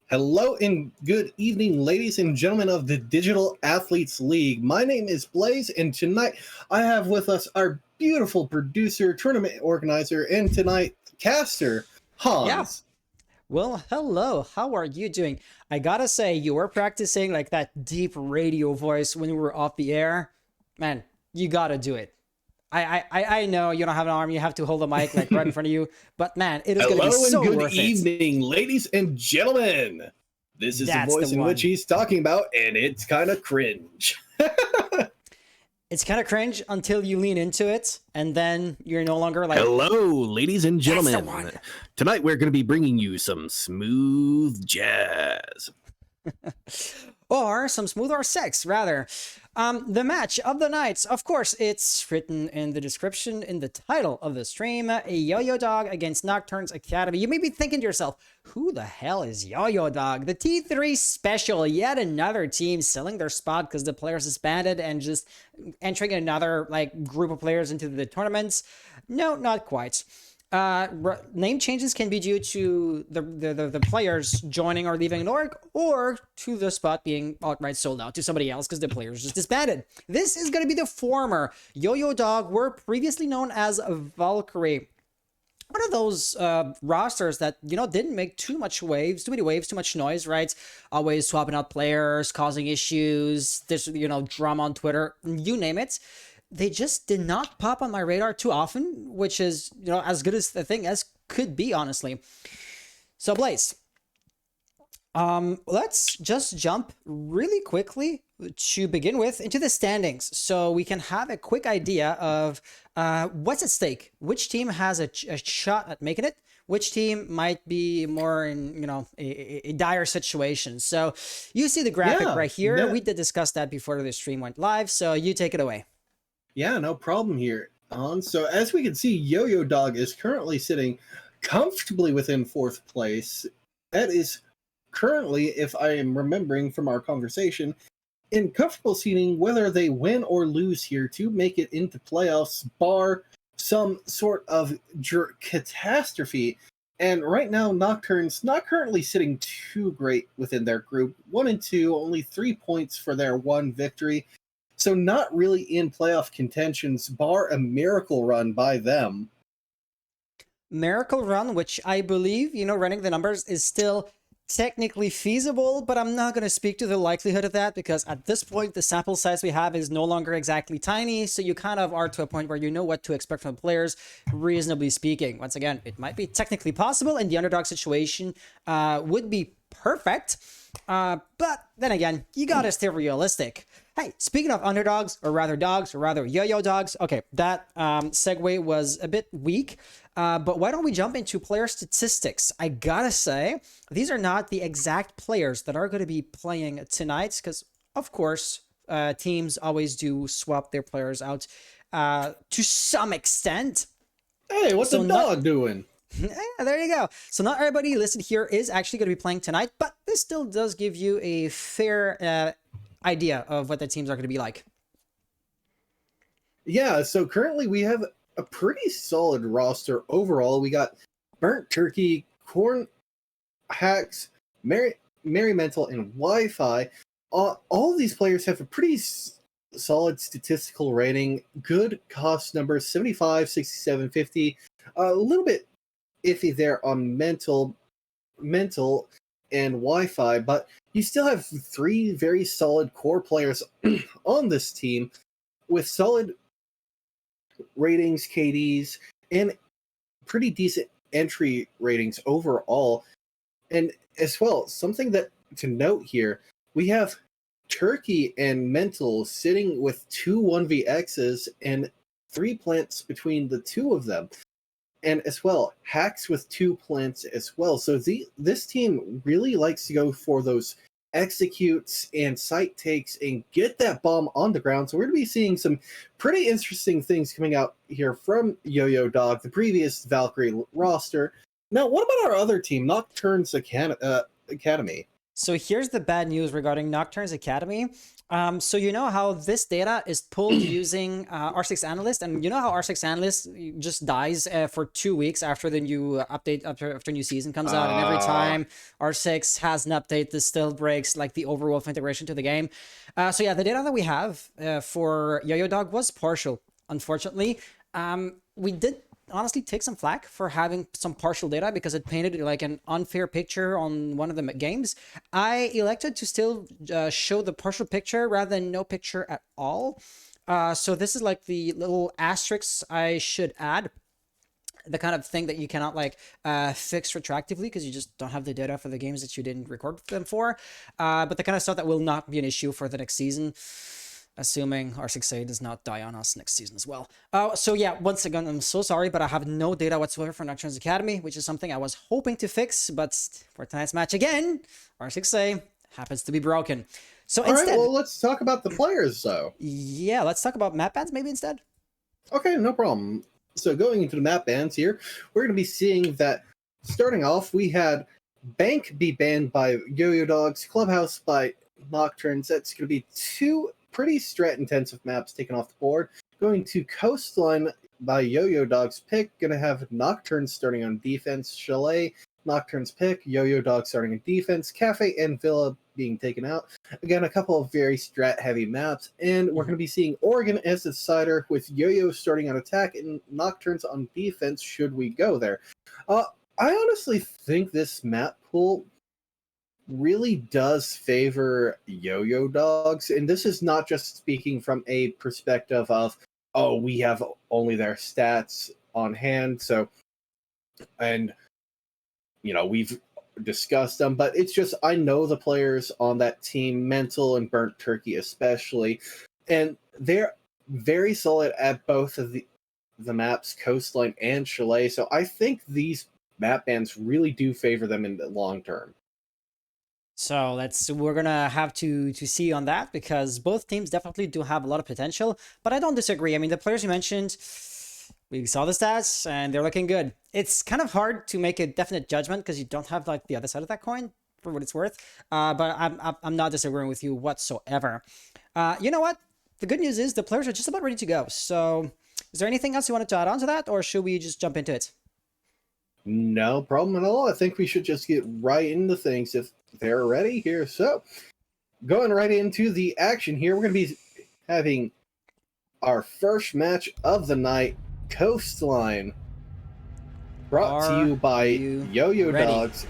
Hello and good evening, ladies and gentlemen of the Digital Athletes League. My name is Blaze, and tonight I have with us our beautiful producer, tournament organizer, and tonight caster, Yeah. Hans. Well, hello. How are you doing? I gotta say, you were practicing like that deep radio voice when we were off the air. Man, you gotta do it. I know you don't have an arm, you have to hold the mic like right in front of you, but man, it is gonna be Hello and so good worth it. evening, ladies and gentlemen. This is the That's the voice in which one. he's talking about, and it's kind of cringe. It's kind of cringe until you lean into it, and then you're no longer like, Hello, ladies and that's the gentlemen. one. Tonight we're going to be bringing you some smooth jazz. Or some smoother sex, rather. The match of the night, of course, it's written in the description, in the title of the stream, a YoYo Dog against Nokturns Academy. You may be thinking to yourself, who the hell is YoYo Dog? The T3 Special, yet another team selling their spot because the players disbanded and just entering another like group of players into the tournaments. No, not quite. Name changes can be due to the players joining or leaving an org, or to the spot being outright sold out to somebody else because the players just disbanded. This is going to be the former. YoYo Dog were previously known as Valkyrie. One of those rosters that, didn't make too many waves, too much noise, right? Always swapping out players, causing issues, this, drama on Twitter, you name it. They just did not pop on my radar too often, which is, as good as the thing as could be, honestly. So, Blaze, let's just jump really quickly to begin with into the standings so we can have a quick idea of what's at stake. Which team has a shot at making it? Which team might be more in, a dire situation? So you see the graphic right here. Yeah. We did discuss that before the stream went live, so you take it away. Yeah, no problem here, Hans. So as we can see, YoYo Dog is currently sitting comfortably within fourth place. That is currently, if I am remembering from our conversation, in comfortable seating, whether they win or lose here to make it into playoffs, bar some sort of catastrophe. And right now, Nocturnes not currently sitting too great within their group. 1 and 2, only 3 points for their one victory. So not really in playoff contentions, bar a miracle run by them. Miracle run, which I believe, running the numbers is still technically feasible, but I'm not going to speak to the likelihood of that because at this point, the sample size we have is no longer exactly tiny. So you kind of are to a point where you know what to expect from players, reasonably speaking. Once again, it might be technically possible, and the underdog situation would be perfect. But then again, you gotta stay realistic. Hey, speaking of underdogs, or rather YoYo Dogs, okay, that segue was a bit weak, but why don't we jump into player statistics? I gotta say, these are not the exact players that are going to be playing tonight, because, of course, teams always do swap their players out to some extent. Hey, what's the dog doing? Yeah, there you go. So not everybody listed here is actually going to be playing tonight, but this still does give you a fair idea of what the teams are going to be like. Yeah, so currently we have a pretty solid roster overall. We got Burnt Turkey, Corn Hacks, Merry Mental, and Wi-Fi. All of these players have a pretty solid statistical rating, good cost numbers, 75, 67, 50. A little bit iffy there on mental and Wi-Fi, but you still have 3 very solid core players on this team with solid ratings, KDs, and pretty decent entry ratings overall. And as well, something that to note here, we have Turkey and Mental sitting with 2 1vXs and 3 plants between the two of them. And as well, Hacks with 2 plants as well. So this team really likes to go for those executes and site takes and get that bomb on the ground. So we're going to be seeing some pretty interesting things coming out here from YoYo Dog, the previous Valkyrie roster. Now, what about our other team, Nocturns Academy? So here's the bad news regarding Nocturnes Academy. So you know how this data is pulled using R6 Analyst, and you know how R6 Analyst just dies for 2 weeks after the new update, after new season comes out, and every time R6 has an update, this still breaks like the overall integration to the game. So yeah, the data that we have for YoYo Dog was partial, unfortunately. We did honestly take some flack for having some partial data because it painted like an unfair picture on one of the games. I elected to still show the partial picture rather than no picture at all. So this is like the little asterisks I should add. The kind of thing that you cannot like fix retroactively because you just don't have the data for the games that you didn't record them for. But the kind of stuff that will not be an issue for the next season, assuming R6A does not die on us next season as well. So yeah, once again, I'm so sorry, but I have no data whatsoever for Nocturnes Academy, which is something I was hoping to fix, but for tonight's match again, R6A happens to be broken. So All instead, right, well, let's talk about the players, though. Yeah, let's talk about map bans maybe instead. Okay, no problem. So going into the map bans here, we're going to be seeing that starting off, we had Bank be banned by YoYo Dogs, Clubhouse by Nocturnes. That's going to be two pretty strat-intensive maps taken off the board. Going to Coastline by YoYo Dog's pick. Going to have Nocturnes starting on defense. Chalet, Nocturnes pick. YoYo Dog starting on defense. Cafe and Villa being taken out. Again, a couple of very strat-heavy maps. And we're going to be seeing Oregon as the decider with YoYo starting on attack and Nocturnes on defense should we go there. I honestly think this map pool really does favor YoYo Dogs, and this is not just speaking from a perspective of, oh, we have only their stats on hand, so, and, you know, we've discussed them, but it's just, I know the players on that team, Mental and Burnt Turkey especially, and they're very solid at both of the maps, Coastline and Chalet, so I think these map bans really do favor them in the long term. So we're gonna have to see on that because both teams definitely do have a lot of potential, but I don't disagree. I mean, the players you mentioned, we saw the stats and they're looking good. It's kind of hard to make a definite judgment because you don't have like the other side of that coin for what it's worth. But I'm not disagreeing with you whatsoever. You know what? The good news is the players are just about ready to go. So is there anything else you wanted to add on to that, or should we just jump into it? No problem at all. I think we should just get right into things if they're ready here. So, going right into the action here, we're going to be having our first match of the night, Coastline, brought to you by YoYo Dogs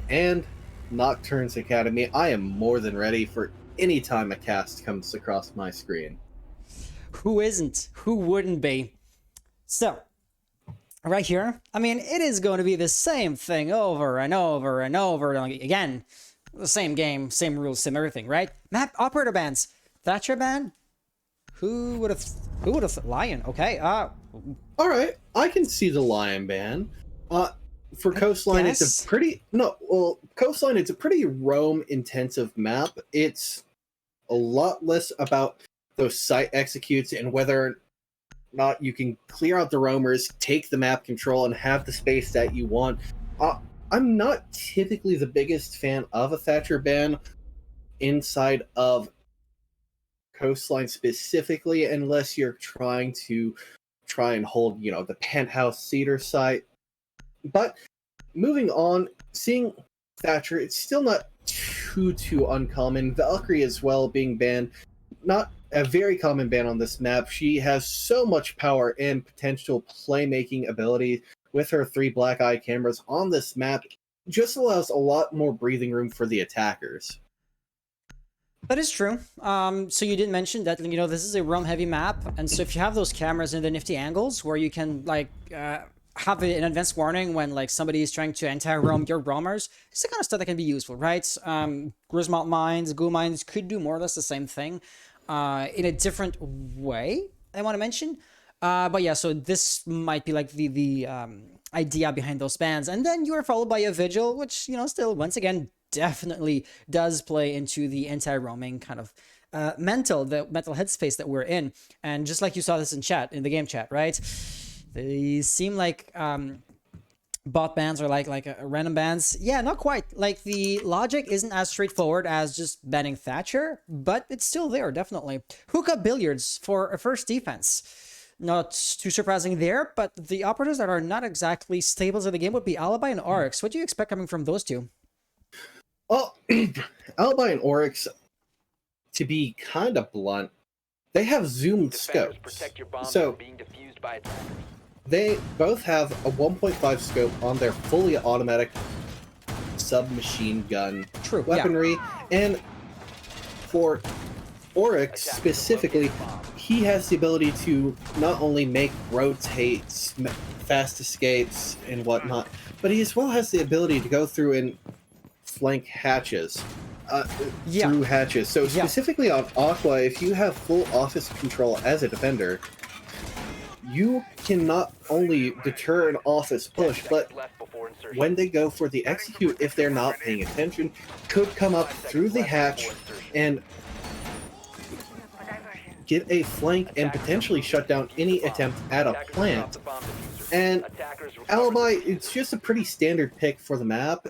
and Nocturnes Academy. I am more than ready for any time a cast comes across my screen. Who isn't? Who wouldn't be? So, right here, I mean, it is going to be the same thing over and over and over again. The same game, same rules, same everything, right? Map operator bans. Thatcher ban? Who would have Lion? Okay. All right, I can see the Lion ban. For Coastline, it's a pretty Coastline, it's a pretty roam intensive map. It's a lot less about those site executes and whether or not you can clear out the roamers, take the map control, and have the space that you want. I'm not typically the biggest fan of a Thatcher ban inside of Coastline specifically, unless you're trying and hold, the penthouse cedar site. But moving on, seeing Thatcher, it's still not too uncommon. Valkyrie as well being banned, not a very common ban on this map. She has so much power and potential playmaking ability with her 3 black eye cameras on this map. Just allows a lot more breathing room for the attackers. That is true. So you did mention that, this is a roam heavy map, and so if you have those cameras in the nifty angles where you can have an advanced warning when somebody is trying to anti-roam your roamers, it's the kind of stuff that can be useful, right? Grismount mines, goo mines could do more or less the same thing in a different way, I want to mention. But yeah, so this might be like the idea behind those bans. And then you are followed by a Vigil, which, still, once again, definitely does play into the anti-roaming kind of mental headspace that we're in. And just like you saw this in the game chat, right? They seem like bot bans or like random bans. Yeah, not quite. Like the logic isn't as straightforward as just banning Thatcher, but it's still there, definitely. Hookah billiards for a first defense. Not too surprising there, but the operators that are not exactly staples of the game would be Alibi and Oryx. What do you expect coming from those two? Well, Alibi and Oryx, to be kind of blunt, they have zoomed scopes. So they both have a 1.5 scope on their fully automatic submachine gun weaponry. Yeah. And for Oryx specifically, he has the ability to not only make rotates, fast escapes, and whatnot, but he as well has the ability to go through and flank hatches. Through hatches. So specifically on Aqua, if you have full office control as a defender, you can not only deter an office push, but when they go for the execute, if they're not paying attention, could come up through the hatch and get a flank and potentially shut down any attempt at a plant. And Alibi, it's just a pretty standard pick for the map.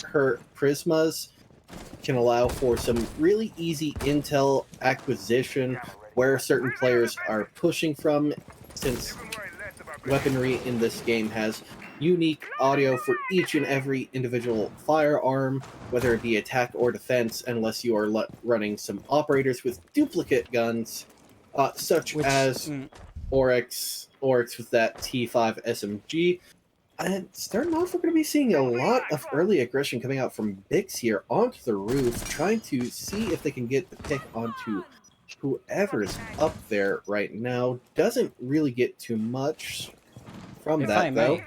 Her prismas can allow for some really easy intel acquisition where certain players are pushing from, since weaponry in this game has unique audio for each and every individual firearm, whether it be attack or defense, unless you are running some operators with duplicate guns, such as Oryx with that T5 SMG. And starting off, we're going to be seeing a lot of early aggression coming out from Bix here onto the roof, trying to see if they can get the pick onto whoever's up there right now. Doesn't really get too much from that, though.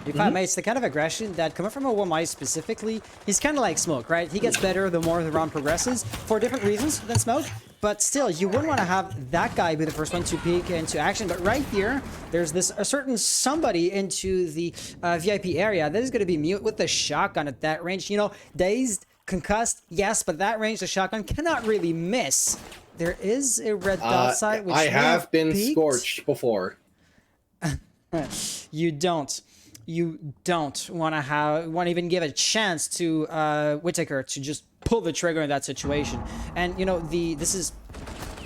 If I may, it's the kind of aggression that, coming from a Wamai specifically, he's kind of like Smoke, right? He gets better the more the round progresses, for different reasons than Smoke. But still, you wouldn't want to have that guy be the first one to peek into action. But right here, there's a certain somebody into the VIP area that is going to be mute with the shotgun at that range. You know, dazed, concussed, yes, but that range, the shotgun cannot really miss. There is a red dot side, which I have been scorched before. You don't want to even give a chance to Whittaker to just pull the trigger in that situation. And you know, this is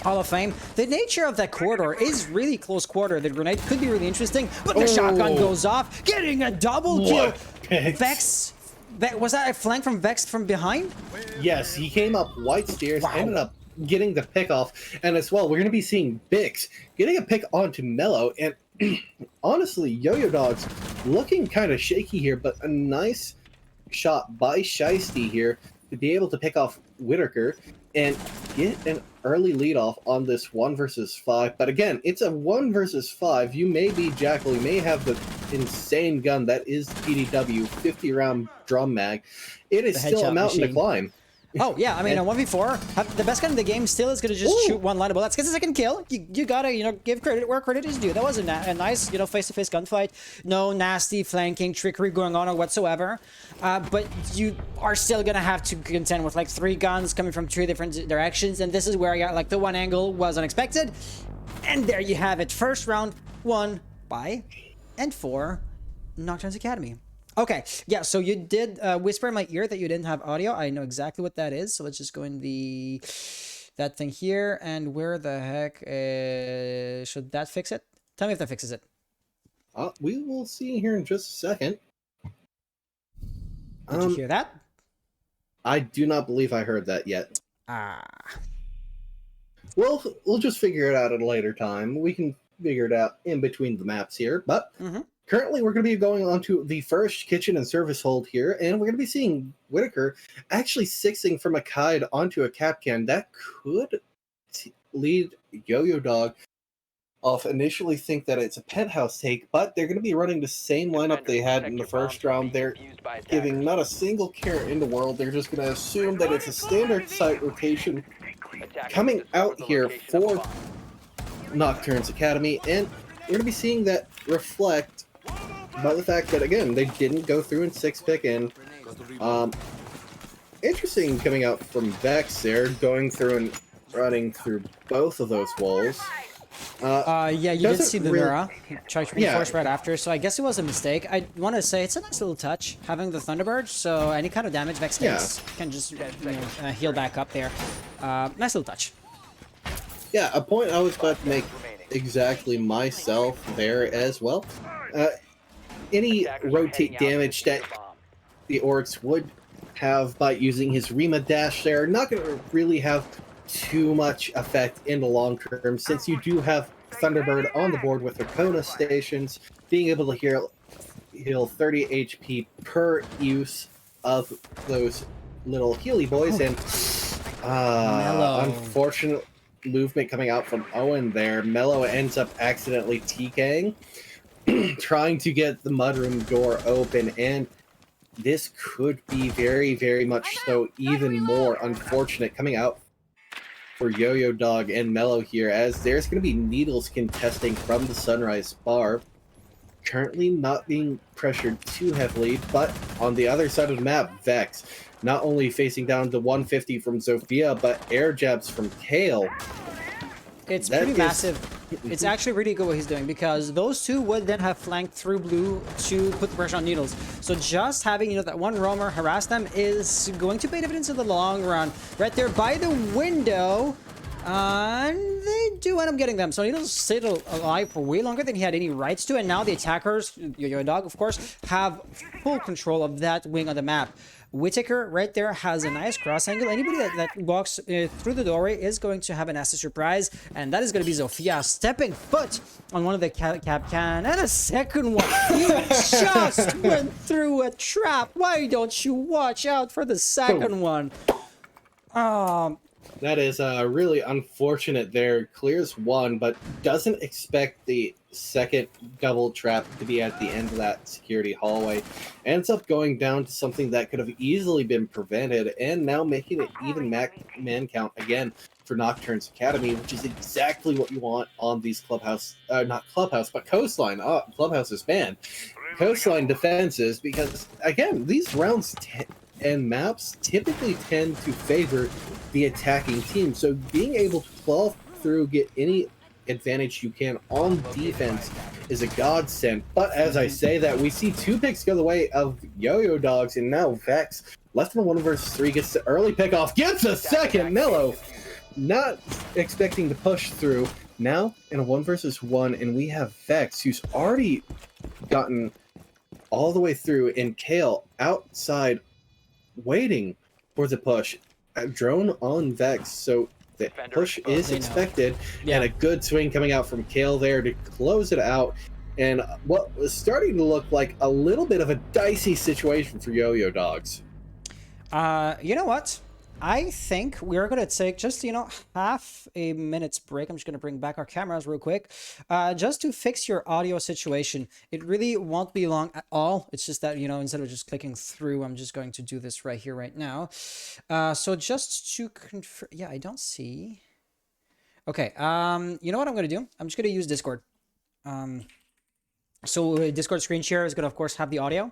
Hall of Fame. The nature of that corridor is really close quarter. The grenade could be really interesting, but the shotgun goes off, getting a double kill. Vex, was that a flank from Vex from behind? Yes, he came up white stairs, ended up getting the pick off, and as well, we're going to be seeing Bix getting a pick onto Mello, and honestly, YoYo Dog's looking kind of shaky here, but a nice shot by Shiesty here to be able to pick off Whittaker and get an early lead off on this 1 versus 5. But again, it's a 1 versus 5. You may be Jackal, you may have the insane gun that is PDW, 50-round drum mag. It is still a mountain to climb. Oh, yeah, I mean, on 1v4, the best gun in the game still is going to just shoot one line of bullets. Gets a second kill. You gotta, you know, give credit where credit is due. That was a nice, you know, face-to-face gunfight. No nasty flanking trickery going on or whatsoever. But you are still going to have to contend with, like, 3 guns coming from 3 different directions. And this is where, like, the one angle was unexpected. And there you have it. First round won by and for Nokturns Academy. Okay, yeah, so you did whisper in my ear that you didn't have audio. I know exactly what that is. So let's just go in that thing here. And where the heck should that fix it? Tell me if that fixes it. We will see here in just a second. Did you hear that? I do not believe I heard that yet. Well, we'll just figure it out at a later time. We can figure it out in between the maps here, but... Currently, we're going to be going on to the first kitchen and service hold here, and we're going to be seeing Whittaker actually sixing from a Kaid onto a Capcan. That could lead YoYo Dog off initially think that it's a penthouse take, but they're going to be running the same lineup they had in the first round. They're giving not a single care in the world. They're just going to assume that it's a standard site rotation coming out here for Nokturns Academy, and we're going to be seeing that reflect by the fact that, again, they didn't go through and 6-pick in. Interesting coming out from Vex there, going through and running through both of those walls. Yeah, you did doesn't see the really- Nura charge reinforce right after, so I guess it was a mistake. I want to say it's a nice little touch having the Thunderbird, so any kind of damage Vex takes can just heal back up there. Nice little touch. Yeah, a point I was about to make exactly myself there as well. Any rotate damage that the Orcs would have by using his Rima dash there, not going to really have too much effect in the long term, since you do have Thunderbird on the board with Arcona stations, being able to heal 30 HP per use of those little Healy boys, and unfortunate movement coming out from Owen there. Mello ends up accidentally TKing, trying to get the mudroom door open, and this could be very, very much so even more unfortunate coming out for YoYo Dog and Mello here, as there's going to be Needles contesting from the Sunrise Bar, currently not being pressured too heavily, but on the other side of the map, Vex, not only facing down the 150 from Zofia, but air jabs from Kale. It's pretty massive. It's actually really good what he's doing, because those two would then have flanked through blue to put the pressure on Needles. So just having, that one roamer harass them is going to pay dividends in the long run. Right there by the window. And they do end up getting them. So Needles stayed alive for way longer than he had any rights to. And now the attackers, YoYo Dog, of course, have full control of that wing on the map. Whitaker right there has a nice cross angle. Anybody that walks through the doorway is going to have a nasty surprise, and that is going to be Zofia stepping foot on one of the cap can, and a second one. You just went through a trap. Why don't you watch out for the second one? That is really unfortunate there. Clears one, but doesn't expect the second double trap to be at the end of that security hallway. Ends up going down to something that could have easily been prevented, and now making it even man count again for Nocturnes Academy, which is exactly what you want on these clubhouse, not clubhouse, but coastline. Clubhouse is banned. Coastline defenses, because again, these rounds and maps typically tend to favor the attacking team. So being able to claw through, get any advantage you can on defense is a godsend. But as I say that, we see two picks go the way of YoYo Dogs, and now Vex, left in 1 versus 3, gets the early pick off, gets a second. Mello not expecting to push through. Now in a 1 versus 1, and we have Vex, who's already gotten all the way through, and Kale outside waiting for the push. A drone on Vex, so the push is expected, and a good swing coming out from Kale there to close it out, and what was starting to look like a little bit of a dicey situation for YoYo Dogs. You know what? I think we're going to take just, half a minute's break. I'm just going to bring back our cameras real quick, just to fix your audio situation. It really won't be long at all. It's just that, instead of just clicking through, I'm just going to do this right here, right now. So just to confirm, yeah, I don't see. Okay. You know what I'm going to do? I'm just going to use Discord. So Discord screen share is going to, of course, have the audio,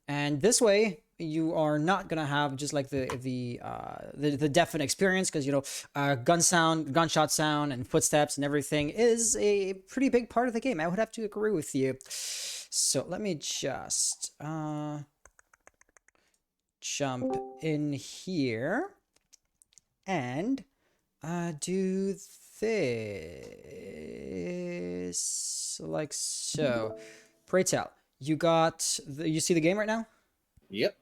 and this way you are not gonna have just like the deafened experience, because gunshot sound and footsteps and everything is a pretty big part of the game. I would have to agree with you. So let me just jump in here and do this like so. Pray tell, you see the game right now? Yep.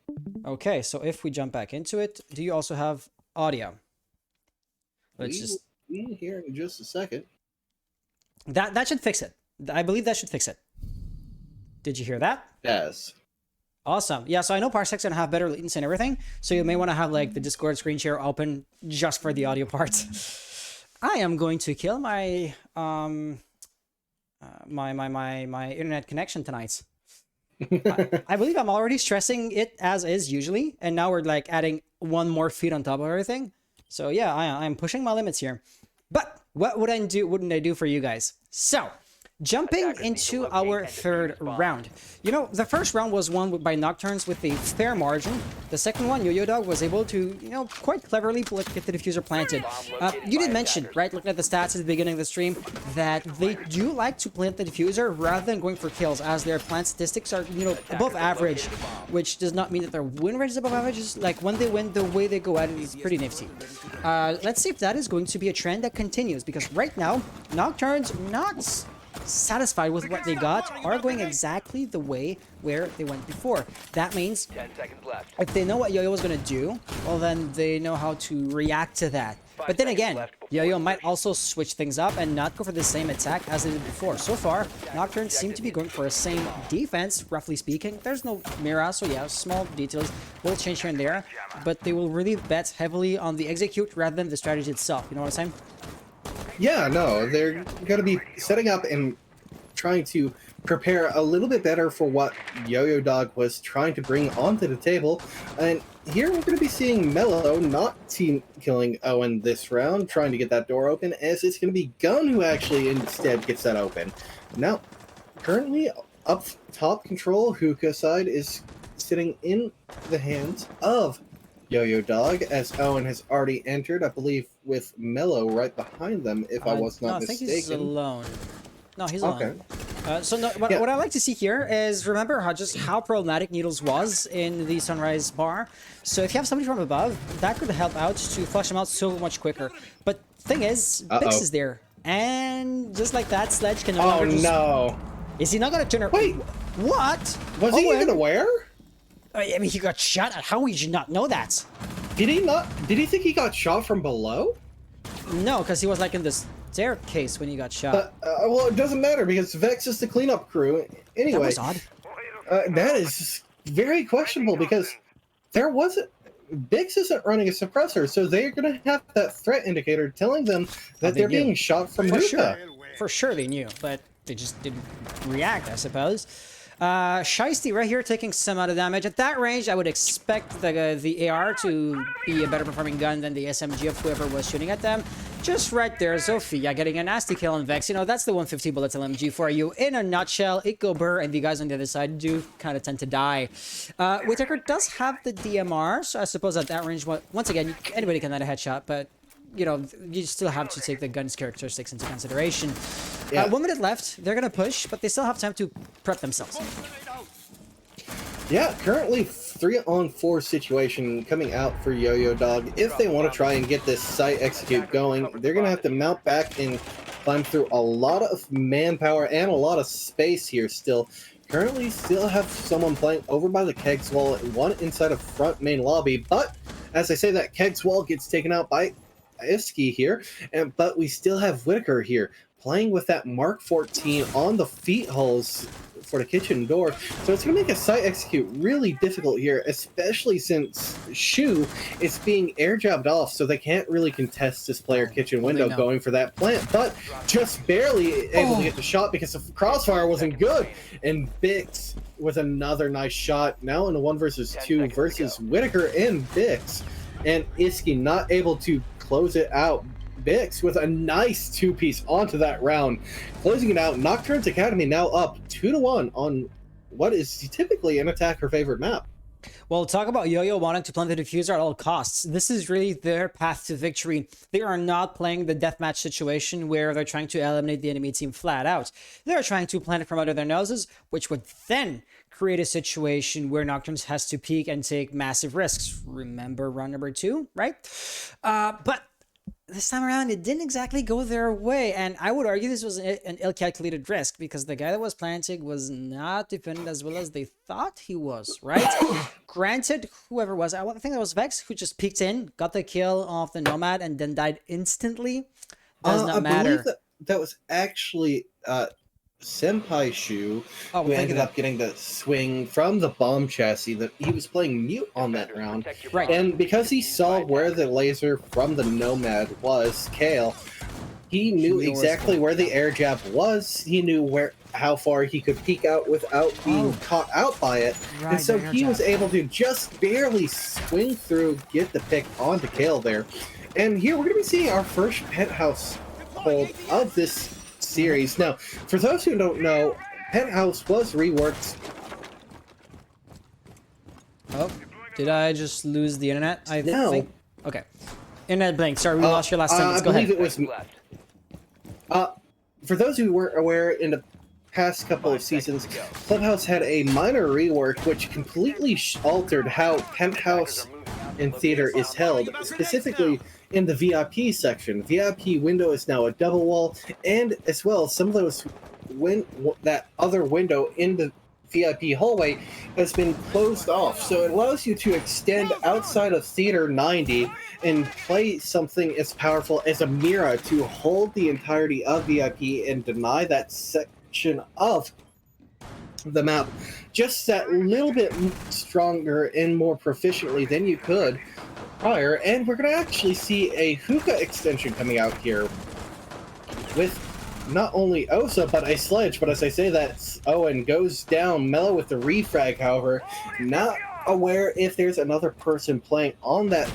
Okay, so if we jump back into it, do you also have audio? Let's just be here in just a second. That should fix it. I believe that should fix it. Did you hear that? Yes. Awesome. Yeah, so I know Parsec's gonna have better latency and everything, so you may want to have like the Discord screen share open just for the audio part. I am going to kill my my internet connection tonight. I believe I'm already stressing it as is usually, and now we're like adding one more feet on top of everything. So yeah, I'm pushing my limits here. But what wouldn't I do for you guys? So Jumping into our third round. You know, the first round was won by Nocturns with a fair margin. The second one, YoYo Dog was able to, you know, quite cleverly get the diffuser planted. You did mention, right, looking at the stats at the beginning of the stream, that they do like to plant the diffuser rather than going for kills, as their plant statistics are, you know, above average, which does not mean that their win rate is above average. Just like when they win, the way they go at it is pretty nifty. Let's see if that is going to be a trend that continues, because right now, Nocturns not satisfied with what they got, are going exactly the way where they went before. That means if they know what YoYo was going to do, well, then they know how to react to that. But then again, YoYo might also switch things up and not go for the same attack as they did before. So far, Nocturnes seem to be going for the same defense, roughly speaking. There's no Mira, so yeah, small details will change here and there, but they will really bet heavily on the execute rather than the strategy itself. You know what I'm saying? Yeah, no, they're going to be setting up and trying to prepare a little bit better for what YoYo Dog was trying to bring onto the table. And here we're going to be seeing Mello not team killing Owen this round, trying to get that door open, as it's going to be Gun who actually instead gets that open. Now, currently up top control, Hookah side is sitting in the hands of YoYo Dog, as Owen has already entered, I believe, with Mello right behind them, if I was not mistaken. I think he's alone. No, he's okay. Alone. So no, what I like to see here is, remember how problematic Needles was in the Sunrise bar. So if you have somebody from above, that could help out to flush them out so much quicker. But thing is, Bix is there, and just like that, Sledge can no longer just... no! Is he not gonna turn around? Wait, what? Was he even aware? I mean, he got shot at. How would you not know that? Did he not? Did he think he got shot from below? No, because he was like in the staircase when he got shot. Well, it doesn't matter because Vex is the cleanup crew. Anyway, that was odd. That is very questionable because there wasn't. Bix isn't running a suppressor, so they're going to have that threat indicator telling them that they're being shot from Hookah. For sure they knew, but they just didn't react, I suppose. Shiesty right here taking some amount of damage. At that range, I would expect the AR to be a better performing gun than the SMG of whoever was shooting at them. Just right there, Zofia getting a nasty kill on Vex. You know, that's the 150 bullets LMG for you. In a nutshell, Ikko Burr and the guys on the other side do kind of tend to die. Whittaker does have the DMR, so I suppose at that range, once again, anybody can land a headshot, but you know, you still have to take the gun's characteristics into consideration. Yeah. 1 minute left. They're going to push, but they still have time to prep themselves. Yeah, currently 3-on-4 situation coming out for YoYo Dog. If they want to try and get this site execute going, they're going to have to mount back and climb through a lot of manpower and a lot of space here still. Currently still have someone playing over by the kegs wall, one inside of front main lobby, but as I say, that kegs wall gets taken out by Iski here, but we still have Whittaker here playing with that Mark 14 on the feet holes for the kitchen door, so it's going to make a site execute really difficult here, especially since Shu is being air jabbed off, so they can't really contest this player kitchen window going for that plant, but just barely able to get the shot because the crossfire wasn't good, and Bix with another nice shot, now in a 1 versus 2 versus Whittaker and Bix, and Iski not able to close it out. Bix with a nice 2-piece onto that round, closing it out. Nocturnes Academy now up 2-1 on what is typically an attacker favorite map. Well, talk about YoYo wanting to plant the diffuser at all costs. This is really their path to victory. They are not playing the deathmatch situation where they're trying to eliminate the enemy team flat out. They're trying to plant it from under their noses, which would then create a situation where Nocturnes has to peek and take massive risks. Remember round number 2, right? But this time around, it didn't exactly go their way, and I would argue this was an ill-calculated risk because the guy that was planting was not defended as well as they thought he was, right? Granted, whoever was, I think that was Vex, who just peeked in, got the kill off the Nomad, and then died instantly. Does not matter. I believe that was actually Senpai Shu, who ended up getting the swing from the bomb chassis. That he was playing mute on that round, right? And because he saw where the laser from the Nomad was, Kale, he knew exactly where the air jab was. He knew how far he could peek out without being caught out by it, and so he was able to just barely swing through, get the pick onto Kale there. And here we're going to be seeing our first penthouse hold of this series. Now, for those who don't know, Penthouse was reworked. Oh, did I just lose the internet? I No. think. Okay. Internet blank. Sorry, we lost your last sentence. Go ahead. I believe it was. For those who weren't aware, in the past couple of seasons, Clubhouse had a minor rework which completely altered how Penthouse in theater is held, specifically in the VIP section. VIP window is now a double wall, and as well, some of those that other window in the VIP hallway has been closed off, so it allows you to extend outside of Theater 90 and play something as powerful as a mirror to hold the entirety of VIP and deny that section of the map just that little bit stronger and more proficiently than you could prior. And we're going to actually see a hookah extension coming out here with not only Osa, but a sledge. But as I say that, Owen goes down, Mellow with the refrag, however, not aware if there's another person playing on that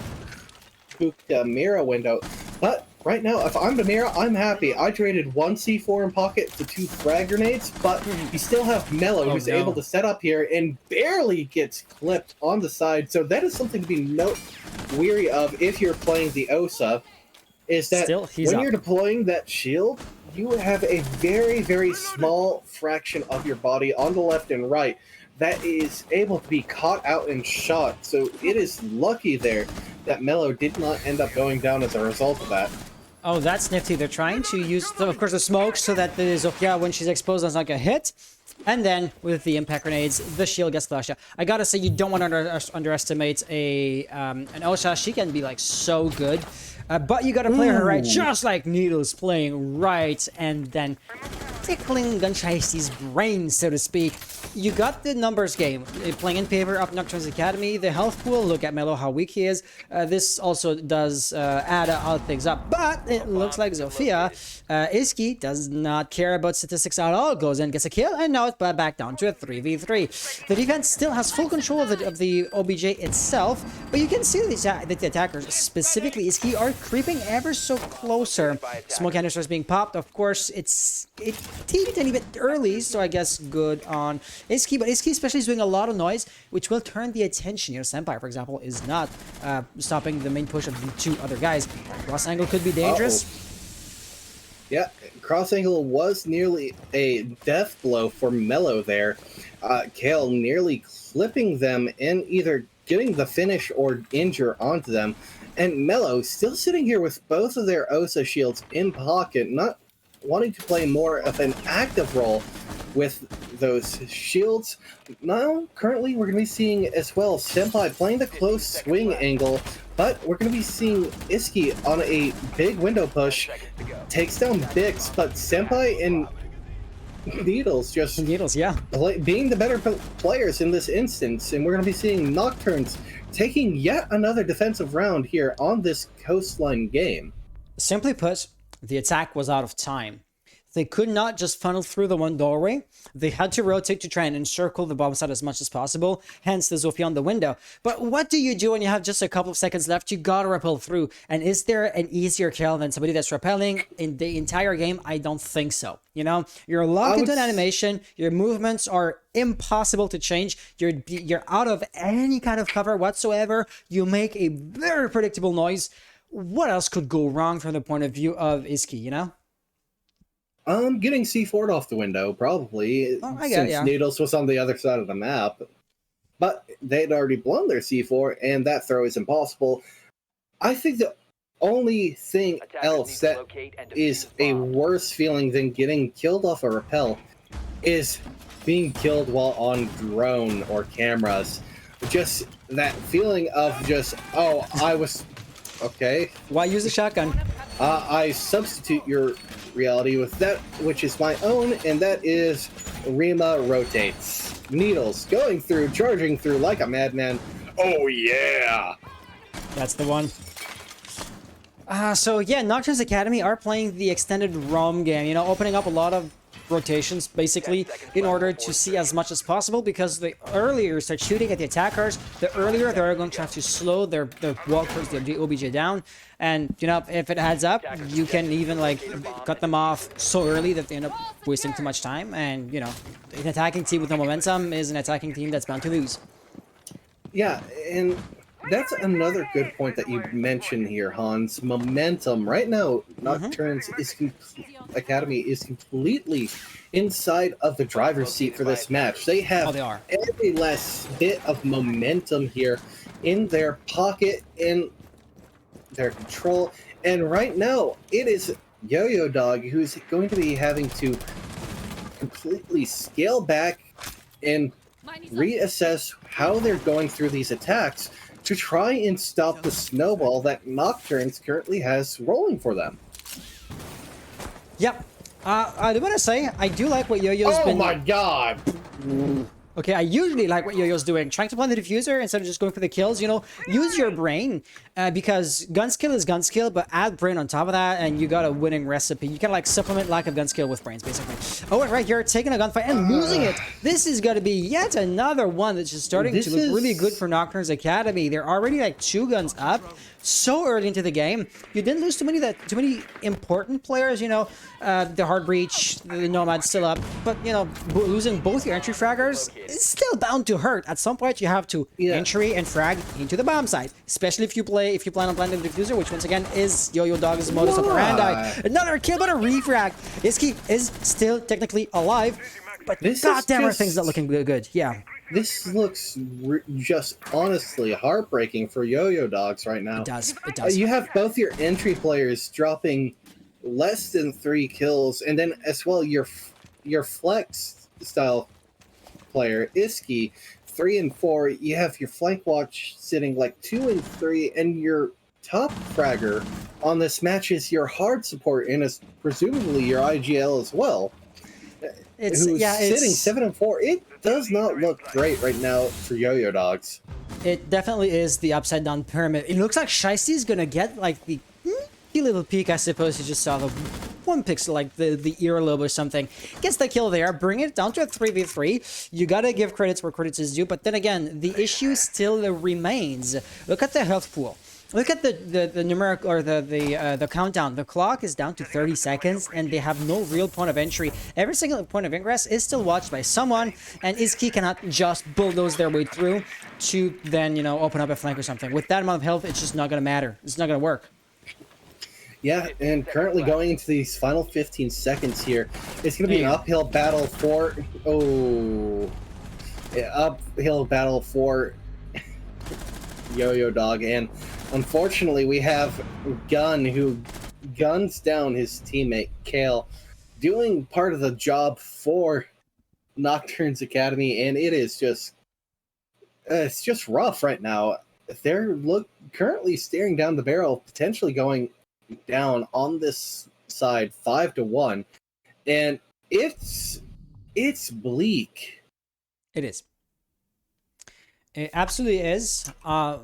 hookah Mira window. But right now, if I'm the Mira, I'm happy. I traded 1 C4 in pocket to 2 frag grenades, but you still have Mellow, who's able to set up here and barely gets clipped on the side. So that is something to be weary of if you're playing the Osa, is that when you're deploying that shield, you have a very, very small fraction of your body on the left and right that is able to be caught out and shot. So it is lucky there that Mellow did not end up going down as a result of that. Oh, that's nifty. They're trying to use, of course, the smoke so that the Zofia, when she's exposed, does not get hit. And then, with the impact grenades, the shield gets flashed out. I gotta say, you don't want to underestimate an Osha. She can be, like, so good. But you gotta play her right, just like Needle's playing right, and then tickling Gunsheisty's brain, so to speak. You got the numbers game, playing in favor of Nokturns Academy. The health pool, look at Mellow, how weak he is. This also does add all things up, but it looks like Zofia, Iski does not care about statistics at all, goes in, gets a kill, and now it's back down to a 3v3. The defense still has full control of the OBJ itself, but you can see that the attackers, specifically Iski, are creeping ever so closer. Smoke canisters being popped, of course, it's teeny tiny bit early, so I guess good on Iski, but Iski especially is doing a lot of noise, which will turn the attention. You know, Senpai, for example, is not stopping the main push of the 2 other guys. Cross angle could be dangerous. Yeah, cross angle was nearly a death blow for Mellow there. Kale nearly clipping them and either getting the finish or injure onto them. And Mellow still sitting here with both of their Osa shields in pocket, not wanting to play more of an active role with those shields. Now, currently, we're going to be seeing as well Senpai playing the close swing angle, but we're going to be seeing Iski on a big window push, takes down Bix, but Senpai and Needles just being the better players in this instance, and we're going to be seeing Nokturns taking yet another defensive round here on this coastline game. Simply put, the attack was out of time. They could not just funnel through the one doorway. They had to rotate to try and encircle the bomb site as much as possible, hence the Zofia on the window. But what do you do when you have just a couple of seconds left? You gotta rappel through. And is there an easier kill than somebody that's rappelling in the entire game? I don't think so. You know, you're locked into an animation, your movements are impossible to change, you're out of any kind of cover whatsoever, you make a very predictable noise. What else could go wrong from the point of view of Iski, you know? Getting C4'd off the window, probably, since Needles was on the other side of the map. But they'd already blown their C4, and that throw is impossible. I think the only thing else that is a worse feeling than getting killed off a rappel is being killed while on drone or cameras. Just that feeling of just, oh, I was... Okay. Why use a shotgun? I substitute your reality with that which is my own, and that is Rima rotates. Needles going through, charging through like a madman. Oh yeah! That's the one. So yeah, Nocturnes Academy are playing the extended ROM game, you know, opening up a lot of rotations, basically, in order to see as much as possible, because the earlier you start shooting at the attackers, the earlier they're going to have to slow their walkers, their OBJ down, and, you know, if it adds up, you can even, like, cut them off so early that they end up wasting too much time, and, you know, an attacking team with no momentum is an attacking team that's bound to lose. Yeah, and that's another good point that you mentioned here, Hans. Momentum. Right now, Nocturnes Academy is completely inside of the driver's seat for this match. They have every last bit of momentum here in their pocket, in their control. And right now, it is YoYo Dog who's going to be having to completely scale back and reassess how they're going through these attacks to try and stop the snowball that Nocturnes currently has rolling for them. Yep. I do want to say, I do like what YoYo's been... Oh my god! Okay, I usually like what YoYo's doing. Trying to plant the diffuser instead of just going for the kills, you know? Use your brain, because gun skill is gun skill, but add brain on top of that, and you got a winning recipe. You can, like, supplement lack of gun skill with brains, basically. Oh, and right here, taking a gunfight and losing it. This is going to be yet another one that's just starting to look really good for Nocturnes Academy. They're already, like, 2 guns up so early into the game. You didn't lose too many important players, you know. The Hard Breach, the Nomad still up, but, you know, losing both your entry fraggers is still bound to hurt. At some point, you have to entry and frag into the bomb site, especially if you plan on planting the diffuser, which once again is YoYo Dog's modus operandi. Another kill, but a refrag. Iski is still technically alive, but goddamn, are things not looking good. Yeah. This looks just honestly heartbreaking for YoYo Dogs right now. It does. It does. You have both your entry players dropping less than 3 kills, and then as well your flex style player Iski 3 and 4. You have your flank watch sitting like 2 and 3, and your top fragger on this match is your hard support and is presumably your IGL as well. Who's sitting 7 and 4. It does not look great right now for YoYo Dogs. It definitely is the upside down pyramid. It looks like Shiesty is gonna get like the little peek. I suppose you just saw the 1 pixel, like the earlobe or something. Gets the kill there, bring it down to a 3v3. You gotta give credits where credits is due, but then again, the issue still remains. Look at the health pool. Look at the numeric, or the countdown. The clock is down to 30 seconds, and they have no real point of entry. Every single point of ingress is still watched by someone, and Iski cannot just bulldoze their way through to then, you know, open up a flank or something. With that amount of health, it's just not going to matter. It's not going to work. Yeah, and currently going into these final 15 seconds here, it's going to be an uphill battle for... uphill battle for YoYo Dog, and unfortunately we have Gun, who guns down his teammate Kale, doing part of the job for Nocturnes Academy, and it is just it's just rough right now. They're currently staring down the barrel, potentially going down on this side 5-1, and it's bleak. It is. It absolutely is. I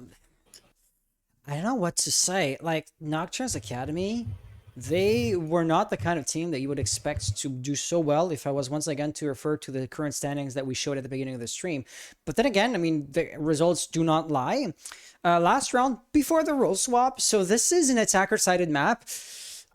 don't know what to say. Like, Nocturnes Academy, they were not the kind of team that you would expect to do so well, if I was once again to refer to the current standings that we showed at the beginning of the stream. But then again, I mean, the results do not lie. Last round before the role swap, so this is an attacker-sided map.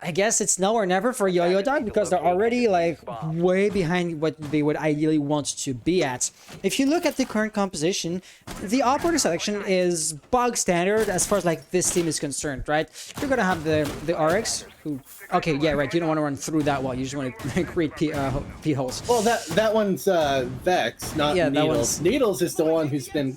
I guess it's now or never for YoYo Dog, because they're already like way behind what they would ideally want to be at. If you look at the current composition, the operator selection is bog standard as far as like this team is concerned, right? You're gonna have the RX, who, okay, yeah, right, you don't want to run through that wall, you just want to create P holes. Well, that one's Vex, not Needles. Needles is the one who's been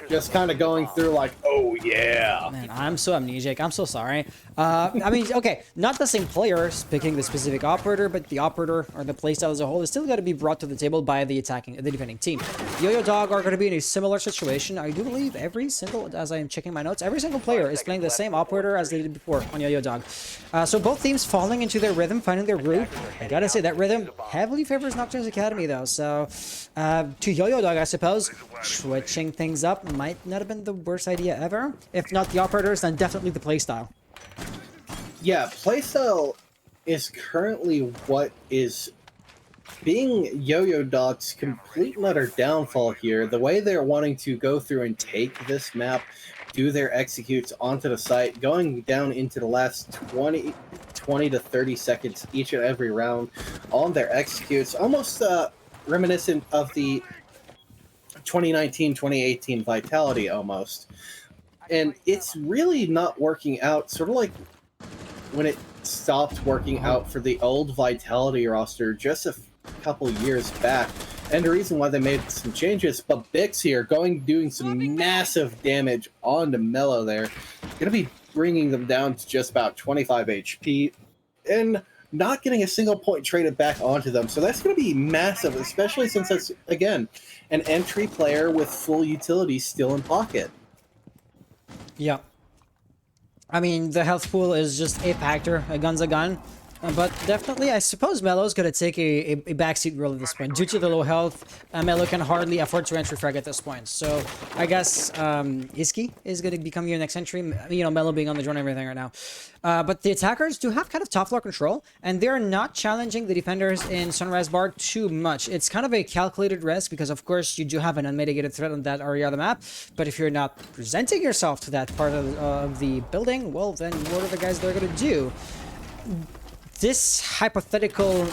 just kind of going through like, oh yeah. Man, I'm so amnesiac, I'm so sorry. I mean, okay, not the same players picking the specific operator, but the operator or the playstyle as a whole is still got to be brought to the table by the defending team. YoYo Dog are going to be in a similar situation. I do believe as I am checking my notes, every single player is playing the same operator as they did before on YoYo Dog. So both teams falling into their rhythm, finding their groove. I gotta say, that rhythm heavily favors Nocturnes Academy though, so to YoYo Dog, I suppose, switching things up might not have been the worst idea ever. If not the operators, then definitely the playstyle. Yeah, playstyle is currently what is being YoYo Dog's complete and utter downfall here, the way they're wanting to go through and take this map, do their executes onto the site, going down into the last 20 to 30 seconds each and every round on their executes, almost reminiscent of the 2019-2018 Vitality almost. And it's really not working out, sort of like when it stopped working out for the old Vitality roster just a couple years back. And the reason why they made some changes, but Bix here doing some massive damage onto Mello there. Gonna be bringing them down to just about 25 HP and not getting a single point traded back onto them. So that's gonna be massive, especially since that's, again, an entry player with full utility still in pocket. Yeah. I mean, the health pool is just a factor. A gun's a gun. But definitely, I suppose Melo's going to take a backseat role at this point. Due to the low health, Melo can hardly afford to entry frag at this point. So I guess Iski is going to become your next entry. You know, Melo being on the drone and everything right now. But the attackers do have kind of top floor control, and they're not challenging the defenders in Sunrise Bar too much. It's kind of a calculated risk because, of course, you do have an unmitigated threat on that area of the map. But if you're not presenting yourself to that part of the building, well, then what are the guys they're going to do? This hypothetical,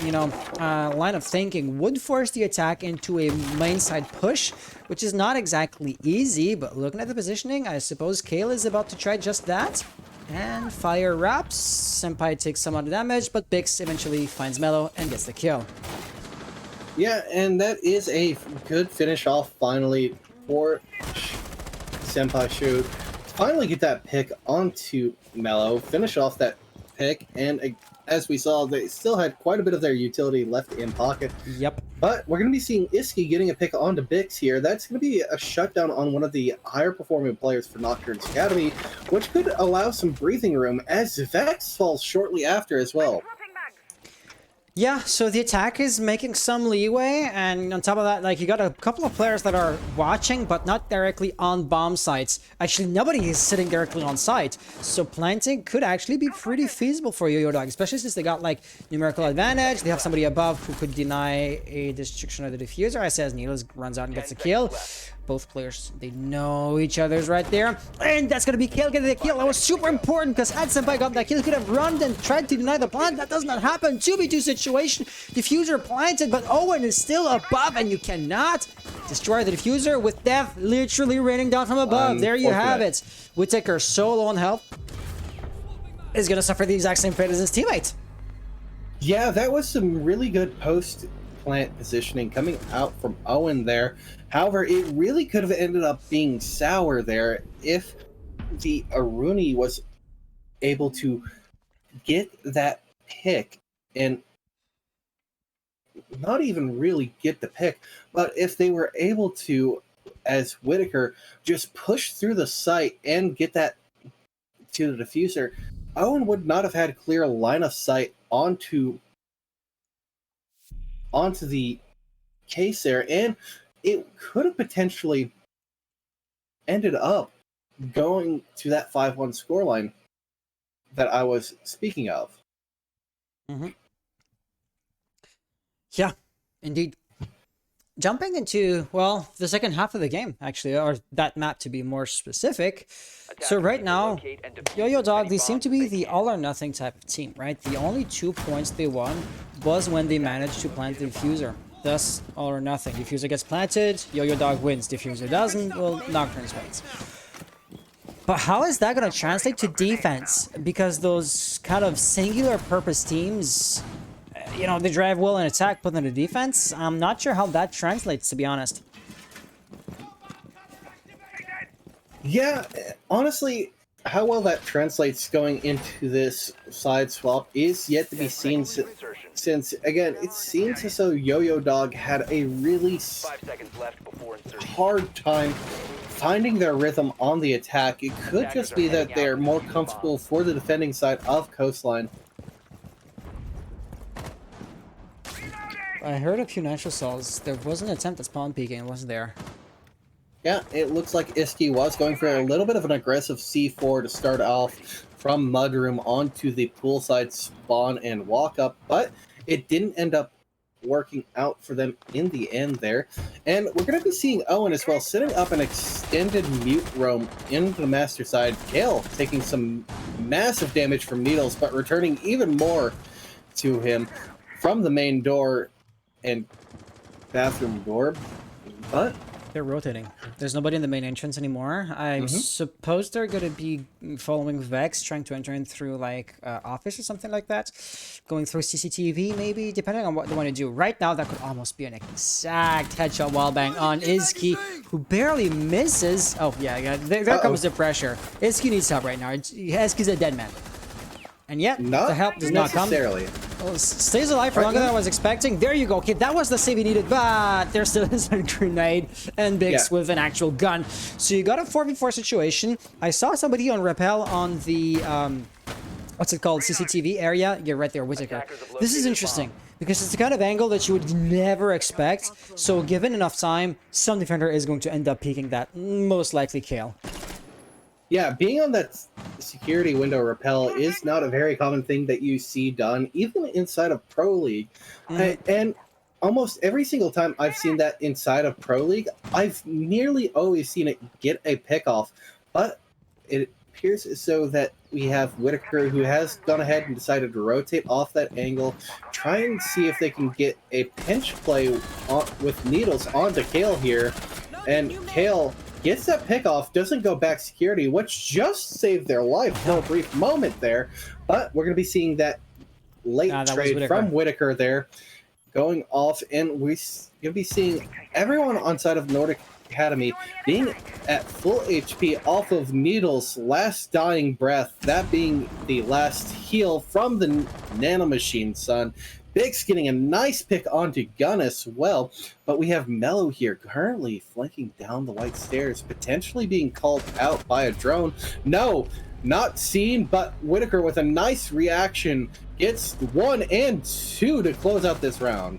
line of thinking would force the attack into a main side push, which is not exactly easy, but looking at the positioning, I suppose Kale is about to try just that. And fire wraps. Senpai takes some amount of damage, but Bix eventually finds Mello and gets the kill. Yeah, and that is a good finish off finally for Senpai Shu. Finally get that pick onto Mello, finish off that pick, and as we saw, they still had quite a bit of their utility left in pocket. Yep. But we're going to be seeing Iski getting a pick onto Bix here. That's going to be a shutdown on one of the higher performing players for Nocturnes Academy, which could allow some breathing room as Vex falls shortly after as well. Yeah, so the attack is making some leeway, and on top of that, like, you got a couple of players that are watching, but not directly on bomb sites. Actually, nobody is sitting directly on site, so planting could actually be pretty feasible for YoYo Dog, especially since they got, like, numerical advantage. They have somebody above who could deny a destruction of the diffuser. I says Needles runs out and gets a kill. Both players, they know each other's right there. And that's going to be Kale getting the kill. That was super important because had Senpai got that kill, he could have run and tried to deny the plant. That does not happen. 2v2 situation. Diffuser planted, but Owen is still above and you cannot destroy the diffuser with death literally raining down from above. There you have it. Whittaker, so low on health, is going to suffer the exact same fate as his teammate. Yeah, that was some really good post-plant positioning coming out from Owen there. However, it really could have ended up being sour there if the Aruni was able to get that pick and not even really get the pick, but if they were able to, as Whittaker, just push through the site and get that to the diffuser, Owen would not have had a clear line of sight onto the case there, and it could have potentially ended up going to that 5-1 scoreline that I was speaking of. Mm-hmm. Yeah, indeed. Jumping into, well, the second half of the game, actually, or that map to be more specific. So right now, YoYo Dog, they seem to be the all-or-nothing type of team, right? The only 2 points they won was when they managed to plant the diffuser. Thus, all or nothing. Diffuser gets planted, YoYo Dog wins. Diffuser doesn't, well, Nocturnes wins. But how is that going to translate to defense? Because those kind of singular purpose teams, they drive well in attack, but in the defense, I'm not sure how that translates, to be honest. Yeah, honestly, how well that translates going into this side swap is yet to be seen, since again, it seems as though YoYo Dog had a really hard time finding their rhythm on the attack. It could just be that they're more comfortable for the defending side of Coastline. I heard a few natural cells. There was an attempt at spawn peeking, wasn't there? Yeah, it looks like Iski was going for a little bit of an aggressive C4 to start off from Mudroom onto the poolside spawn and walk up, but it didn't end up working out for them in the end there. And we're going to be seeing Owen as well, setting up an extended mute roam into the master side. Kale taking some massive damage from Needles, but returning even more to him from the main door and bathroom door. But they're rotating. There's nobody in the main entrance anymore. I suppose they're going to be following Vex, trying to enter in through like office or something like that. Going through CCTV maybe, depending on what they want to do. Right now, that could almost be an exact headshot wallbang on Izzy, who barely misses. Oh, yeah. There comes the pressure. Izzy needs help right now. Izzy's a dead man. And yet, the help does not come. Well, stays alive for longer than I was expecting. There you go. Okay, that was the save he needed, but there still is a grenade and Bix with an actual gun. So you got a 4v4 situation. I saw somebody on rappel on the, what's it called, CCTV area. You're right there, Whitaker. This is interesting because it's the kind of angle that you would never expect. So given enough time, some defender is going to end up peeking that, most likely Kale. Yeah, being on that security window rappel is not a very common thing that you see done, even inside of Pro League. And almost every single time I've seen that inside of Pro League, I've nearly always seen it get a pick off. But it appears as though that we have Whitaker, who has gone ahead and decided to rotate off that angle, try and see if they can get a pinch play with Needles onto Kale here. And Kale gets that pick off, doesn't go back security, which just saved their life for a brief moment there. But we're going to be seeing that late trade from Whitaker there going off, and we're going to be seeing everyone on side of Nordic Academy being at full HP off of Needles' last dying breath, that being the last heal from the nanomachine, son. Bix getting a nice pick onto Gun as well, but we have Mello here currently flanking down the white stairs, potentially being called out by a drone. No, not seen, but Whitaker with a nice reaction gets 1 and 2 to close out this round.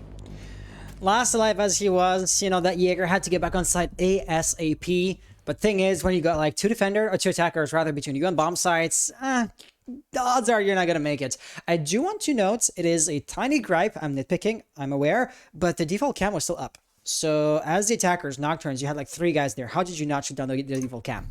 Last alive as he was, you know, that Jaeger had to get back on site ASAP. But thing is, when you got like two attackers rather between you and bomb sites, the odds are you're not going to make it. I do want to note, it is a tiny gripe. I'm nitpicking, I'm aware, but the default cam was still up. So as the attackers, Nokturns, you had like 3 guys there. How did you not shoot down the default cam?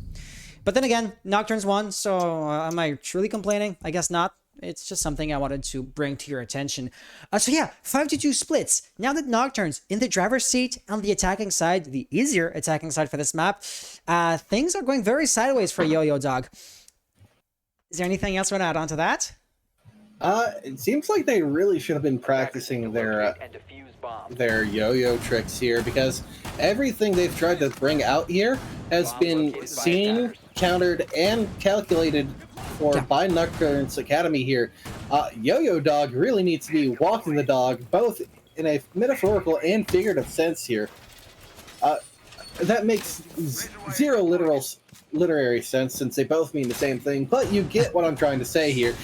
But then again, Nokturns won, so am I truly complaining? I guess not. It's just something I wanted to bring to your attention. So yeah, 5-2 splits. Now that Nokturns in the driver's seat on the attacking side, the easier attacking side for this map, things are going very sideways for YoYo Dog. Is there anything else you want to add on to that? It seems like they really should have been practicing their yo-yo tricks here, because everything they've tried to bring out here has been seen, countered, and calculated for by Nocturnes Academy here. Yo-Yo Dog really needs to be walking the dog, both in a metaphorical and figurative sense here. That makes zero literary sense, since they both mean the same thing, but you get what I'm trying to say here.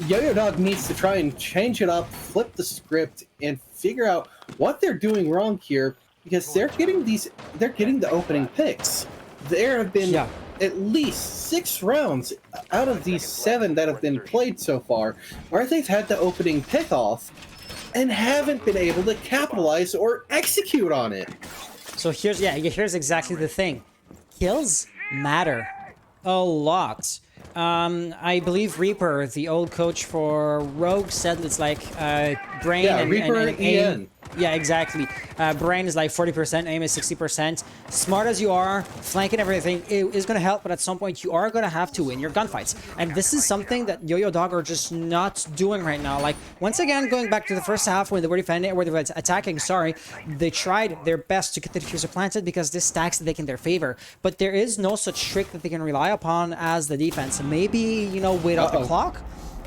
Yo-Yo Dog needs to try and change it up, flip the script, and figure out what they're doing wrong here, because they're getting the opening picks. There have been at least 6 rounds out of these 7 that have been played so far where they've had the opening pick off and haven't been able to capitalize or execute on it. So here's exactly the thing. Kills matter a lot. I believe Reaper, the old coach for Rogue, said it's like brain and aim. Yeah, exactly. Brain is like 40%, aim is 60%. Smart as you are, flanking everything is going to help, but at some point you are going to have to win your gunfights. And this is something that Yo-Yo Dog are just not doing right now. Like, once again, going back to the first half when they were defending, where they were attacking, they tried their best to get the diffuser planted because this stacks the deck in their favor. But there is no such trick that they can rely upon as the defense. Maybe, you know, wait out the clock.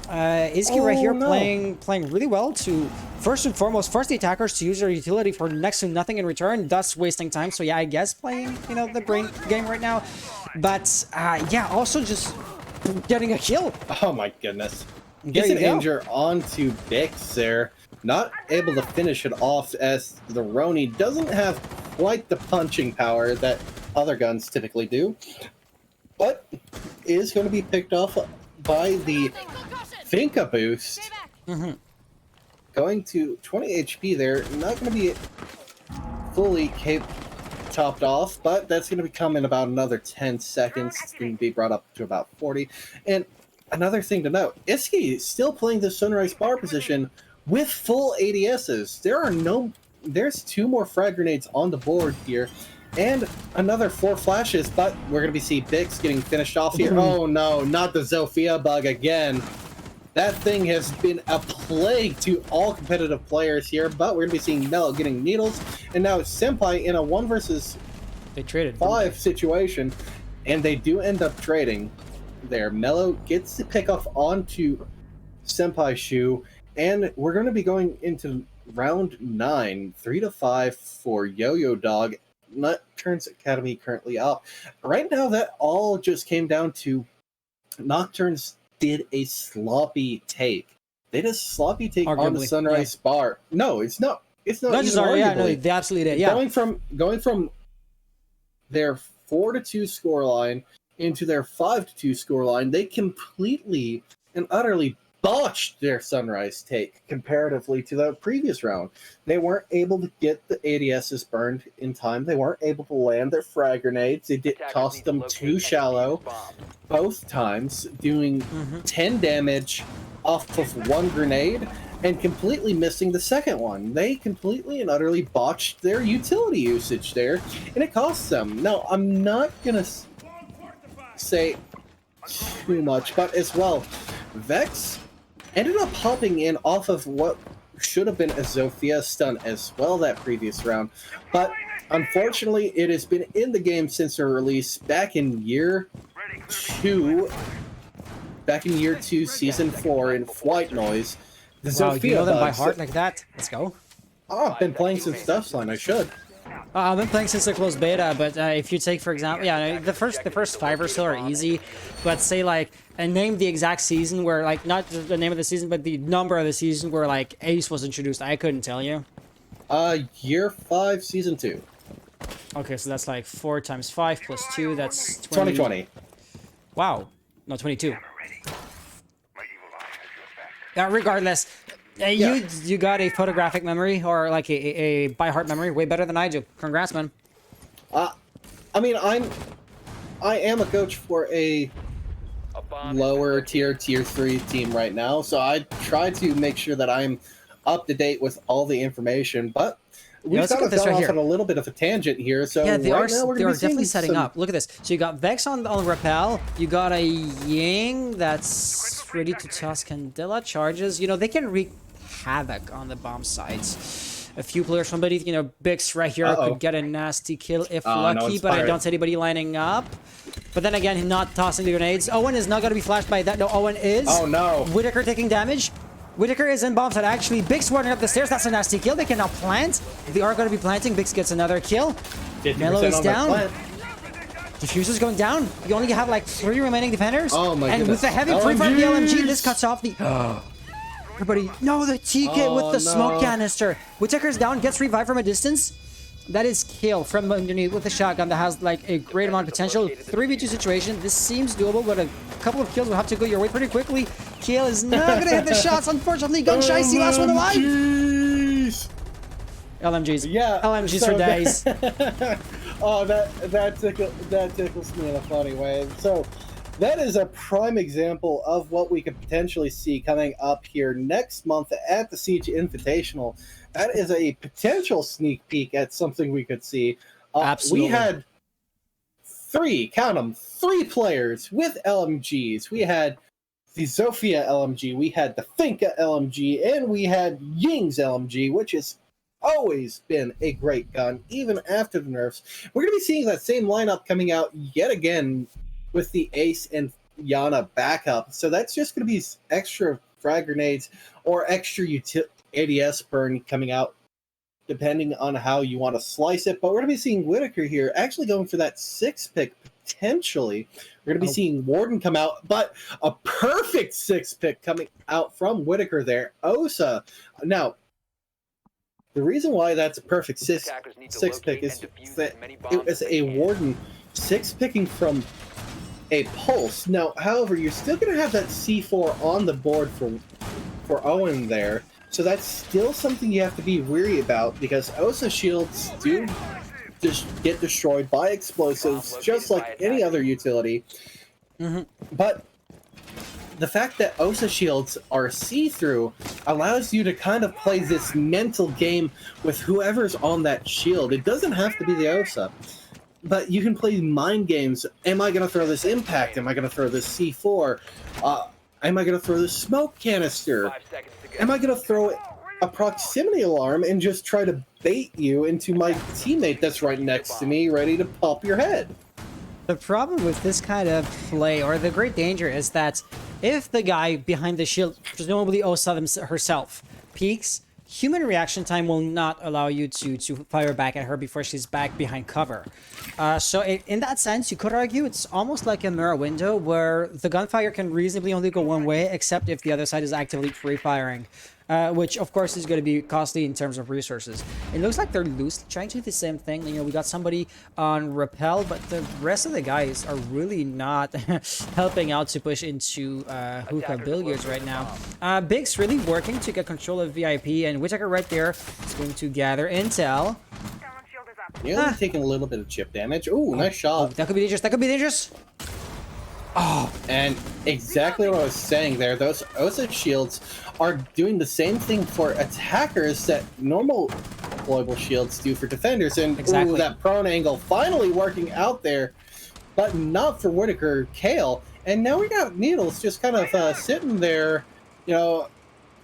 Izzy right here playing really well to first and foremost force the attackers to use their utility for next to nothing in return, thus wasting time. So yeah, I guess playing, you know, the brain game right now. But yeah, also just getting a kill. Oh my goodness. Gets an injure onto Bix there. Not able to finish it off, as the Roni doesn't have quite the punching power that other guns typically do. But is going to be picked off by the Finka boost. going to 20 HP there. Not going to be fully topped off, but that's going to become in about another 10 seconds. It's going to be brought up to about 40. And another thing to note, Iski is still playing the Sunrise Bar position with full ADSs. There's 2 more frag grenades on the board here, and another 4 flashes, but we're going to be seeing Bix getting finished off here. Oh no, not the Zofia bug again. That thing has been a plague to all competitive players here, but we're going to be seeing Mello getting needles, and now Senpai in a 1 versus They traded 5 situation, and they do end up trading there. Mello gets the pick off onto Senpai Shu, and we're going to be going into round 9, 3-5 for YoYo Dog. Nokturns Academy currently up. Right now, that all just came down to Nokturns did a sloppy take. They did a sloppy take on the Sunrise Bar. No, it's not. It's not. Just yeah, no, they absolutely did. Yeah, going from their 4-2 scoreline into their 5-2 scoreline, they completely and utterly botched their Sunrise take comparatively to the previous round. They weren't able to get the ADSs burned in time. They weren't able to land their frag grenades. They did cost them 2 shallow both times, doing 10 damage off of 1 grenade and completely missing the second one. They completely and utterly botched their utility usage there, and it costs them. Now, I'm not going to say too much, but as well, Vex ended up hopping in off of what should have been a Zofia stun as well that previous round, but unfortunately it has been in the game since their release back in year 2 season 4 in White Noise. The Zofia you know them by heart like that? Let's go. Oh, I've been playing since Dustline. I should. I've been playing since the closed beta, but if you take, for example, yeah, the first 5 or so are easy, but say like, and name the exact season where, like, not the name of the season, but the number of the season where, like, Ace was introduced. I couldn't tell you. Year 5, season 2. Okay, so that's like 4 times 5 plus 2, that's 2020. Wow. No, 22. Regardless, you got a photographic memory, or like a by heart memory, way better than I do. Congrats, man. I mean, I am a coach for a lower tier 3 team right now, so I try to make sure that I'm up to date with all the information, but we've kind of gone off on a little bit of a tangent here, so yeah, they right now we're they are definitely setting up. Look at this. So you got Vex on Repel, you got a Ying that's ready to toss Candela charges. You know, they can wreak havoc on the bomb sites. A few players from beneath, you know, Bix right here could get a nasty kill if lucky, but I don't see anybody lining up. But then again, not tossing the grenades. Owen is not going to be flashed by that. No, Owen is. Oh, no. Whitaker taking damage. Whitaker is in bomb side. Actually, Bix running up the stairs. That's a nasty kill. They cannot plant. They are going to be planting. Bix gets another kill. Mello is down. Diffuser's going down. You only have like 3 remaining defenders. Oh my goodness. And with the heavy free from the LMG, this cuts off the... Everybody, no, the TK with the smoke canister. Whitaker's down, gets revived from a distance. That is kill from underneath with a shotgun that has like a great amount of potential. 3v2 situation. This seems doable, but a couple of kills will have to go your way pretty quickly. Kill is not going to hit the shots, unfortunately. Gunshicey, last one alive. LMGs. Yeah. LMGs so for days. Oh, that tickles me in a funny way. So that is a prime example of what we could potentially see coming up here next month at the Siege Invitational. That is a potential sneak peek at something we could see. Absolutely. We had 3 players with LMGs. We had the Zofia LMG, we had the Finka LMG, and we had Ying's LMG, which has always been a great gun, even after the nerfs. We're going to be seeing that same lineup coming out yet again with the Ace and Yana backup. So that's just going to be extra frag grenades or extra ADS burn coming out, depending on how you want to slice it. But we're going to be seeing Whitaker here actually going for that 6-pick potentially. We're going to be seeing Warden come out, but a perfect 6-pick coming out from Whitaker there. Osa. Now, the reason why that's a perfect 6-pick is that it was a Warden 6-picking from a Pulse. Now, however, you're still going to have that C4 on the board for Owen there. So that's still something you have to be weary about, because OSA shields do just get destroyed by explosives, just like any other utility. But the fact that OSA shields are see-through allows you to kind of play this mental game with whoever's on that shield. It doesn't have to be the OSA, but you can play mind games. Am I going to throw this impact? Am I going to throw this C4? Am I going to throw this smoke canister? Am I going to throw a proximity alarm and just try to bait you into my teammate that's right next to me, ready to pop your head? The problem with this kind of play, or the great danger, is that if the guy behind the shield, presumably Osa herself, peeks, human reaction time will not allow you to fire back at her before she's back behind cover. So in that sense, you could argue it's almost like a mirror window where the gunfire can reasonably only go one way, except if the other side is actively free firing. Which of course is going to be costly in terms of resources. It looks like they're loosely trying to do the same thing. You know, we got somebody on rappel, but the rest of the guys are really not helping out to push into hookah billiards right now. Big's really working to get control of VIP, and Whitaker right there is going to gather intel. You're only taking a little bit of chip damage. Ooh, nice shot. Oh, that could be dangerous. That could be dangerous. Oh, and exactly what I was saying there, those OSA shields are doing the same thing for attackers that normal deployable shields do for defenders. And exactly. Ooh, that prone angle finally working out there, but not for Whitaker Kale. And now we got Needles just kind of sitting there, you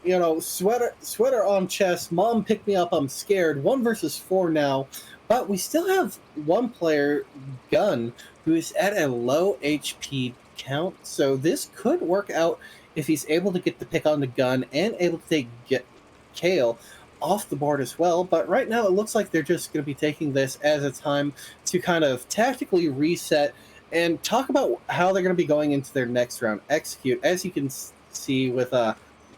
know, sweater on chest, mom pick me up, I'm scared. 1 versus 4 now. But we still have one player, Gun, who is at a low HP count. So this could work out if he's able to get the pick on the Gun and able to get Kale off the board as well. But right now it looks like they're just going to be taking this as a time to kind of tactically reset and talk about how they're going to be going into their next round. Execute, as you can see with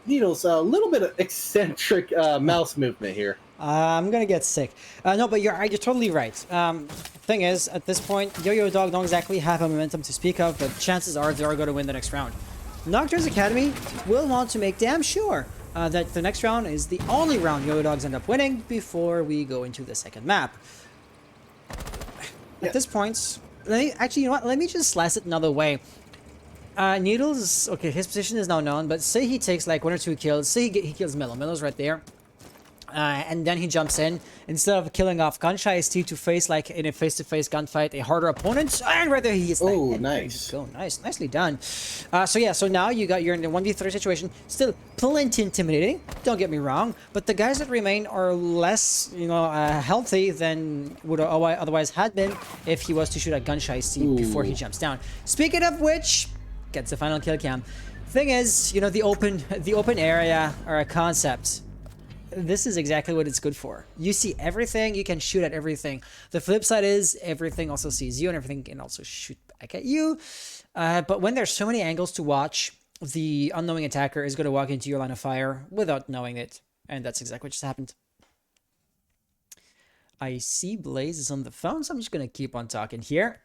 Needles, a little bit of eccentric mouse movement here. I'm gonna get sick. No, but you're totally right. Thing is, at this point, YoYo Dog don't exactly have a momentum to speak of, but chances are they are going to win the next round. Nokturns Academy will want to make damn sure that the next round is the only round YoYo Dogs end up winning before we go into the second map. At this point, actually, you know what? Let me just slice it another way. Needles, okay, his position is now known, but say he takes like 1 or 2 kills. Say he kills Milo. Milo's right there. And then he jumps in instead of killing off HansIV4 to face, like in a face-to-face gunfight, a harder opponent. And right there he is. Oh, nice. Go, nicely done. So yeah, so now you're in the 1v3 situation. Still plenty intimidating. Don't get me wrong, but the guys that remain are less, healthy than would otherwise had been if he was to shoot at HansIV4 before he jumps down. Speaking of which, gets the final kill cam. Thing is, the open area or a concept. This is exactly what it's good for. You see everything, you can shoot at everything. The flip side is everything also sees you and everything can also shoot back at you. But when there's so many angles to watch, the unknowing attacker is going to walk into your line of fire without knowing it. And that's exactly what just happened. I see Blaze is on the phone, so I'm just going to keep on talking here.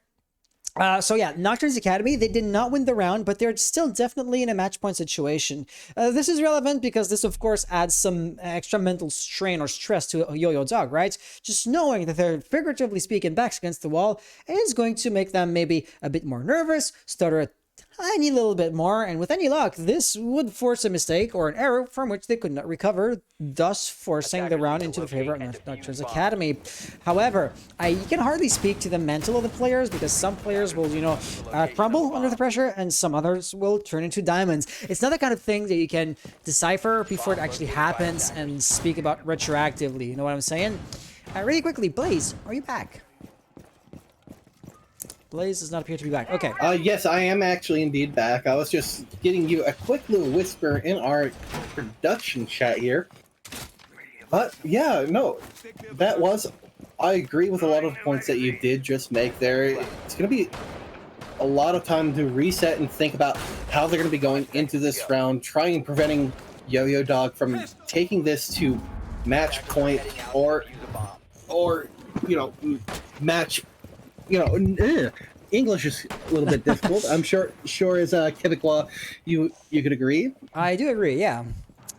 So yeah, Nokturns Academy, they did not win the round, but they're still definitely in a match point situation. This is relevant because this, of course, adds some extra mental strain or stress to YoYo Dog, right? Just knowing that they're, figuratively speaking, backs against the wall is going to make them maybe a bit more nervous, stutter a tiny little bit more, and with any luck, this would force a mistake or an error from which they could not recover, thus forcing the round into the favor of Nokturns Academy. However, you can hardly speak to the mental of the players because some players will, crumble under the pressure and some others will turn into diamonds. It's not the kind of thing that you can decipher before it actually happens and speak about retroactively, you know what I'm saying? Really quickly, Blaze, are you back? Blaze does not appear to be back. Okay. Yes, I am actually indeed back. I was just getting you a quick little whisper in our production chat here. But yeah, no, that was, I agree with a lot of the points that you did just make there. It's going to be a lot of time to reset and think about how they're going to be going into this round, trying and preventing YoYo Dog from taking this to match point or match. English is a little bit difficult. I'm sure as Quebecois, you could agree. I do agree, yeah.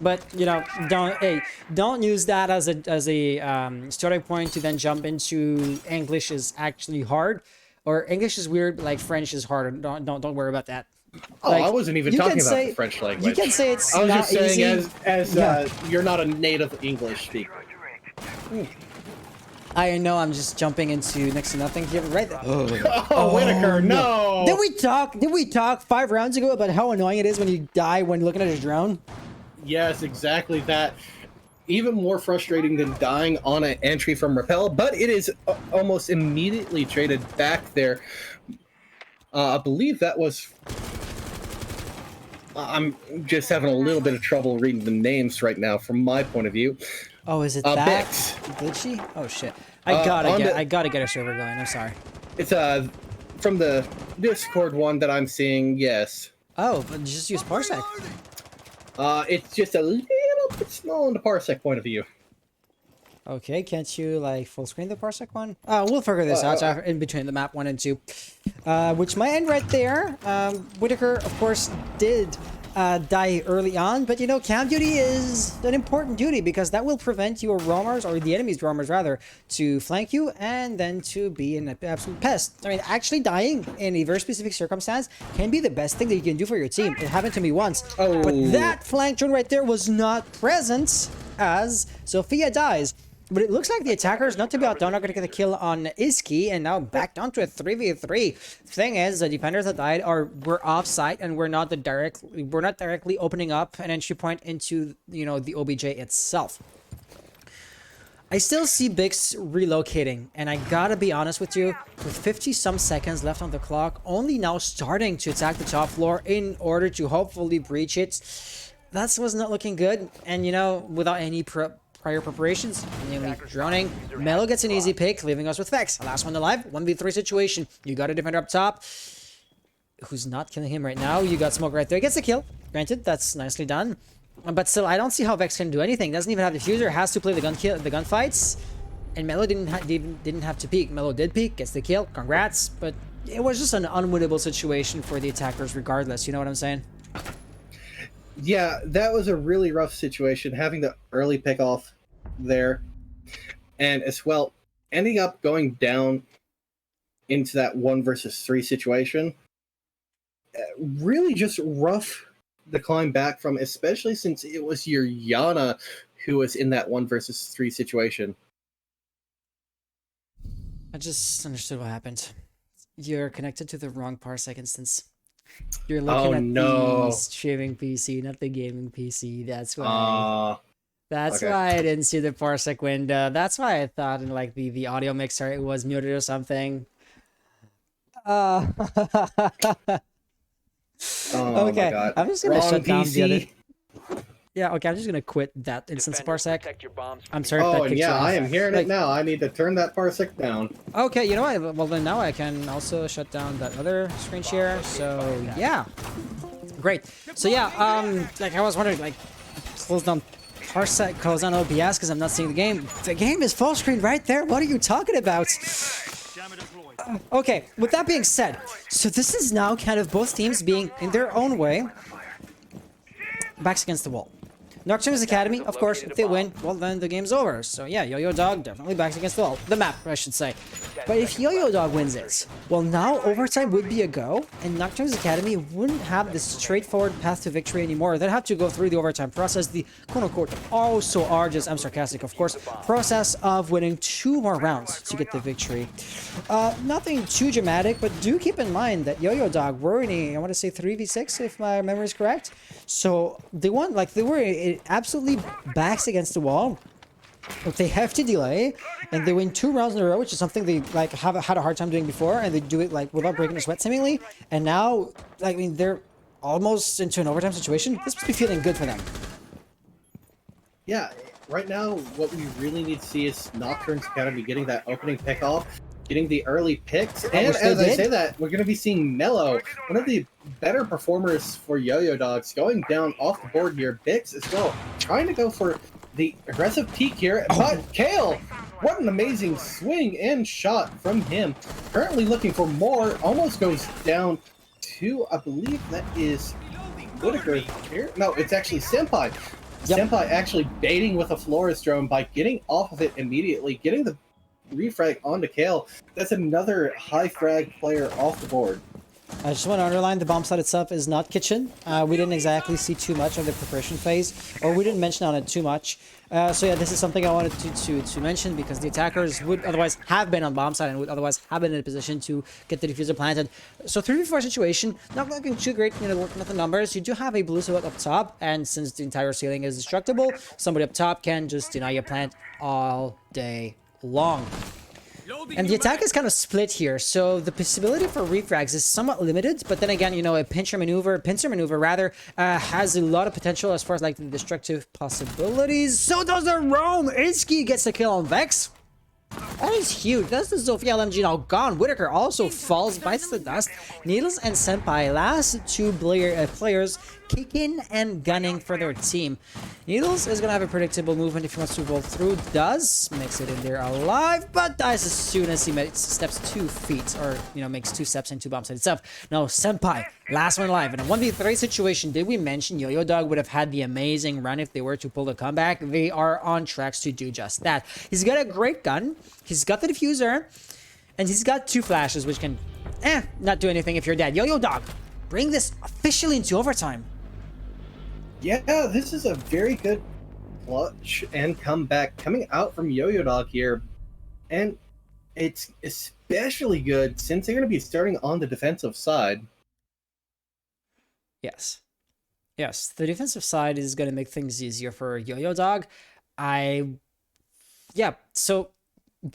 But you know, don't use that as a starting point to then jump into English is actually hard, or English is weird, like French is hard. Don't worry about that. Oh, Like, I wasn't even you talking can about say- the French language. You can say it's I was not just saying, easy. as you're not a native English speaker. I know I'm just jumping into next to nothing here, right there. Oh, Whitaker, no! Did we talk 5 rounds ago about how annoying it is when you die when looking at a drone? Yes, exactly that. Even more frustrating than dying on an entry from Rappel, but it is almost immediately traded back there. I believe that was... I'm just having a little bit of trouble reading the names right now from my point of view. Oh, is it that Bix. glitchy? Oh shit! on I gotta get a server going. I'm sorry. It's from the Discord one that I'm seeing, yes. Oh, but just use Parsec. It's just a little bit small in the Parsec point of view. Okay, can't you like full screen the Parsec one? We'll figure this out in between the map 1 and 2. Which might end right there. Whitaker, of course, did die early on, but you know, camp duty is an important duty because that will prevent your roamers, or the enemy's roamers rather, to flank you and then to be an absolute pest. I mean, actually dying in a very specific circumstance can be the best thing that you can do for your team. It happened to me once, but that flank drone right there was not present as Sophia dies. But it looks like the attackers, not to be outdone, are going to get a kill on Iski, and now back down to a 3v3. Thing is, the defenders that died were off site, and we're not directly opening up an entry point into, you know, the OBJ itself. I still see Bix relocating, and I gotta be honest with you, with 50-some seconds left on the clock, only now starting to attack the top floor in order to hopefully breach it. That was not looking good, and you know, without any prior preparations, mainly droning. Melo gets an easy pick, leaving us with Vex. Last one alive, 1v3 situation. You got a defender up top who's not killing him right now. You got Smoke right there. Gets a kill. Granted, that's nicely done. But still, I don't see how Vex can do anything. Doesn't even have diffuser. Has to play the gunfights. And Melo didn't have to peek. Melo did peek. Gets the kill. Congrats. But it was just an unwinnable situation for the attackers regardless. You know what I'm saying? Yeah, that was a really rough situation, having the early pick off there. And as well, ending up going down into that 1 versus 3 situation. Really just rough to climb back from, especially since it was your Yana who was in that 1 versus 3 situation. I just understood what happened. You're connected to the wrong Parsec instance. You're looking at the streaming PC, not the gaming PC. That's why. That's why I didn't see the Parsec window. That's why I thought in like the audio mixer it was muted or something. Okay, my God. I'm just gonna shut down PC. the other. Yeah, okay, I'm just gonna quit that instance Parsec. I'm sorry if that kicks you off. I am hearing it now. I need to turn that Parsec down. Okay, you know what? Well, then now I can also shut down that other screen share. So yeah, great. So yeah, like I was wondering, like close down Parsec, close down OBS because I'm not seeing the game. The game is full screen right there. What are you talking about? Okay, with that being said, so this is now kind of both teams being in their own way backs against the wall. Nokturns Academy, of course, if they win, well then the game's over. So yeah, YoYo Dog definitely backs against the wall. The map, I should say. But if YoYo Dog wins it, well now overtime would be a go, and Nokturns Academy wouldn't have this straightforward path to victory anymore. They'd have to go through the overtime process, the quote-unquote oh so arduous, I'm sarcastic of course, process of winning 2 more rounds to get the victory. Nothing too dramatic, but do keep in mind that YoYo Dog were in a, I want to say 3v6 if my memory is correct. So they won, like they were absolutely backs against the wall. But they have to delay, and they win 2 rounds in a row, which is something they like had a hard time doing before, and they do it like without breaking a sweat seemingly. And now, I mean, they're almost into an overtime situation. This must be feeling good for them. Yeah, right now, what we really need to see is Nocturnes Academy getting that opening pick off, getting the early picks, and as I say that, we're going to be seeing Mello, one of the better performers for YoYo Dogs, going down off the board here. Bix as well, trying to go for the aggressive peak here, but Kale, what an amazing swing and shot from him. Currently looking for more, almost goes down to, I believe that is Whitaker here. No, it's actually Senpai. Yep. Senpai actually baiting with a Flores drone by getting off of it immediately, getting the refrag onto Kale. That's another high frag player off the board. I just want to underline the bomb site itself is not kitchen. We didn't exactly see too much of the preparation phase, or we didn't mention on it too much. So yeah, this is something I wanted to mention because the attackers would otherwise have been on bomb site and would otherwise have been in a position to get the diffuser planted. So 3v4 situation, not looking too great, you know, looking at the numbers. You do have a blue silhouette up top, and since the entire ceiling is destructible, somebody up top can just deny your plant all day long. And the attack is kind of split here, so the possibility for refrags is somewhat limited, but then again, you know, a pincer maneuver rather, has a lot of potential as far as like the destructive possibilities. So does the roam! HansIV gets the kill on Vex. That is huge. That's the Zofia LMG now gone. Whitaker also falls, bites the dust. Needles and Senpai, last two players kicking and gunning for their team. Needles is going to have a predictable movement if he wants to roll through. Does. Makes it in there alive, but dies as soon as he steps 2 feet, or, you know, makes 2 steps into bomb site itself. Now, Senpai, last one alive. In a 1v3 situation, did we mention YoYo Dog would have had the amazing run if they were to pull the comeback? They are on tracks to do just that. He's got a great gun. He's got the diffuser, and he's got 2 flashes, which can, not do anything if you're dead. YoYo Dog, bring this officially into overtime. Yeah, this is a very good clutch and comeback coming out from YoYo Dog here. And it's especially good since they're going to be starting on the defensive side. Yes. Yes, the defensive side is going to make things easier for YoYo Dog. Yeah, so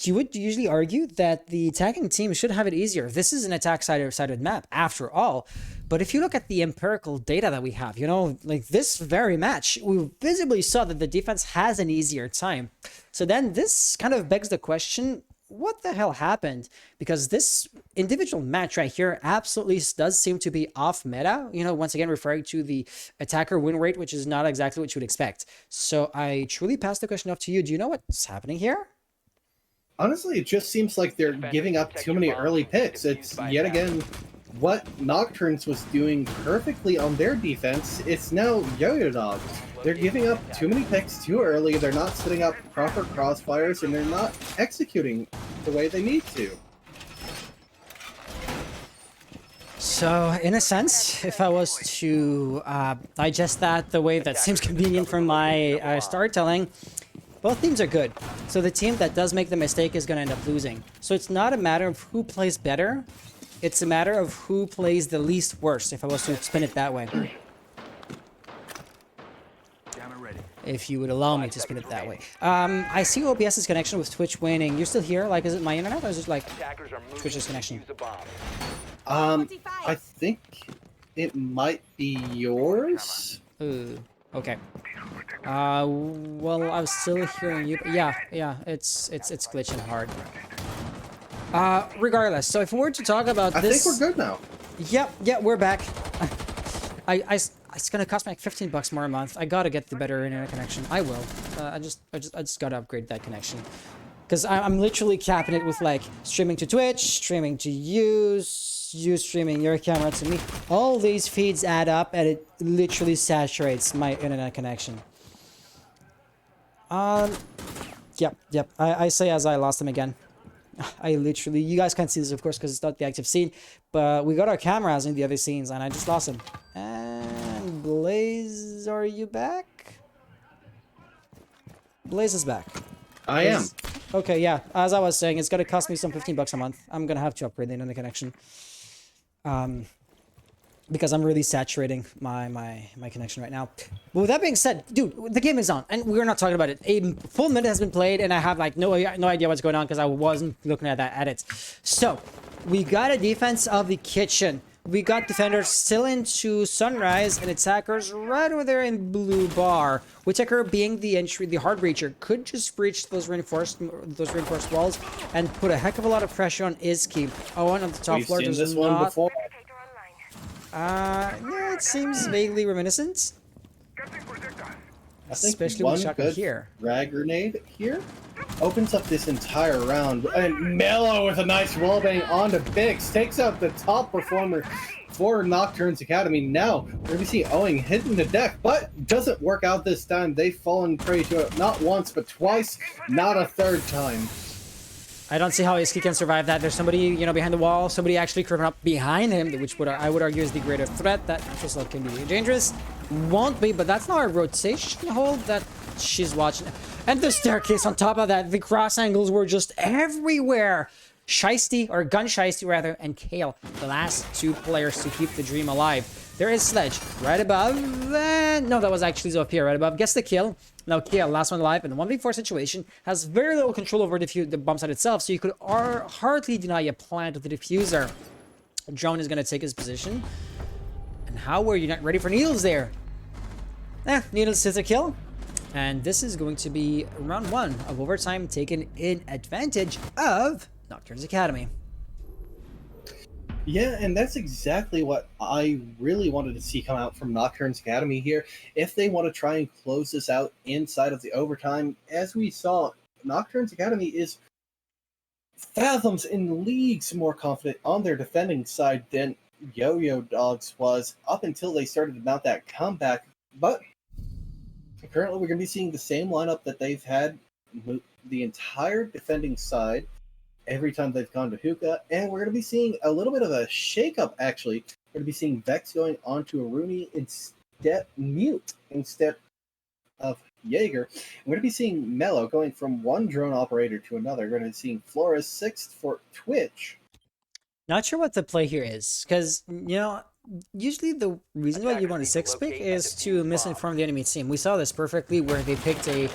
you would usually argue that the attacking team should have it easier. This is an attack-sided map, after all. But if you look at the empirical data that we have, you know, like this very match, we visibly saw that the defense has an easier time. So then this kind of begs the question, what the hell happened? Because this individual match right here absolutely does seem to be off meta. You know, once again, referring to the attacker win rate, which is not exactly what you would expect. So I truly pass the question off to you. Do you know what's happening here? Honestly, it just seems like they're giving up too many early picks. It's yet again what Nokturns was doing perfectly on their defense. It's now YoYo Dog. They're giving up too many picks too early. They're not setting up proper crossfires, and they're not executing the way they need to. So, in a sense, if I was to digest that the way that seems convenient from my storytelling, both teams are good. So the team that does make the mistake is going to end up losing. So it's not a matter of who plays better. It's a matter of who plays the least worst, if I was to spin it that way. If you would allow me to spin it that way. I see OBS's connection with Twitch waning. You're still here? Like, is it my internet or is it like Twitch's connection? I think it might be yours. Ooh, okay. Well, I'm still hearing you. Yeah, it's glitching hard. Regardless, so if we were to talk about this, I think we're good now. Yep, we're back. It's gonna cost me like $15 more a month. I gotta get the better internet connection. I will. I just gotta upgrade that connection, because I'm literally capping it with like streaming to Twitch, streaming to you streaming your camera to me. All these feeds add up, and it literally saturates my internet connection. Yep. I say as I lost him again. I literally, you guys can't see this, of course, because it's not the active scene, but we got our cameras in the other scenes, and I just lost him. And Blaze, are you back? Blaze is back. I am. Okay, yeah. As I was saying, it's gonna cost me some $15 a month. I'm gonna have to upgrade the internet connection. Because I'm really saturating my connection right now. But with that being said, dude, the game is on, and we're not talking about it. A full minute has been played, and I have like no idea what's going on because I wasn't looking at it. So we got a defense of the kitchen. We got defenders still into Sunrise, and attackers right over there in Blue Bar. Whitaker, being the hard breacher, could just breach those reinforced walls and put a heck of a lot of pressure on HansIV4. Owen on the top floor does this not. one before. Yeah, it seems vaguely reminiscent. I think Especially one with shotgun good here. Frag grenade here opens up this entire round. And Mello with a nice wallbang onto Bix takes out the top performer for Nocturns Academy. Now we're going to see Owing hitting the deck, but doesn't work out this time. They've fallen prey to it not once, but twice, not a third time. I don't see how Iski can survive that. There's somebody, you know, behind the wall, somebody actually creeping up behind him, which I would argue is the greater threat. That just can be dangerous. Won't be, but that's not a rotation hold that she's watching. And the staircase on top of that, the cross angles were just everywhere. Shiesty, or Gun Shiesty rather, and Kale, the last two players to keep the dream alive. There is Sledge right above, and no, that was actually Zofia right above. Gets the kill. Now Kale, last one alive in the 1v4 situation, has very little control over the bomb site itself, so you could hardly deny a plant with the diffuser. Drone is going to take his position. And how were you not ready for Needles there? Needles hits a kill. And this is going to be round 1 of overtime taken in advantage of Nocturns Academy. Yeah, and that's exactly what I really wanted to see come out from Nocturns Academy here. If they want to try and close this out inside of the overtime, as we saw, Nocturns Academy is fathoms and leagues more confident on their defending side than YoYo Dogs was up until they started to mount that comeback. But currently we're going to be seeing the same lineup that they've had the entire defending side every time they've gone to Hookah, and we're going to be seeing a little bit of a shake-up, actually. We're going to be seeing Vex going onto a Rooney instead of Jaeger. We're going to be seeing Mello going from one drone operator to another. We're going to be seeing Flores 6th for Twitch. Not sure what the play here is, because, you know, usually the reason why you want a 6-pick is to misinform the enemy team. We saw this perfectly where they picked a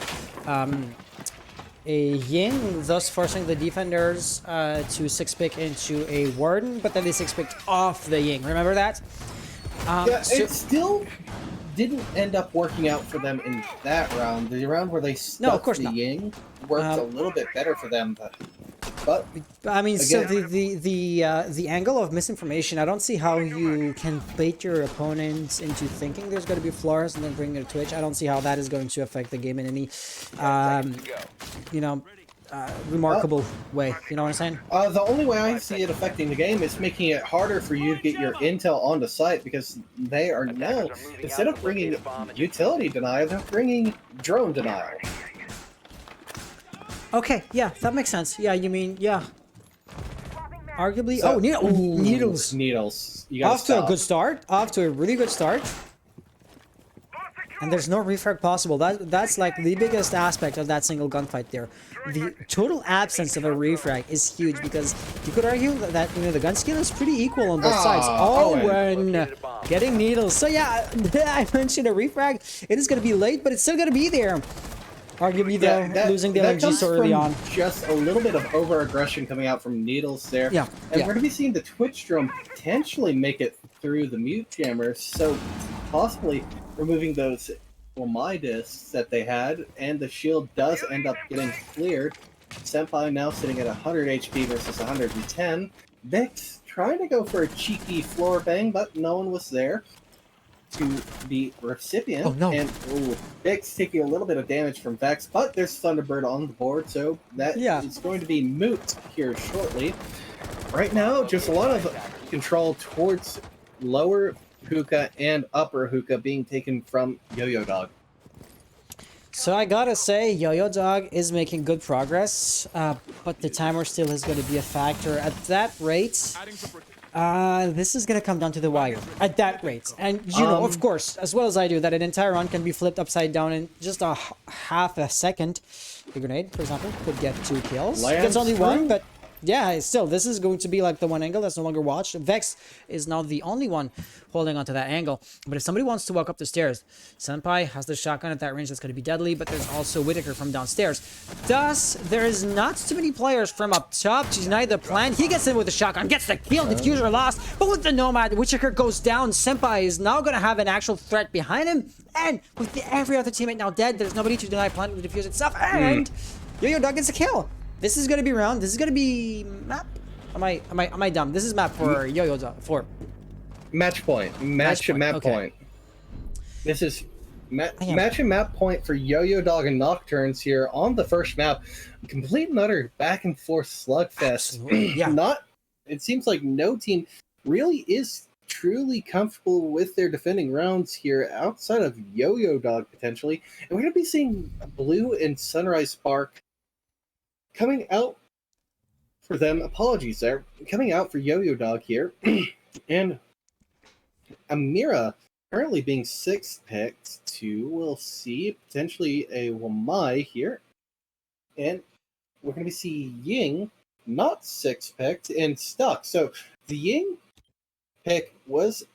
Ying, thus forcing the defenders to 6-pick into a Warden, but then they 6-picked off the Ying. Remember that? It still didn't end up working out for them in that round. The round where they stuck the Ying worked a little bit better for them, but I mean, again, so the angle of misinformation, I don't see how you can bait your opponents into thinking there's going to be Flores and then bring it to Twitch. I don't see how that is going to affect the game in any, you know, remarkable way. You know what I'm saying? The only way I see it affecting the game is making it harder for you to get your intel onto site, because they are now, instead of bringing utility denial, they're bringing drone denial. Okay, yeah, that makes sense. Yeah, you mean, yeah. Arguably, So, Needles. Needles. You Off to a good start. Off to a really good start. And there's no refrag possible. That's like the biggest aspect of that single gunfight there. The total absence of a refrag is huge, because you could argue that you know, the gun skill is pretty equal on both sides. When getting Needles. So yeah, I mentioned a refrag. It is going to be late, but it's still going to be there. Arguably, though, losing the energy so early on. Just a little bit of over-aggression coming out from Needles there. Yeah. And we're going to be seeing the Twitch drone potentially make it through the mute jammer, so possibly removing those discs that they had, and the shield does end up getting cleared. Senpai now sitting at 100 HP versus 110. Vix trying to go for a cheeky floor bang, but no one was there to the recipient. Oh, no. And Vix taking a little bit of damage from Vex, but there's Thunderbird on the board, so that is going to be moot here shortly. Right now, just a lot of control towards lower Hookah and upper Hookah being taken from YoYo Dog. So I gotta say, YoYo Dog is making good progress, but the timer still is going to be a factor. At that rate, this is going to come down to the wire. At that rate. And, you know, of course, as well as I do, that an entire run can be flipped upside down in just a half a second. The grenade, for example, could get 2 kills. It gets only 1, but yeah, still, this is going to be like the one angle that's no longer watched. Vex is now the only one holding onto that angle. But if somebody wants to walk up the stairs, Senpai has the shotgun at that range that's going to be deadly, but there's also Whitaker from downstairs. Thus, there is not too many players from up top to deny the plan. He gets in with the shotgun, gets the kill, diffuser lost, but with the Nomad, Whitaker goes down. Senpai is now going to have an actual threat behind him, and with every other teammate now dead, there's nobody to deny plan with the diffuser itself, and YoYo Dog gets a kill. This is gonna be round. This is gonna be map. Am I dumb? This is map for YoYo Dog 4. Match point. Match and map point. This is match and map point for YoYo Dog and Nocturns here on the first map. Complete and utter back and forth slugfest. Yeah. It seems like no team really is truly comfortable with their defending rounds here outside of YoYo Dog potentially. And we're going to be seeing Blue and Sunrise Spark coming out for them. Apologies there. Coming out for YoYo Dog here. And Amira currently being 6th picked to, we'll see, potentially a Wamai here. And we're going to see Ying not 6th picked and stuck. So the Ying pick was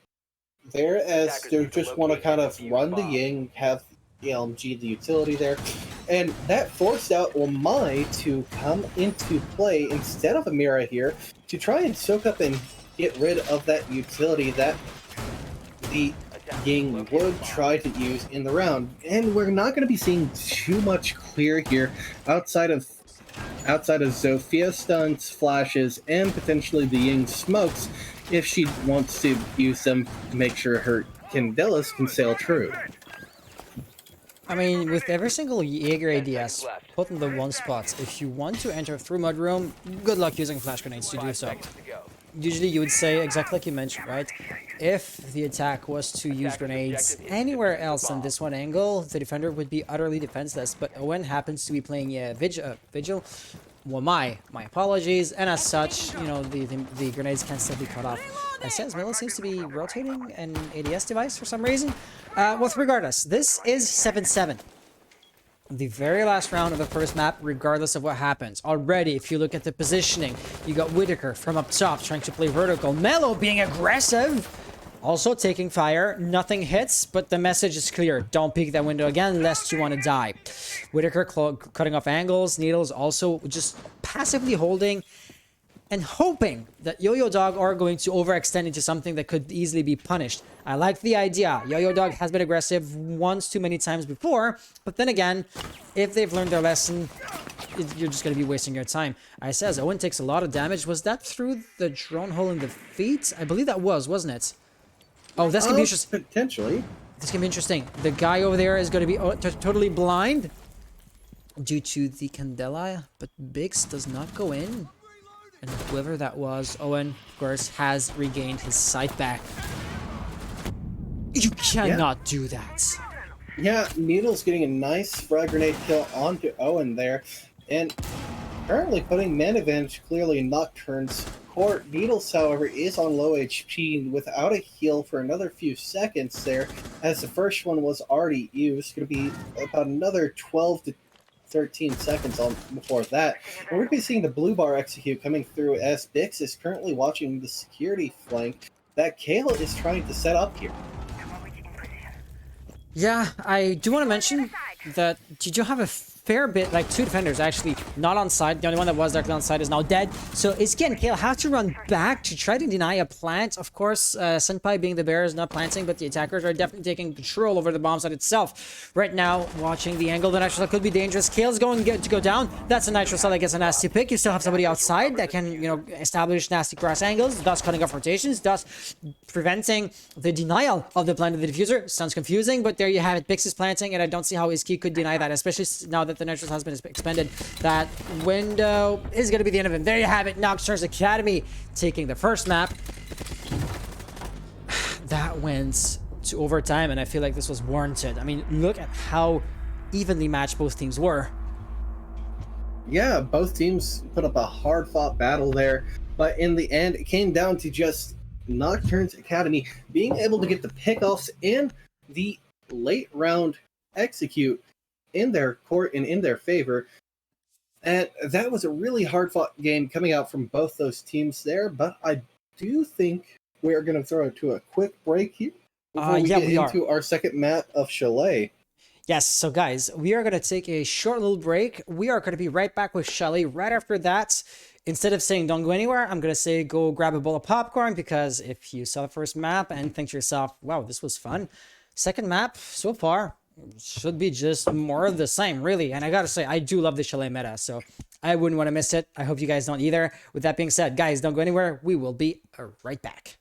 there as they just want to kind of run the Ying, have the LMG, the utility there. And that forced out Wamai to come into play instead of Amira here to try and soak up and get rid of that utility that the Ying would try to use in the round. And we're not going to be seeing too much clear here outside of Zofia stunts, flashes, and potentially the Ying smokes if she wants to use them to make sure her Candelas can sail true. I mean, with every single Jaeger ADS put in the one spot, if you want to enter through Mudroom, good luck using flash grenades to do so. Usually you would say, exactly like you mentioned, right? If the attack was to use grenades anywhere else than this one angle, the defender would be utterly defenseless. But Owen happens to be playing Vigil. Well, my apologies. And as such, you know, the grenades can still be cut off. Says Miller seems to be rotating an ADS device for some reason. Well, regardless, this is 7-7. The very last round of the first map, regardless of what happens. Already, if you look at the positioning, you got Whitaker from up top trying to play vertical. Mello being aggressive, also taking fire. Nothing hits, but the message is clear. Don't peek that window again, lest you want to die. Whitaker cutting off angles. Needles also just passively holding and hoping that YoYo Dog are going to overextend into something that could easily be punished. I like the idea. YoYo Dog has been aggressive once too many times before, but then again, if they've learned their lesson, you're just going to be wasting your time. I says Owen takes a lot of damage. Was that through the drone hole in the feet? I believe that was, wasn't it? Oh, that's going to be interesting. Potentially. This can be interesting. The guy over there is going to be totally blind due to the Candela, but Biggs does not go in. And whoever that was, Owen, of course, has regained his sight back. You cannot do that. Yeah, Needle's getting a nice frag grenade kill onto Owen there. And currently putting man advantage clearly in Nocturne's court. Needles, however, is on low HP without a heal for another few seconds there, as the first one was already used. Going to be about another 12 to 13 seconds on before that. And we're going to be seeing the blue bar execute coming through as Bix is currently watching the security flank that Kale is trying to set up here. Yeah, I do want to mention that did you have a fair bit, like 2 defenders actually not on side. The only one that was directly on side is now dead. So Izzy and Kale have to run back to try to deny a plant. Of course, Senpai being the bear is not planting, but the attackers are definitely taking control over the bomb site itself. Right now, watching the angle, the nitro cell could be dangerous. Kale's going to go down. That's a nitro cell that gets a nasty pick. You still have somebody outside that can, you know, establish nasty cross angles, thus cutting off rotations, thus preventing the denial of the plant of the diffuser. Sounds confusing, but there you have it. Bix is planting, and I don't see how Izzy could deny that, especially now that the nitro has been expended. That window is going to be the end of it. There you have it. Nocturns Academy taking the first map. That went to overtime, and I feel like this was warranted. I mean, look at how evenly matched both teams were. Yeah, both teams put up a hard-fought battle there, but in the end, it came down to just Nocturns Academy being able to get the pickoffs and the late round execute in their court and in their favor. And that was a really hard-fought game coming out from both those teams there, but I do think we're going to throw it to a quick break here before we get into our second map of Chalet. Yes, so guys, we are going to take a short little break. We are going to be right back with Chalet right after that. Instead of saying don't go anywhere, I'm going to say go grab a bowl of popcorn, because if you saw the first map and think to yourself, wow, this was fun, second map so far should be just more of the same, really. And I gotta say, I do love the Chalet meta, so I wouldn't want to miss it. I hope you guys don't either. With that being said, guys, don't go anywhere. We will be right back.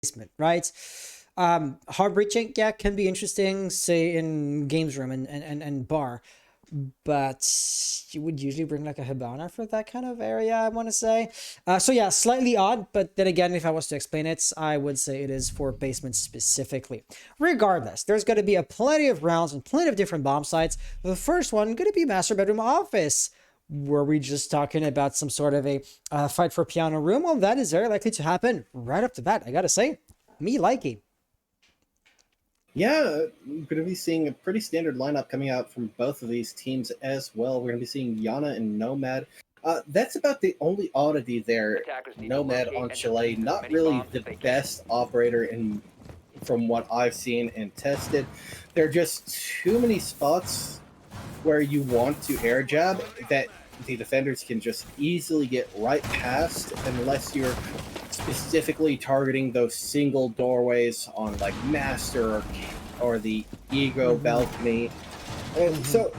basement, right? Hard breaching, yeah, can be interesting, say in games room and bar, but you would usually bring like a Hibana for that kind of area, I want to say. So yeah, slightly odd, but then again, if I was to explain it, I would say it is for basement specifically. Regardless, there's going to be a plenty of rounds and plenty of different bomb sites. The first one going to be master bedroom office. Were we just talking about some sort of a fight for piano room? Well, that is very likely to happen right up to bat. I gotta say, me liking. Yeah, we're going to be seeing a pretty standard lineup coming out from both of these teams as well. We're going to be seeing Yana and Nomad. That's about the only oddity there. Nomad on Chile, not really the best operator from what I've seen and tested. There are just too many spots where you want to air jab that the defenders can just easily get right past unless you're specifically targeting those single doorways on like Master or the Ego balcony. And so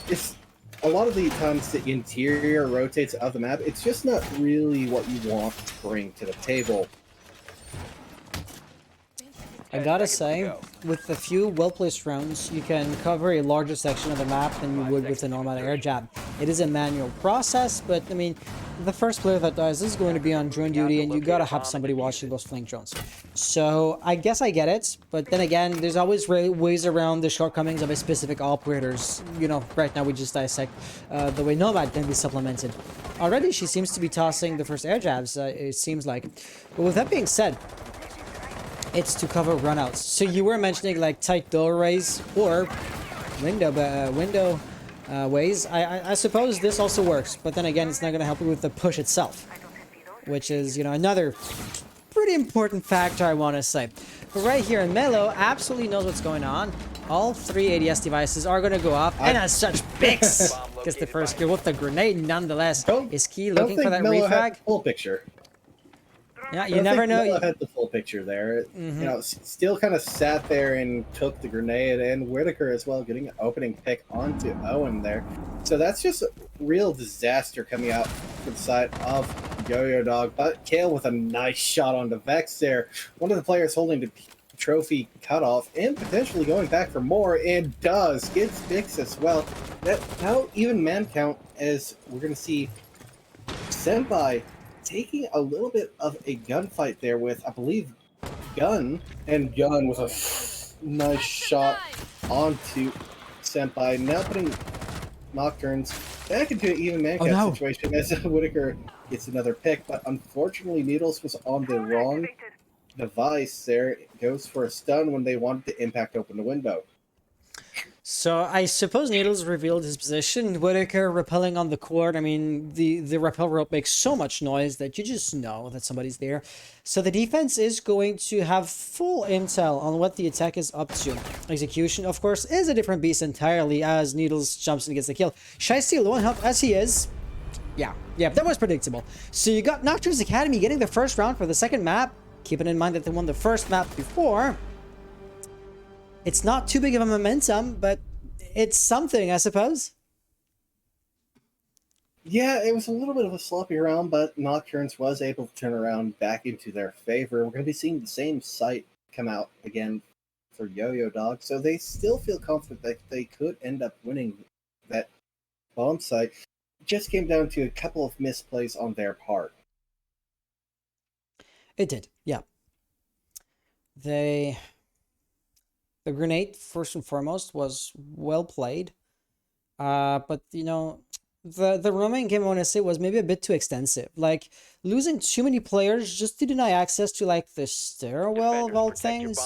it's a lot of the times the interior rotates of the map. It's just not really what you want to bring to the table. I gotta say, with a few well-placed rounds, you can cover a larger section of the map than you would with a normal air jab. It is a manual process, but I mean, the first player that dies is going to be on drone duty, and you gotta have somebody watching those flank drones. So I guess I get it, but then again, there's always ways around the shortcomings of a specific operators. You know, right now we just dissect the way Nomad can be supplemented. Already, she seems to be tossing the first air jabs, it seems like. But with that being said, it's to cover runouts. So you were mentioning like tight doorways or window ways. I suppose this also works, but then again, it's not going to help you with the push itself, which is, you know, another pretty important factor, I want to say. But right here, Melo absolutely knows what's going on. All three ADS devices are going to go up, and as such, Bix gets the first kill with the grenade. Nonetheless, is Key looking for that refrag? Full picture. Yeah, you never know. Melo had the full picture there. You know, still kind of sat there and took the grenade, and Whitaker as well, getting an opening pick onto Owen there. So that's just a real disaster coming out from the side of YoYo Dog. But Kale with a nice shot onto Vex there. One of the players holding the trophy cutoff and potentially going back for more, and gets Vix as well. Now even man count, as we're going to see Senpai taking a little bit of a gunfight there with, I believe, Gun with a nice shot onto Senpai. Now putting Nocturns back into an even man count situation as Whitaker gets another pick, but unfortunately Needles was on the wrong device there. It goes for a stun when they wanted to impact open the window. So I suppose Needles revealed his position. Whitaker rappelling on the court. I mean, the rappel rope makes so much noise that you just know that somebody's there. So the defense is going to have full intel on what the attack is up to. Execution, of course, is a different beast entirely as Needles jumps and gets the kill. Shiesty alone help as he is. Yeah, that was predictable. So you got Nocturnes Academy getting the first round for the second map. Keeping in mind that they won the first map before. It's not too big of a momentum, but it's something, I suppose. Yeah, it was a little bit of a sloppy round, but Nocturnes was able to turn around back into their favor. We're going to be seeing the same sight come out again for YoYo Dog, so they still feel confident that they could end up winning that bomb site. It just came down to a couple of misplays on their part. It did, yeah. The grenade, first and foremost, was well played. But, you know, the roaming game, I want to say, was maybe a bit too extensive. Like, losing too many players just to deny access to, like, the stairwell of all things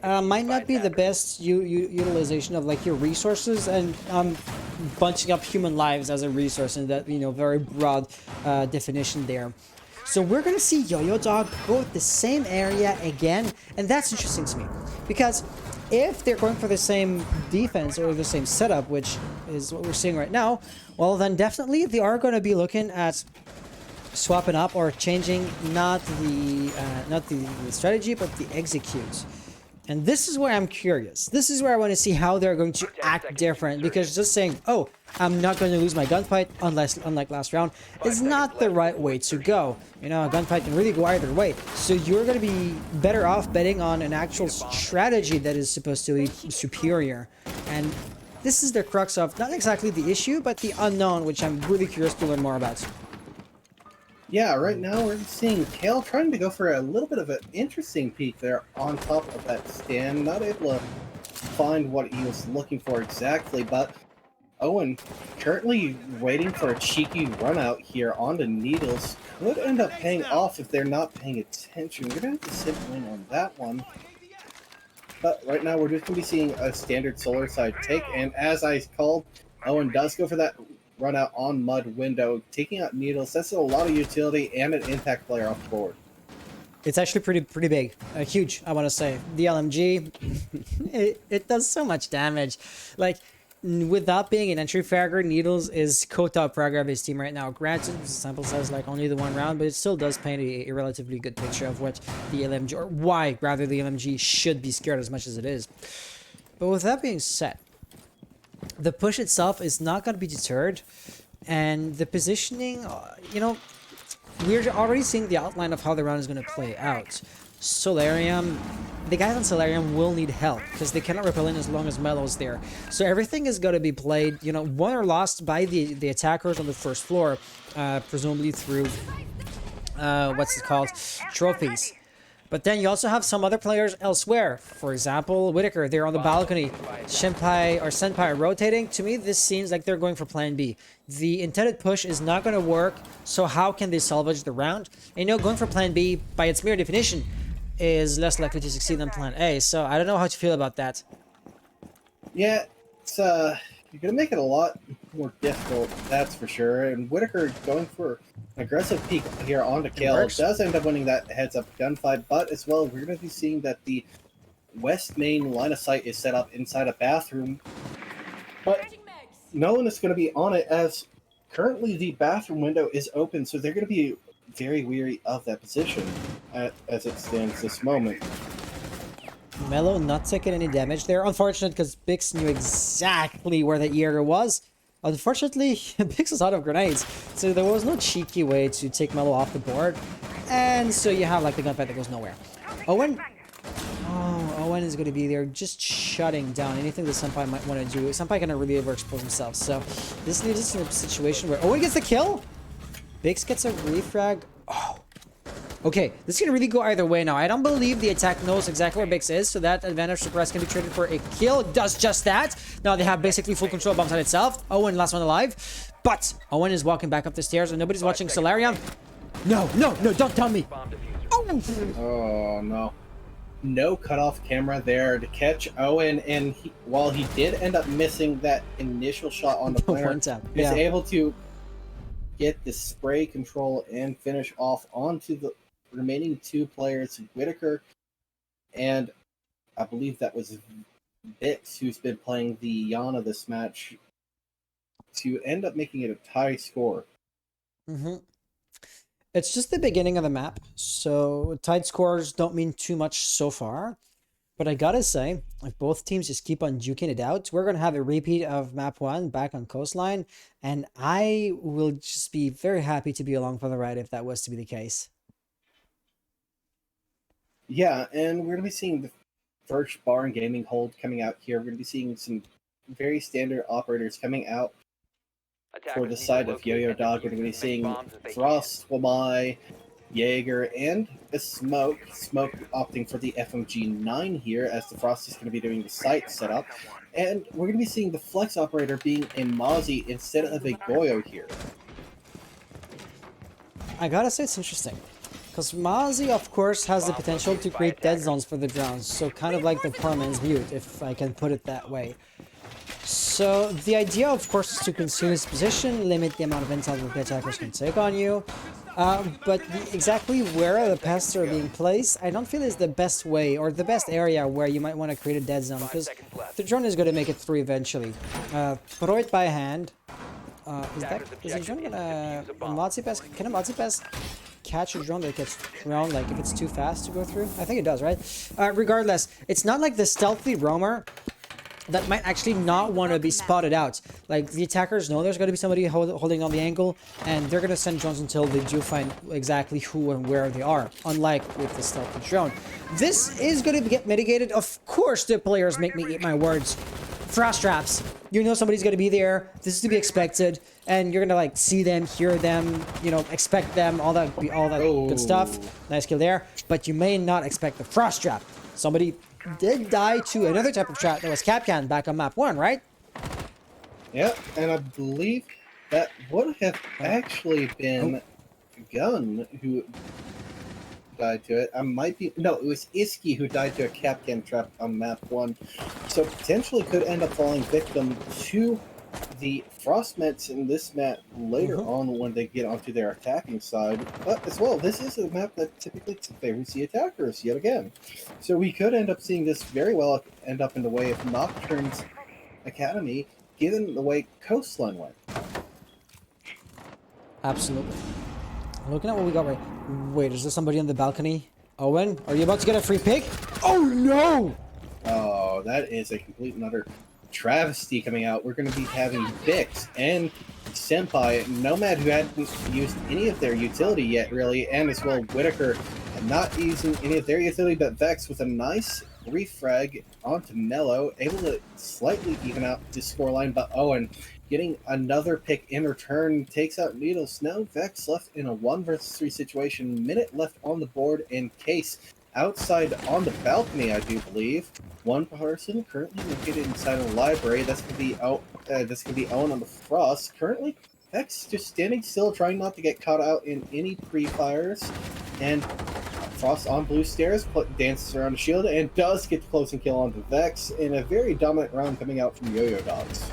might not be the best utilization of, like, your resources. And bunching up human lives as a resource in that, you know, very broad definition there. So we're going to see YoYo Dog go with the same area again. And that's interesting to me. Because if they're going for the same defense or the same setup, which is what we're seeing right now, well, then definitely they are going to be looking at swapping up or changing not the strategy, but the execute. And this is where I'm curious. This is where I want to see how they're going to act different. Because just saying, oh, I'm not going to lose my gunfight unlike last round is not the right way to go. You know, a gunfight can really go either way. So you're going to be better off betting on an actual strategy that is supposed to be superior. And this is the crux of not exactly the issue, but the unknown, which I'm really curious to learn more about. Yeah, right now we're seeing Kale trying to go for a little bit of an interesting peek there on top of that stand. Not able to find what he was looking for exactly, but Owen currently waiting for a cheeky run out here onto Needles. Could end up paying off if they're not paying attention. We're going to have to sit in on that one. But right now we're just going to be seeing a standard solar side take, and as I called, Owen does go for that run out on Mud window, taking out Needles. That's a lot of utility and an impact player off the board. It's actually pretty big, huge. I want to say the LMG, it does so much damage. Like without being an entry fragger, Needles is co-top fragger of his team right now. Granted, the sample size like only the one round, but it still does paint a relatively good picture of what the LMG, or why rather the LMG should be scared as much as it is. But with that being said, the push itself is not going to be deterred, and the positioning, you know, we're already seeing the outline of how the round is going to play out. Solarium, the guys on Solarium will need help because they cannot repel in as long as Melo's there. So everything is going to be played, you know, won or lost by the attackers on the first floor, presumably through, what's it called, trophies. But then you also have some other players elsewhere. For example, Whitaker, they're on the balcony. Senpai are rotating. To me, this seems like they're going for plan B. The intended push is not going to work, so how can they salvage the round? And you know, going for plan B, by its mere definition, is less likely to succeed than plan A. So I don't know how to feel about that. Yeah, it's you're going to make it a lot more difficult, that's for sure. And Whitaker going for an aggressive peek here onto Kale does end up winning that heads-up gunfight, but as well, we're going to be seeing that the west main line of sight is set up inside a bathroom, but no one is going to be on it as currently the bathroom window is open, so they're going to be very weary of that position as it stands this moment. Melo not taking any damage there. Unfortunate because Bix knew exactly where that Jaeger was. Unfortunately, Bix was out of grenades, so there was no cheeky way to take Melo off the board. And so you have like the gunfight that goes nowhere. Owen? Oh, Owen is going to be there just shutting down anything that Senpai might want to do. Senpai cannot really overexpose himself, so this leaves us in a situation where Owen gets the kill. Bix gets a refrag. Oh. Okay, this can really go either way now. I don't believe the attack knows exactly where Bix is, so that advantage suppress can be traded for a kill. It does just that. Now they have basically full control of bomb site itself. Owen, last one alive. But Owen is walking back up the stairs and nobody's watching Solarium. No, don't tell me. Oh, no. No cutoff camera there to catch Owen, and while he did end up missing that initial shot on the player, is able to get the spray control and finish off onto the remaining two players, Whitaker, and I believe that was Bix, who's been playing the Yana this match, to end up making it a tie score. It's just the beginning of the map, so tied scores don't mean too much so far. But I gotta say, if both teams just keep on duking it out, we're gonna have a repeat of map 1 back on Coastline, and I will just be very happy to be along for the ride if that was to be the case. Yeah, and we're going to be seeing the first bar and gaming hold coming out here. We're going to be seeing some very standard operators coming out for the side of YoYo Dog. We're going to be seeing Frost, Wamai, Jaeger, and a Smoke. Smoke opting for the FMG9 here, as the Frost is going to be doing the site setup. And we're going to be seeing the Flex operator being a Mozzie instead of a Goyo here. I gotta say it's interesting. Because Mozzie, of course, has the potential to create dead zones for the drones, so kind of like the poor man's mute, if I can put it that way. So the idea, of course, is to consume his position, limit the amount of intel that the attackers can take on you, but exactly where the pests are being placed, I don't feel is the best way, or the best area where you might want to create a dead zone, because the drone is going to make it through eventually. Throw it by hand. Is the drone gonna... Mozzie Pest? Can a Mozzie Pest catch a drone that gets thrown, like if it's too fast to go through? I think it does, right? Regardless, it's not like the stealthy roamer that might actually not want to be spotted out. Like, the attackers know there's going to be somebody holding on the angle, and they're going to send drones until they do find exactly who and where they are, unlike with the stealthy drone. This is going to get mitigated. Of course, the players make me eat my words. Frost traps. You know somebody's going to be there. This is to be expected, and you're going to, like, see them, hear them, you know, expect them, all that good stuff. Nice kill there. But you may not expect the frost trap. Somebody did die to another type of trap that was Capcan back on map 1, right? Yeah, and I believe that would have actually been Gun who died to it. I might be... No, it was Iski who died to a Capcan trap on map 1. So potentially could end up falling victim to the Frostmets in this map later on when they get onto their attacking side. But as well, this is a map that typically favors the attackers yet again. So we could end up seeing this very well end up in the way of Nokturns Academy, given the way Coastline went. Absolutely. Looking at what we got right... Wait, is there somebody on the balcony? Owen, are you about to get a free pick? Oh, no! Oh, that is a complete and utter travesty coming out. We're going to be having Vix and Senpai, Nomad, who hadn't used any of their utility yet, really, and as well Whitaker, not using any of their utility, but Vex with a nice refrag onto Mello, able to slightly even out the scoreline, but Owen getting another pick in return, takes out Needle Snow. Vex left in a 1 versus 3 situation, minute left on the board, and Case outside on the balcony, I do believe. One person currently located inside of the library. That's gonna be Owen on the Frost. Currently, Vex just standing still, trying not to get caught out in any pre-fires. And Frost on blue stairs, dances around the shield, and does get the closing kill onto Vex in a very dominant round coming out from YoYo Dogs.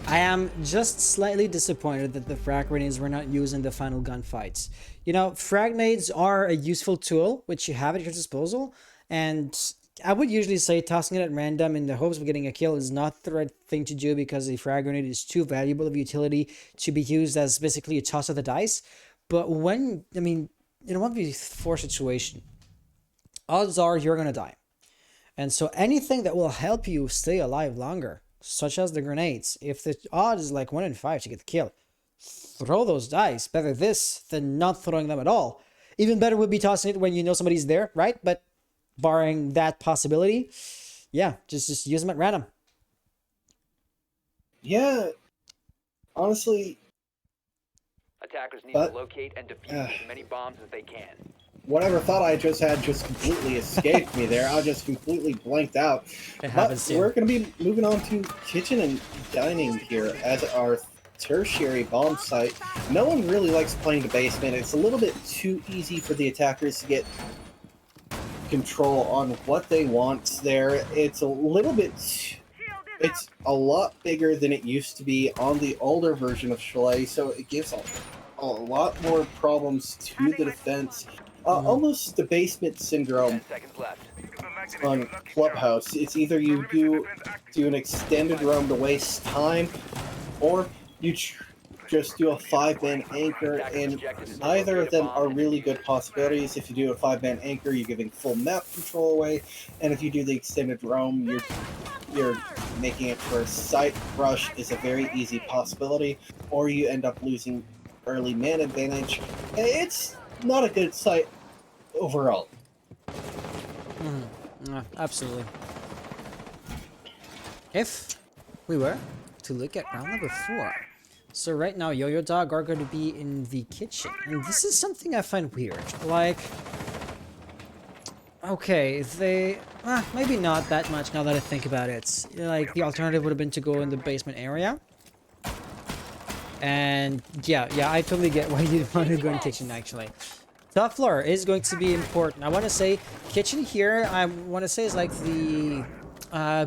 I am just slightly disappointed that the frag grenades were not used in the final gunfights. You know, frag grenades are a useful tool which you have at your disposal, and I would usually say tossing it at random in the hopes of getting a kill is not the right thing to do, because a frag grenade is too valuable of utility to be used as basically a toss of the dice. But when, I mean, in a 1v4 situation, odds are you're gonna die. And so anything that will help you stay alive longer, such as the grenades, if the odds is like 1 in 5 to get the kill, throw those dice. Better this than not throwing them at all. Even better would be tossing it when you know somebody's there, right? But barring that possibility, yeah, just use them at random. Yeah, honestly, attackers need to locate and defuse as many bombs as they can. Whatever thought I just had just completely escaped me there. I just completely blanked out. But we're going to be moving on to kitchen and dining here as our tertiary bomb site. No one really likes playing the basement. It's a little bit too easy for the attackers to get control on what they want there. It's a little bit... It's a lot bigger than it used to be on the older version of Chalet, so it gives a lot more problems to the defense. Almost the basement syndrome on Clubhouse. It's either you do an extended roam to waste time, or you just do a 5-man anchor, and neither of them are really good possibilities. If you do a 5-man anchor, you're giving full map control away, and if you do the extended roam, you're making it where site rush is a very easy possibility, or you end up losing early man advantage. It's not a good site overall. Absolutely. If we were to look at round number 4, so right now YoYo Dog are going to be in the kitchen, and this is something I find weird. Like, okay, they maybe not that much now that I think about it. Like, the alternative would have been to go in the basement area. And yeah, I totally get why you want to go in kitchen, actually. Top floor is going to be important. I want to say kitchen here, I want to say is like the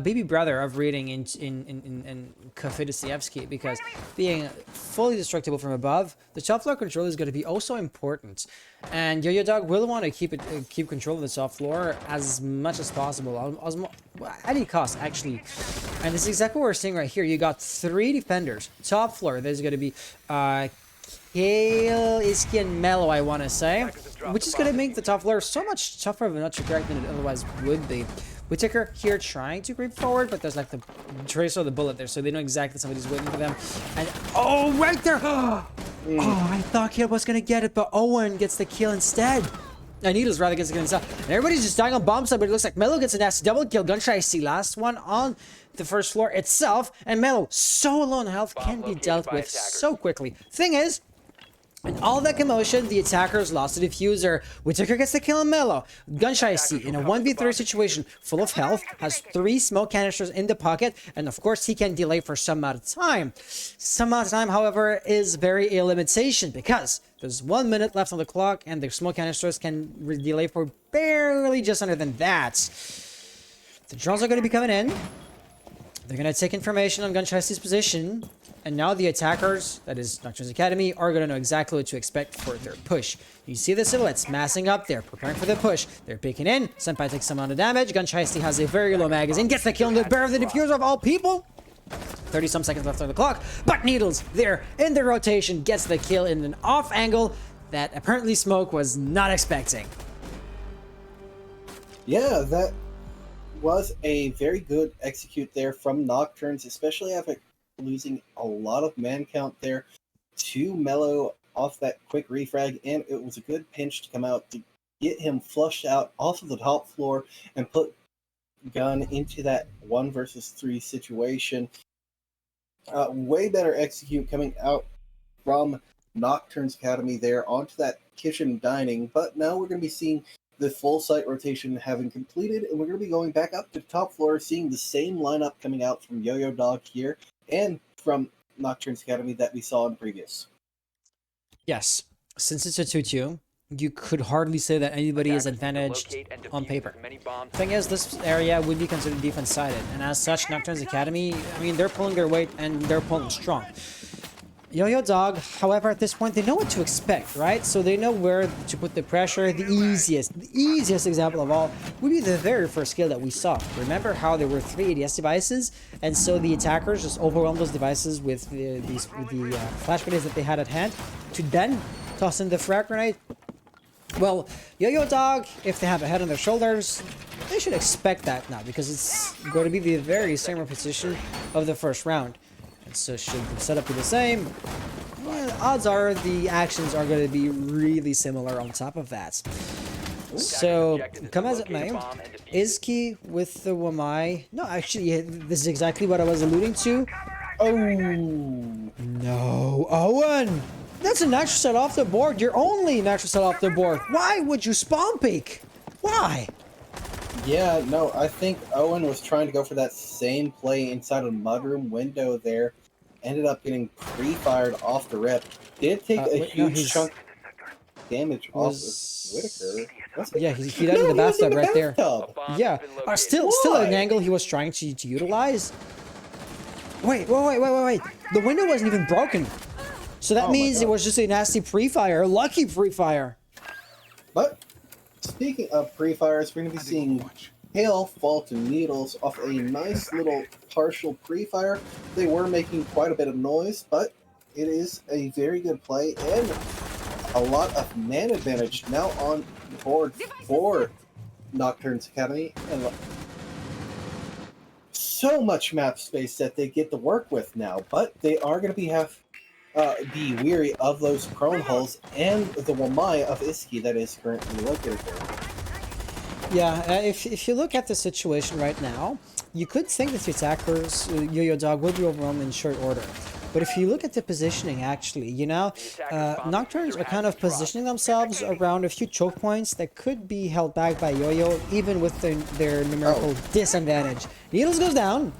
baby brother of reading in Cafe Dostoevsky, because being fully destructible from above, the top floor control is going to be also important. And YoYo Dog will want to keep control of the top floor as much as possible, at any cost, actually. And this is exactly what we're seeing right here. You got 3 defenders. Top floor, there's going to be kill Iski and Mellow, I want to say, which is going to make the top floor so much tougher of a nut to crack than it otherwise would be. Whittaker here trying to creep forward, but there's like the trace of the bullet there, so they know exactly somebody's waiting for them. And oh, right there! Oh, I thought Kid was going to get it, but Owen gets the kill instead. Needles rather gets the kill instead. And everybody's just dying on bomb side, but it looks like Mellow gets a nasty double kill. Gunshot I see last one on the first floor itself, and Mellow, so low on health, can be dealt with so quickly. Thing is, in all that commotion, the attackers lost the diffuser. Whittaker gets the kill on Mellow. Gunshot I see in a 1v3 situation, full of health, has 3 smoke canisters in the pocket, and of course he can delay for some amount of time. Some amount of time, however, is very a limitation because there's 1 minute left on the clock, and the smoke canisters can delay for barely just under than that. The drones are going to be coming in. They're going to take information on Gunshot I C's position. And now the attackers, that is Nokturns Academy, are going to know exactly what to expect for their push. You see the silhouettes massing up there, preparing for the push. They're peeking in. Senpai takes some amount of damage. Gunshot has a very low magazine. Gets the kill on the bear of the diffuser of all people. 30-some seconds left on the clock. But Needles, there in the rotation, gets the kill in an off angle that apparently Smoke was not expecting. Yeah, that was a very good execute there from Nokturns, especially after losing a lot of man count there to Mellow off that quick refrag, and it was a good pinch to come out to get him flushed out off of the top floor and put Gun into that 1 versus 3 situation. Way better execute coming out from Nokturns Academy there onto that kitchen dining, but now we're going to be seeing the full site rotation having completed, and we're going to be going back up to the top floor, seeing the same lineup coming out from YoYo Dog here and from Nokturns Academy that we saw in previous. Yes, since it's a 2-2, you could hardly say that anybody is advantaged on paper. Thing is, this area would be considered defense-sided, and as such, Nokturns Academy, I mean, they're pulling their weight and they're pulling strong. YoYo Dog, however, at this point, they know what to expect, right? So they know where to put the pressure. The easiest example of all would be the very first skill that we saw. Remember how there were 3 ADS devices, and so the attackers just overwhelmed those devices with the flash grenades that they had at hand to then toss in the frag grenade? Well, YoYo Dog, if they have a head on their shoulders, they should expect that now, because it's going to be the very same repetition of the first round. And so should the setup be the same? Well, odds are the actions are going to be really similar on top of that. So, come as it may, Izki with the Wamai. No, actually, this is exactly what I was alluding to. Oh, no. Owen! That's a natural set off the board. Your only natural set off the board. Why would you spawn peek? Why? Yeah, no, I think Owen was trying to go for that same play inside a mudroom window there. Ended up getting pre-fired off the rip. Did take a huge chunk of damage off of Whittaker. Yeah, he died in the bathtub right there. Yeah, still at an angle he was trying to utilize. Wait. The window wasn't even broken. So that means it was just a nasty pre-fire, lucky pre-fire. But speaking of pre-fires, we're going to be seeing Hail fall to Needles off a nice little partial pre-fire. They were making quite a bit of noise, but it is a very good play and a lot of man advantage now on board for Nokturns Academy. And so much map space that they get to work with now, but they are going to be weary of those prone hulls and the Wamai of Iski that is currently located there. Yeah, if you look at the situation right now, you could think that the attackers, YoYo Dog, would be overwhelmed in short order. But if you look at the positioning, actually, you know, Nokturns are kind of positioning themselves around a few choke points that could be held back by YoYo, even with their numerical disadvantage. Needles goes down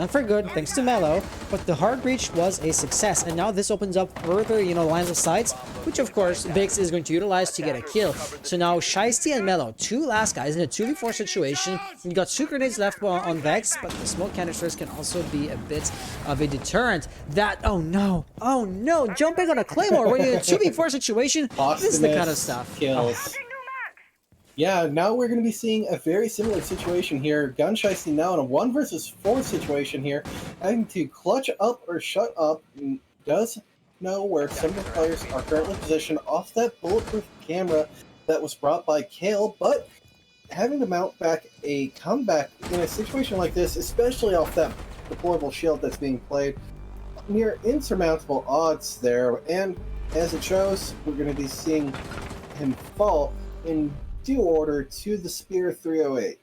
for good, thanks to Mellow, but the hard breach was a success, and now this opens up further, you know, lines of sights, which of course Biggs is going to utilize to get a kill. So now Shiesty and Mellow, 2 last guys in a 2v4 situation. You got 2 grenades left on Vex, but the smoke canisters can also be a bit of a deterrent. Oh no, jumping on a claymore when you're in a 2v4 situation, this is the kind of stuff. Kills. Yeah, now we're going to be seeing a very similar situation here. Gunshicey now in a 1 versus 4 situation here, having to clutch up or shut up. Does know where some of the players are currently positioned off that bulletproof camera that was brought by Kale, but having to mount back a comeback in a situation like this, especially off that deployable shield that's being played, near insurmountable odds there, and as it shows, we're going to be seeing him fall in due order to the Spear 308.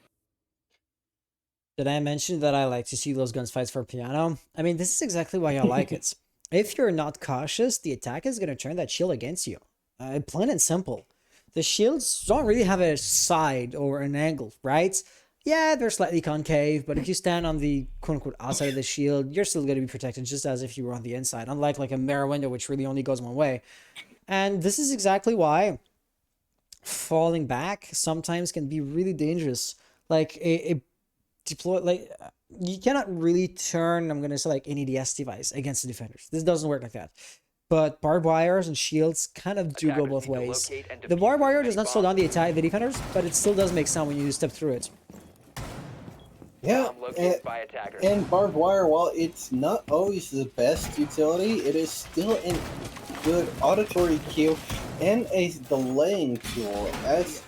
Did I mention that I like to see those guns fights for piano? I mean, this is exactly why I like it. If you're not cautious, the attack is going to turn that shield against you. Plain and simple. The shields don't really have a side or an angle, right? Yeah, they're slightly concave, but if you stand on the quote-unquote outside of the shield, you're still going to be protected just as if you were on the inside, unlike like a mirror window, which really only goes one way. And this is exactly why falling back sometimes can be really dangerous. Like a deploy, like you cannot really turn, I'm gonna say, like an EDS device against the defenders. This doesn't work like that. But barbed wires and shields kind of do go both ways. The barbed wire does not slow down the defenders, but it still does make sound when you step through it. Yeah, and barbed wire, while it's not always the best utility, it is still a good auditory cue and a delaying tool, as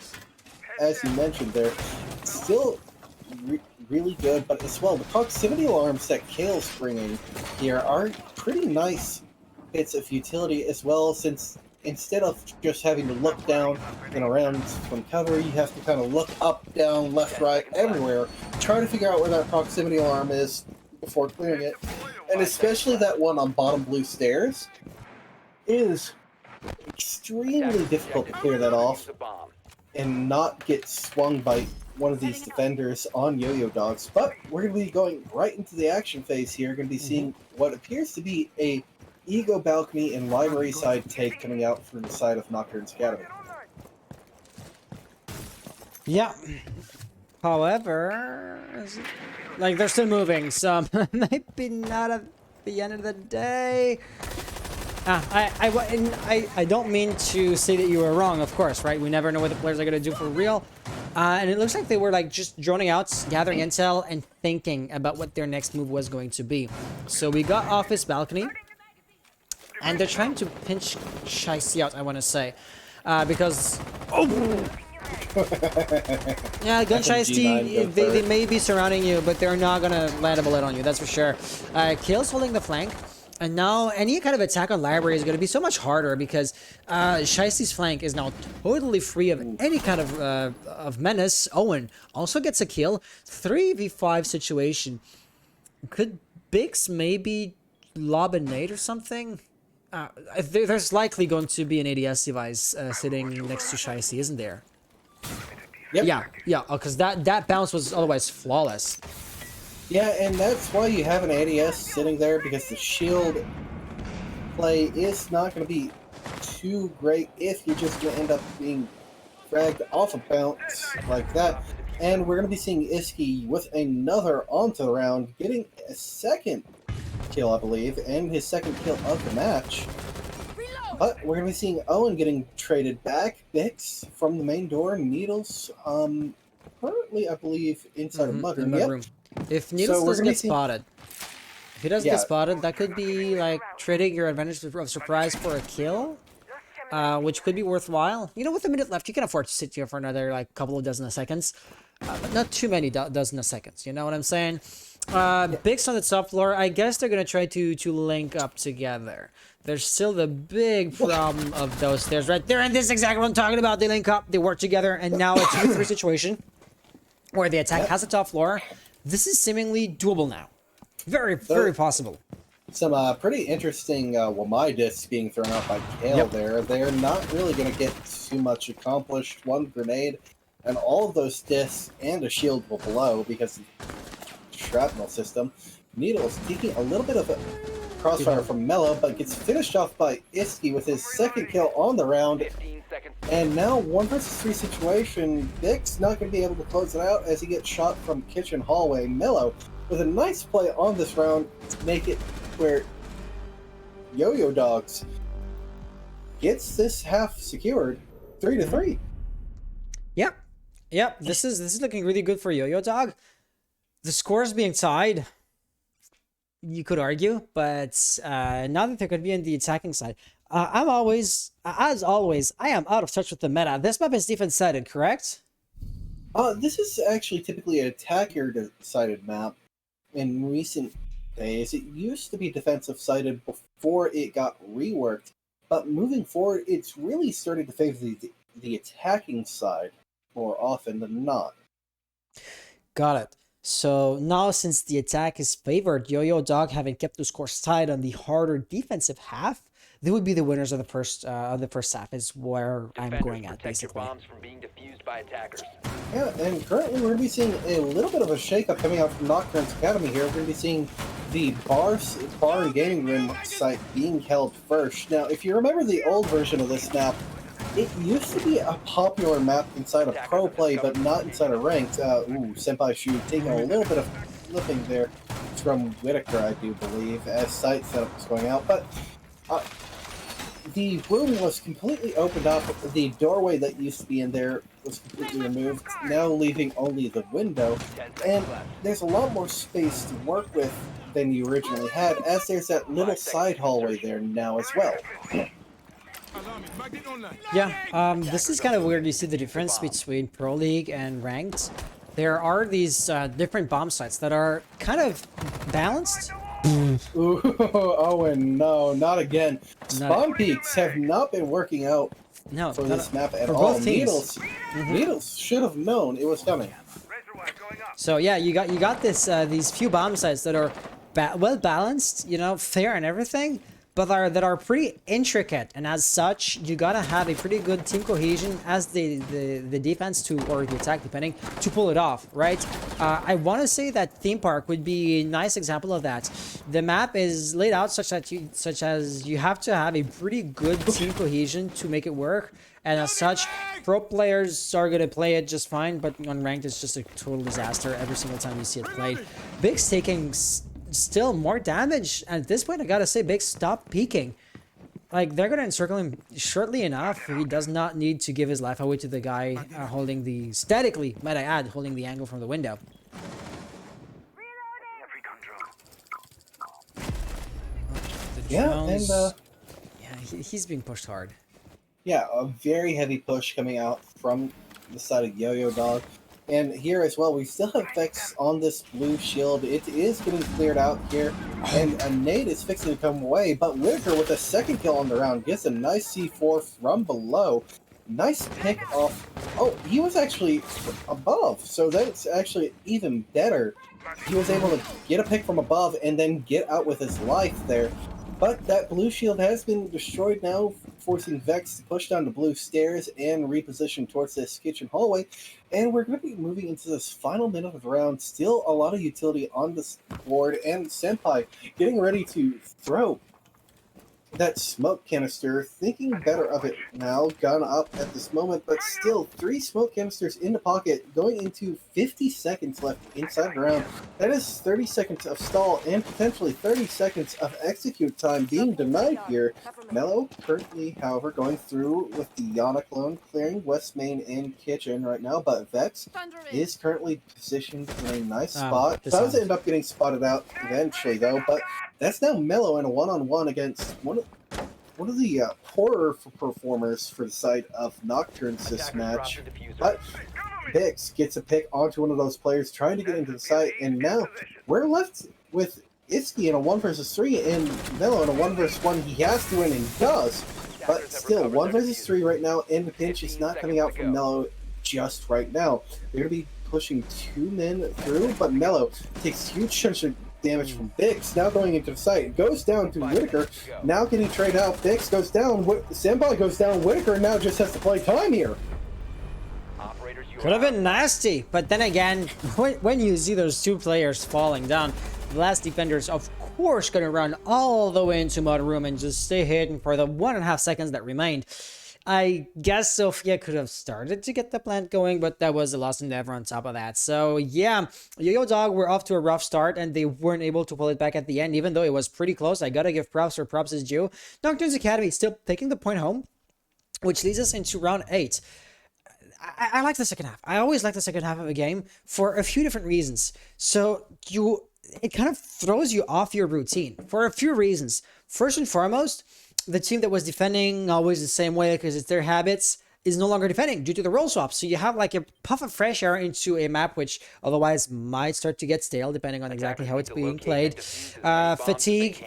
you mentioned there. Still really good, but as well, the proximity alarms that Kale's bringing here are pretty nice bits of utility as well, since instead of just having to look down and around from cover, you have to kind of look up, down, left, right, everywhere, try to figure out where that proximity alarm is before clearing it. And especially that one on bottom blue stairs is extremely difficult to clear that off and not get swung by one of these defenders on Yo-Yo Dogs. But we're going to be going right into the action phase here. Going to be seeing what appears to be a Ego Balcony and Library side take coming out from the side of Nocturns Academy. Yeah. However, like they're still moving, so maybe not at the end of the day. I don't mean to say that you were wrong, of course, right? We never know what the players are going to do for real. And it looks like they were like just droning out, gathering intel, and thinking about what their next move was going to be. So we got off this balcony, and they're trying to pinch Shicey out, I want to say. Because... Oh! Yeah, gun Shicey, they may be surrounding you, but they're not going to land a bullet on you, that's for sure. Kale's holding the flank. And now any kind of attack on Library is going to be so much harder because Shicey's flank is now totally free of any kind of menace. Owen also gets a kill. 3v5 situation. Could Bix maybe lob a nade or something? There's likely going to be an ADS device sitting next to Shicey, isn't there? Yep. Yeah, because that bounce was otherwise flawless. Yeah, and that's why you have an ADS sitting there, because the shield play is not going to be too great if you're just going to end up being dragged off a bounce like that. And we're going to be seeing Iski with another onto the round, getting a second kill, I believe, and his second kill of the match. But we're going to be seeing Owen getting traded back. Bix from the main door, Needles, currently, I believe, inside of Mudroom. Yep. If Needles doesn't get spotted, if he doesn't get spotted, that could be like trading your advantage of surprise for a kill, which could be worthwhile. You know, with a minute left, you can afford to sit here for another like couple of dozen of seconds, but not too many dozen of seconds. You know what I'm saying? Bix on the top floor. I guess they're gonna try to link up together. There's still the big problem of those stairs right there, and this is exactly what I'm talking about. They link up, they work together, and now it's a 2v3 situation where the attack has the top floor. This is seemingly doable now. Very, very possible. Some pretty interesting Wamai discs being thrown out by Kale there. They're not really going to get too much accomplished. One grenade, and all of those discs and a shield will blow because of the shrapnel system. Needles taking a little bit of a crossfire from Mello, but gets finished off by Iski with his second kill on the round. And now 1 versus 3 situation. Bix not going to be able to close it out as he gets shot from kitchen hallway. Mello with a nice play on this round to make it where Yo-Yo Dogs gets this half secured, 3-3. Yep. This is looking really good for Yo-Yo Dog. The score is being tied. you could argue, but now that they're going to be on the attacking side, as always, I am out of touch with the meta. This map is defense-sided, correct? This is actually typically an attacker-sided map. In recent days, it used to be defensive-sided before it got reworked, but moving forward, it's really started to favor the attacking side more often than not. Got it. So now, since the attack is favored, YoYo Dog having kept the scores tied on the harder defensive half, they would be the winners of the first half. Is where I'm going at, basically. Bombs from being defused by attackers. Yeah, and currently we're going to be seeing a little bit of a shakeup coming out from Nokturns Academy here. We're going to be seeing the bar and gaming room site being held first. Now, if you remember the old version of this map, it used to be a popular map inside of pro play, but not inside of ranked. Senpai Shu taking a little bit of flipping there from Whitaker, I do believe, as site setup was going out. But the room was completely opened up. The doorway that used to be in there was completely removed, now leaving only the window. And there's a lot more space to work with than you originally had, as there's that little side hallway there now as well. Yeah, this is kind of weird. You see the difference between Pro League and Ranked. There are these different bomb sites that are kind of balanced. Ooh, oh, and no, not again. Spawn peaks have not been working out for this map at all. Needles should have known it was coming. So yeah, you got this these few bomb sites that are well balanced, fair and everything, but that are pretty intricate, and as such, you gotta have a pretty good team cohesion as the defense or the attack, depending, to pull it off, right? I want to say that Theme Park would be a nice example of that. The map is laid out such as you have to have a pretty good team cohesion to make it work, and as such, pro players are gonna play it just fine, but on ranked, it's just a total disaster every single time you see it played. Big's taking still more damage, and at this point I gotta say, Big, stop peeking. Like, they're gonna encircle him shortly enough. He does not need to give his life away to the guy holding the statically, might I add, holding the angle from the window. Yeah, and yeah, he's being pushed hard. Yeah, a very heavy push coming out from the side of YoYo Dog. And here as well, we still have Vex on this blue shield. It is getting cleared out here, and a nade is fixing to come away, but Whitaker with a second kill on the round gets a nice C4 from below. Nice pick off. Oh, he was actually above, so that's actually even better. He was able to get a pick from above and then get out with his life there. But that blue shield has been destroyed now, forcing Vex to push down the blue stairs and reposition towards this kitchen hallway. And we're going to be moving into this final minute of the round. Still a lot of utility on this board, and Senpai getting ready to throw that smoke canister, thinking better of it now, gone up at this moment, but still 3 smoke canisters in the pocket, going into 50 seconds left inside the round. That is 30 seconds of stall and potentially 30 seconds of execute time being denied here. Mello currently, however, going through with the Yana clone, clearing West Main and Kitchen right now, but Vex is currently positioned in a nice spot. Does end up getting spotted out eventually, though, but that's now Mello in a one-on-one against one of the poorer performers for the side of Nokturns this match. But Bix gets a pick onto one of those players trying to get into the site, and now we're left with Itsuki in a 1 versus 3 and Mello in a 1 versus 1. He has to win, and he does, but still 1 versus 3 right now, and the pinch is not coming out from Mello just right now. They're going to be pushing 2 men through, but Mello takes huge chunks of damage from Bix, now going into the site. Goes down to Whitaker, now getting traded out. Bix goes down, Senpai goes down, Whitaker now just has to play time here. Could have been nasty, but then again, when you see those 2 players falling down, the last defender's of course gonna run all the way into Mud Room and just stay hidden for the 1.5 seconds that remained. I guess Sophia could have started to get the plant going, but that was a lost endeavor on top of that. So yeah, YoYo Dog were off to a rough start, and they weren't able to pull it back at the end, even though it was pretty close. I gotta give props where props is due. Nokturns Academy still taking the point home, which leads us into round 8. I like the second half. I always like the second half of a game for a few different reasons. So it kind of throws you off your routine for a few reasons. First and foremost, the team that was defending always the same way because it's their habits is no longer defending due to the role swap. So you have like a puff of fresh air into a map which otherwise might start to get stale depending on exactly how it's being played. Fatigue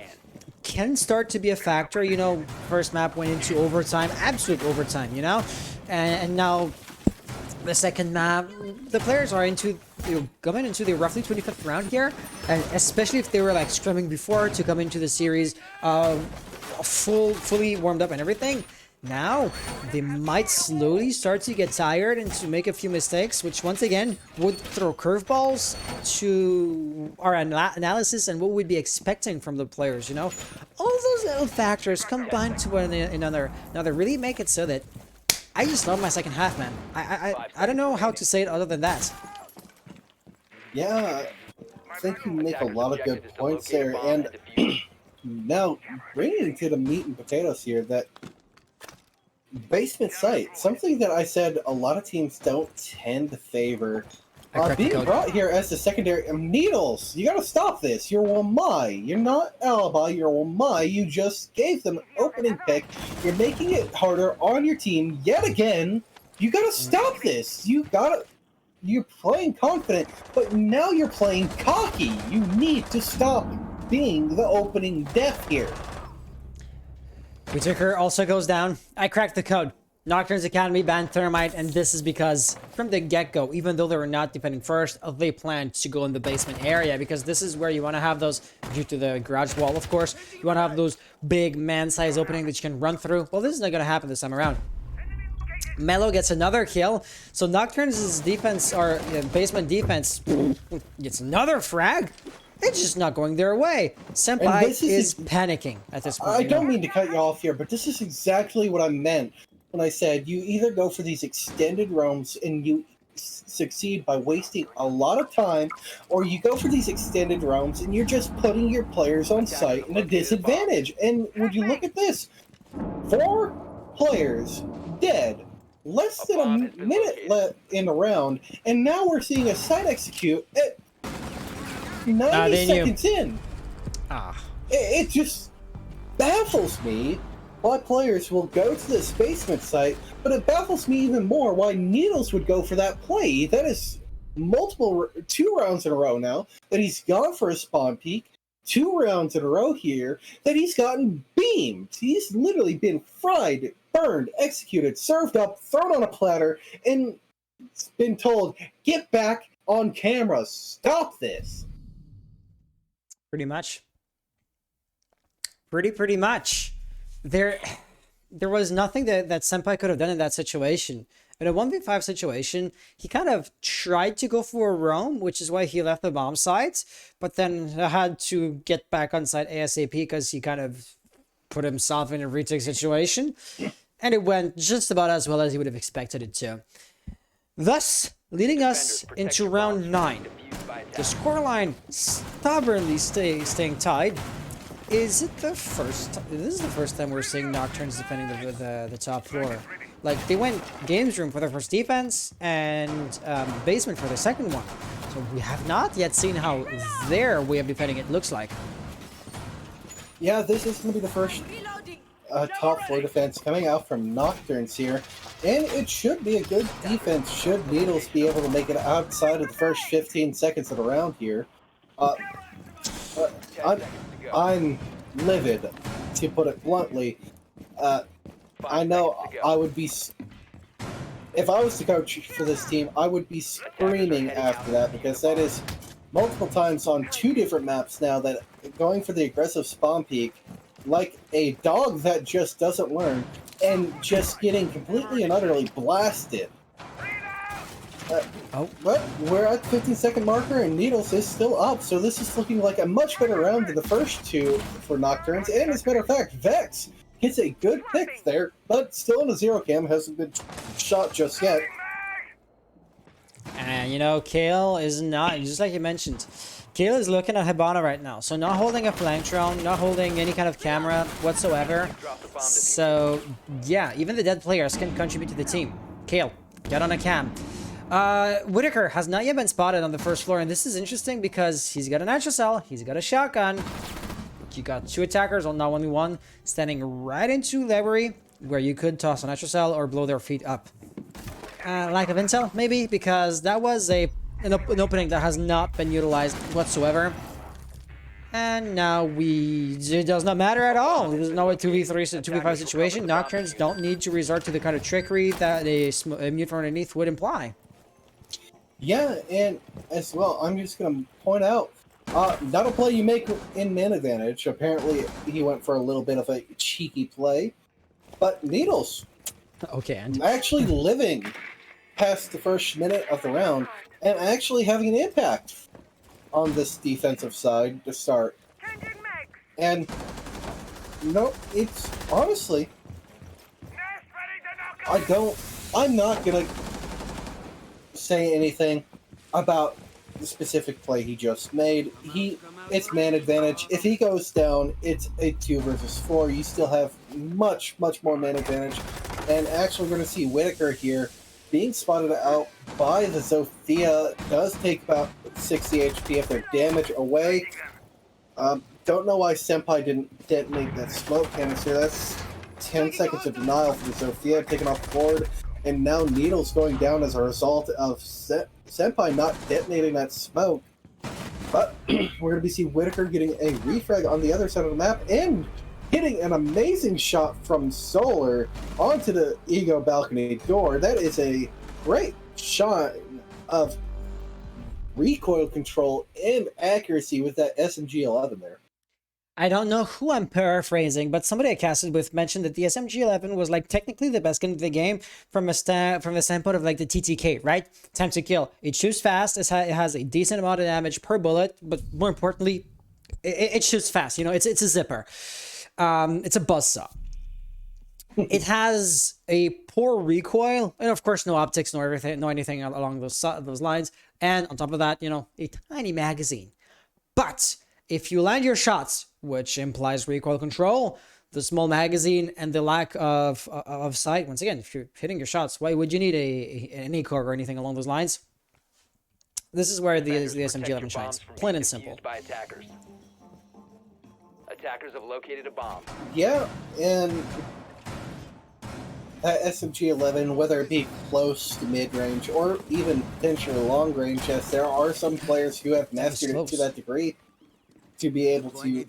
can start to be a factor. You know, first map went into overtime, absolute overtime, you know, and now the second map, the players are into, coming into the roughly 25th round here, and especially if they were like scrimming before to come into the series, fully warmed up and everything. Now they might slowly start to get tired and to make a few mistakes, which once again would throw curveballs to our analysis and what we'd be expecting from the players. You know, all those little factors combined to one another. Now they really make it so that I just love my second half, man. I don't know how to say it other than that. Yeah, I think you make a lot of good points there, and now bringing it to the meat and potatoes here, that basement site, something that I said a lot of teams don't tend to favor, being brought here as the secondary. Needles, you gotta stop this. You're Wamai. You're not Alibi. You're Wamai. You just gave them an opening pick. You're making it harder on your team yet again. You gotta stop this. You're playing confident, but now you're playing cocky. You need to stop being the opening death here. Whitaker also goes down. I cracked the code. Nocturns Academy banned Thermite, and this is because from the get-go, even though they were not defending first, they planned to go in the basement area because this is where you want to have those, due to the garage wall, of course, you want to have those big man-size opening that you can run through. Well, this is not going to happen this time around. Mello gets another kill, so Nocturns' defense, or basement defense, gets another frag. It's just not going their way. Senpai is panicking at this point. I don't mean to cut you off here, but this is exactly what I meant when I said you either go for these extended roams and you succeed by wasting a lot of time, or you go for these extended roams and you're just putting your players on site in a disadvantage. And would you look at this? 4 players dead. Less than a minute left in the round, and now we're seeing a site execute at 90 seconds in. It just baffles me why players will go to this basement site, but it baffles me even more why Needles would go for that play. That is 2 rounds in a row now that he's gone for a spawn peek. 2 rounds in a row here that he's gotten beamed. He's literally been fried, burned, executed, served up, thrown on a platter, and been told, get back on camera, stop this. Pretty much. Pretty much. There was nothing that Senpai could have done in that situation. In a 1v5 situation, he kind of tried to go for a roam, which is why he left the bomb site, but then had to get back on site ASAP because he kind of put himself in a retake situation. And it went just about as well as he would have expected it to. Thus, leading us into round 9. The scoreline stubbornly staying tied. Is it the first time? This is the first time we're seeing Nocturns defending the top floor. Like, they went games room for their first defense and basement for their second one. So we have not yet seen how their way of defending it looks like. Yeah, this is going to be the first top 4 defense coming out from Nocturns here. And it should be a good defense should Needles be able to make it outside of the first 15 seconds of the round here. I'm livid, to put it bluntly. I know I would be, if I was the coach for this team, I would be screaming after that, because that is multiple times on 2 different maps now that going for the aggressive spawn peek, like a dog that just doesn't learn, and just getting completely and utterly blasted. But we're at the 15-second marker, and Needles is still up, so this is looking like a much better round than the first 2 for Nocturns. And as a matter of fact, Vex gets a good pick there, but still in a 0 cam, hasn't been shot just yet. And you know, Kale is not, just like you mentioned, Kale is looking at Hibana right now, so not holding a flank drone, not holding any kind of camera whatsoever. So yeah, even the dead players can contribute to the team. Kale, get on a cam. Whitaker has not yet been spotted on the first floor, and this is interesting because he's got an HSL, he's got a shotgun. You got two attackers, on not only one, standing right into library, where you could toss an HSL or blow their feet up. Lack of intel, maybe, because that was an opening that has not been utilized whatsoever. And now it does not matter at all. There's no 2v3, 2v5 situation. Nocturnes don't need to resort to the kind of trickery that a mute from underneath would imply. Yeah, and as well, I'm just going to point out, not a play you make in man advantage. Apparently, he went for a little bit of a cheeky play. But Needles, okay, and actually living past the first minute of the round and actually having an impact on this defensive side to start. And, it's honestly, I'm not going to say anything about the specific play he just made. It's man advantage. If he goes down, it's a 2 versus 4. You still have much more man advantage. And actually, we're going to see Whitaker here being spotted out by the Zofia. Does take about 60 HP if their damage away. Don't know why Senpai didn't detonate that smoke canister. That's 10 seconds of denial for the Zofia, taking off the board. And now Needles going down as a result of Senpai not detonating that smoke. But we're going to see Whitaker getting a refrag on the other side of the map and hitting an amazing shot from Solar onto the Ego balcony door. That is a great shot of recoil control and accuracy with that SMG-11 there. I don't know who I'm paraphrasing, but somebody I casted with mentioned that the SMG-11 was like technically the best gun of the game from the standpoint of like the TTK, right? Time to kill. It shoots fast. It has a decent amount of damage per bullet, but more importantly, it shoots fast. You know, it's a zipper. It's a buzzsaw. It has a poor recoil, and of course, no optics, no anything along those lines. And on top of that, you know, a tiny magazine. But if you land your shots, which implies recoil control, the small magazine, and the lack of sight. Once again, if you're hitting your shots, why would you need an ACOG or anything along those lines? This is where the SMG-11 shines, plain and simple. Attackers have located a bomb. Yeah, and that SMG-11, whether it be close to mid-range or even potentially long-range, as there are some players who have mastered it to that degree, to be able to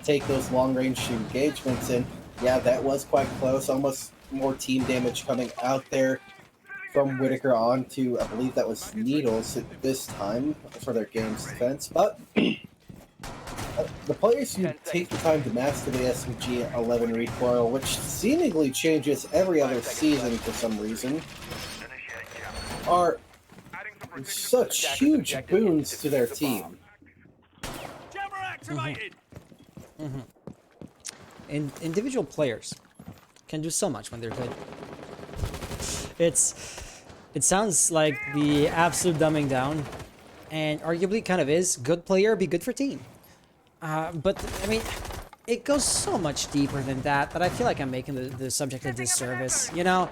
take those long-range engagements. And yeah, that was quite close. Almost more team damage coming out there from Whitaker on to, I believe that was Needles at this time for their game's defense. But the players who take the time to master the SMG-11 recoil, which seemingly changes every other season for some reason, are such huge boons to their team. Individual players can do so much when they're good. It sounds like the absolute dumbing down, and arguably kind of is. Good player, be good for team. But I mean, it goes so much deeper than that I feel like I'm making the subject a disservice. You know,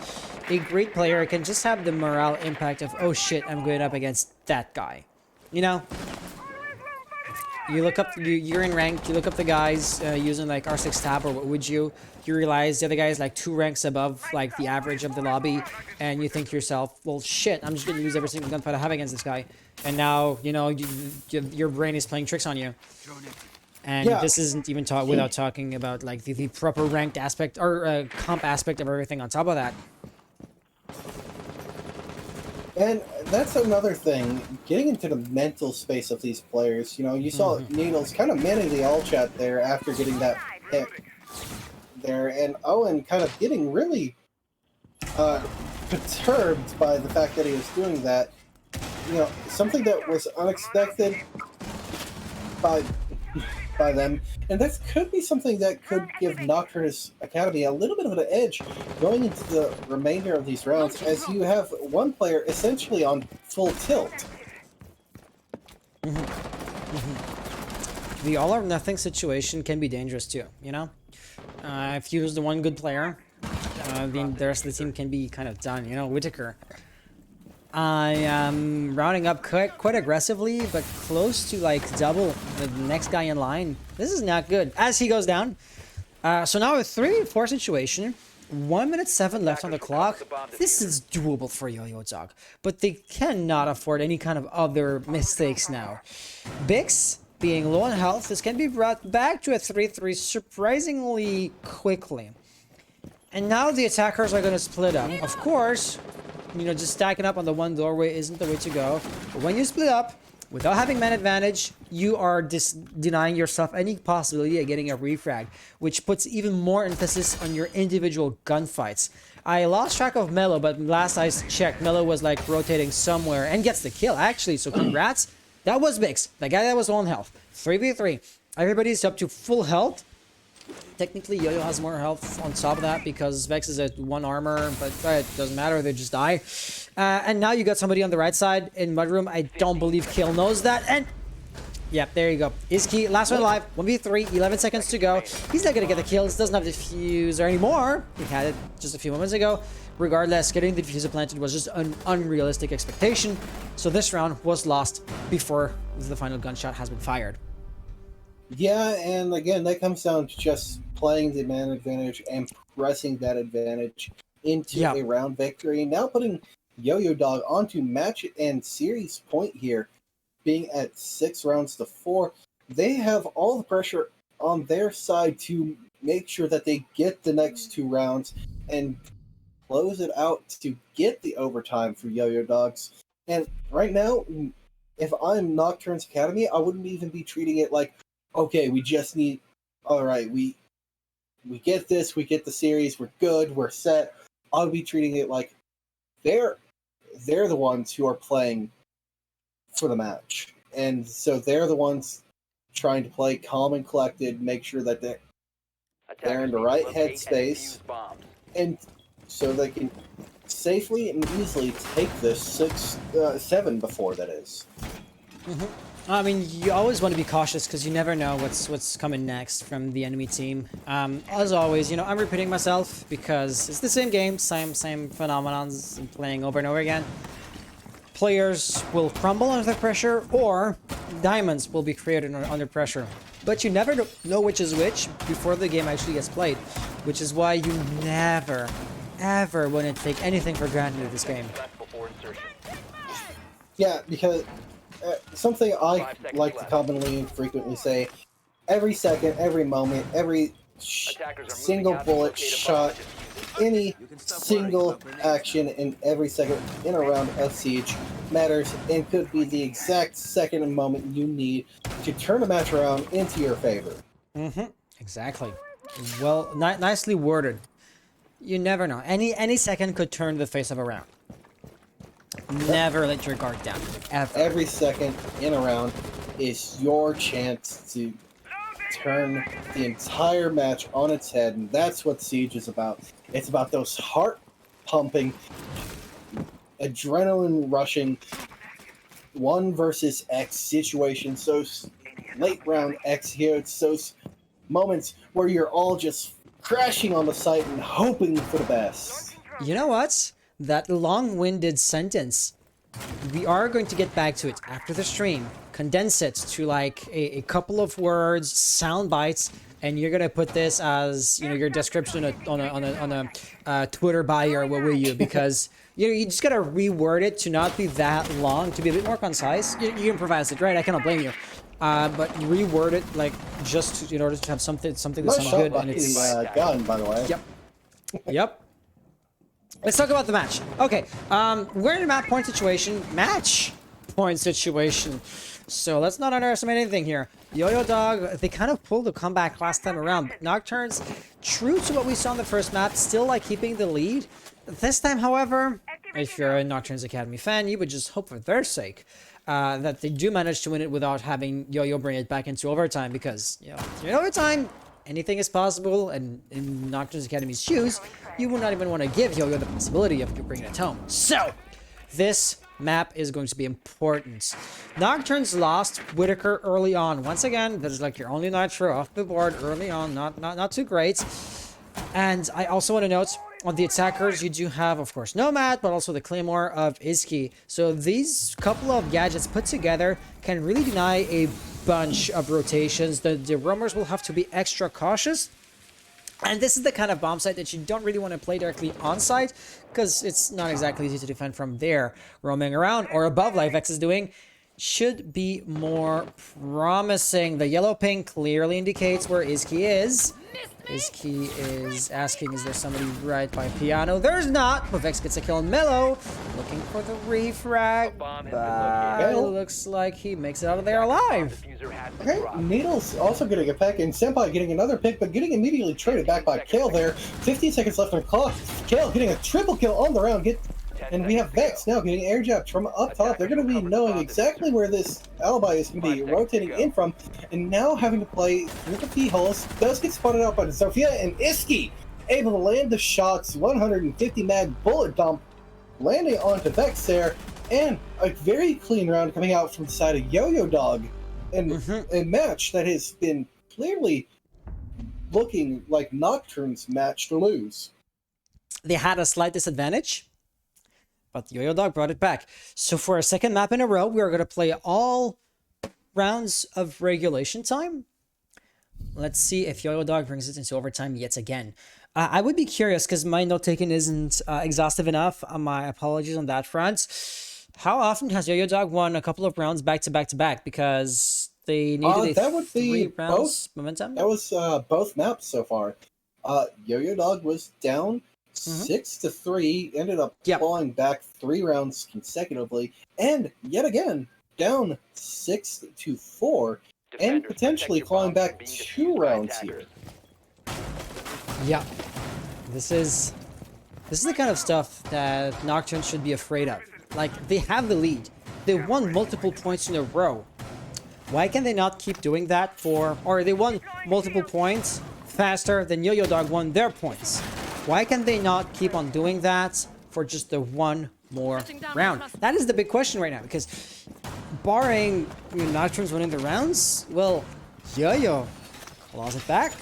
a great player can just have the morale impact of, oh shit, I'm going up against that guy. You know? You look up, you're in rank, you look up the guys using like R6 tab or what would you realize the other guy is like 2 ranks above like the average of the lobby, and you think to yourself, well shit, I'm just gonna use every single gunfight I have against this guy. And now, you know, your brain is playing tricks on you. And yeah, this isn't even without talking about like the proper ranked aspect or comp aspect of everything on top of that. And that's another thing, getting into the mental space of these players. You know, you saw Needles kind of manning the all chat there after getting that pick there, and Owen kind of getting really perturbed by the fact that he was doing that. You know, something that was unexpected by them, and that could be something that could give Nocturnes Academy a little bit of an edge going into the remainder of these rounds, as you have one player essentially on full tilt. The all or nothing situation can be dangerous too, you know? If you lose the one good player, the rest of the team can be kind of done, you know? Whitaker I am rounding up quite aggressively, but close to like double the next guy in line. This is not good. As he goes down. So now a 3v4 situation. 1 minute 7 left on the clock. This is doable for YoYo Dog, but they cannot afford any kind of other mistakes now. Bix, being low on health, this can be brought back to a 3-3 surprisingly quickly. And now the attackers are going to split up. Of course, you know, just stacking up on the one doorway isn't the way to go. But when you split up, without having man advantage, you are denying yourself any possibility of getting a refrag, which puts even more emphasis on your individual gunfights. I lost track of Mello, but last I checked, Mello was like rotating somewhere and gets the kill, actually. So congrats. That was Bix, the guy that was low on health. 3v3. Everybody's up to full health. Technically, YoYo has more health on top of that because Vex is at 1 armor, but it doesn't matter, they just die. And now you got somebody on the right side in Mudroom. I don't believe Kill knows that, and yeah, there you go. Iski, last one alive, 1v3, 11 seconds to go. He's not gonna get the kills, doesn't have the diffuser anymore. He had it just a few moments ago. Regardless, getting the diffuser planted was just an unrealistic expectation. So this round was lost before the final gunshot has been fired. Yeah, and again, that comes down to just playing the man advantage and pressing that advantage into a round victory. Now putting YoYo Dog onto match and series point here, being at 6 rounds to 4. They have all the pressure on their side to make sure that they get the next 2 rounds and close it out to get the overtime for YoYo Dogs. And right now, if I'm Nocturns Academy, I wouldn't even be treating it like, okay, we just need, all right, we get this, we get the series, we're good, we're set. I'll be treating it like they're the ones who are playing for the match. And so they're the ones trying to play calm and collected, make sure that they're in the right headspace, and so they can safely and easily take this 7 before, that is. Mm-hmm. I mean, you always want to be cautious because you never know what's coming next from the enemy team. As always, you know, I'm repeating myself because it's the same game, same phenomenons playing over and over again. Players will crumble under pressure, or diamonds will be created under pressure. But you never know which is which before the game actually gets played, which is why you never, ever want to take anything for granted in this game. Yeah, because something I like to commonly and frequently say, every second, every moment, every single bullet shot, any single action in every second in a round of Siege matters and could be the exact second and moment you need to turn a match around into your favor. Mm-hmm. Exactly. Well, nicely worded. You never know. Any second could turn the face of a round. Never let your guard down. Ever. Every second in a round is your chance to turn the entire match on its head, and that's what Siege is about. It's about those heart-pumping, adrenaline-rushing 1 versus X situations, those late-round X here. It's those moments where you're all just crashing on the site and hoping for the best. You know what? That long-winded sentence, we are going to get back to it after the stream. Condense it to like a couple of words, sound bites, and you're gonna put this as, you know, your description on a Twitter bio or what will you? Because you just gotta reword it to not be that long, to be a bit more concise. You improvise it, right? I cannot blame you. But reword it like just in order to have something that sounds good. And it's gun, by the way. Yep. Yep. Let's talk about the match. Okay, we're in a match point situation. So let's not underestimate anything here. YoYo Dog, they kind of pulled a comeback last time around, but Nocturns, true to what we saw in the first map, still like keeping the lead. This time, however, if you're a Nocturns Academy fan, you would just hope for their sake that they do manage to win it without having YoYo bring it back into overtime, because, you know, in overtime, anything is possible, and in Nocturns Academy's shoes, you would not even want to give YoYo the possibility of you bringing it home. So, this map is going to be important. Nocturns lost Whitaker early on. Once again, that is like your only nitro off the board early on. Not too great. And I also want to note, On the attackers, you do have, of course, Nomad, but also the Claymore of Izki. So these couple of gadgets put together can really deny a bunch of rotations. The roamers will have to be extra cautious. And this is the kind of bomb site that you don't really want to play directly on site, because it's not exactly easy to defend from there. Roaming around or above, like Vex is doing, should be more promising. The yellow ping clearly indicates where Izki is. Izki is asking, is there somebody right by piano? There's not, but Vex gets a kill on Mellow. Looking for the refrag, but it looks like he makes it out of there alive. Okay, Needle's also getting a pick, and Senpai getting another pick, but getting immediately traded back by Kale there. 15 seconds left on the clock. Kale getting a triple kill on the round. And we have Vex now getting air jabbed from up top. They're going to be knowing exactly where this alibi is going to be rotating in from, and now having to play through the P-holes. Does get spotted out by the Sophia, and Izki able to land the shots. 150 mag bullet dump landing onto Vex there, and a very clean round coming out from the side of YoYo Dog. And a match that has been clearly looking like Nocturns' match to lose. They had a slight disadvantage, but YoYo Dog brought it back. So for a second map in a row, we are going to play all rounds of regulation time. Let's see if YoYo Dog brings it into overtime yet again. I would be curious, because my note-taking isn't exhaustive enough. My apologies on that front. How often has YoYo Dog won a couple of rounds back-to-back-to-back? Because they needed that would be 3 rounds momentum? That was both maps so far. YoYo Dog was down 6-3, ended up clawing back 3 rounds consecutively, and yet again down 6-4, and potentially clawing back 2 rounds here. Yeah, this is the kind of stuff that Nocturnes should be afraid of. Like, they have the lead. They won multiple points in a row. Why can they not keep doing that or they won multiple points faster than YoYo Dog won their points? Why can they not keep on doing that for just the one more round? That is the big question right now, because barring Nocturnes winning the rounds, well, YoYo claws it back.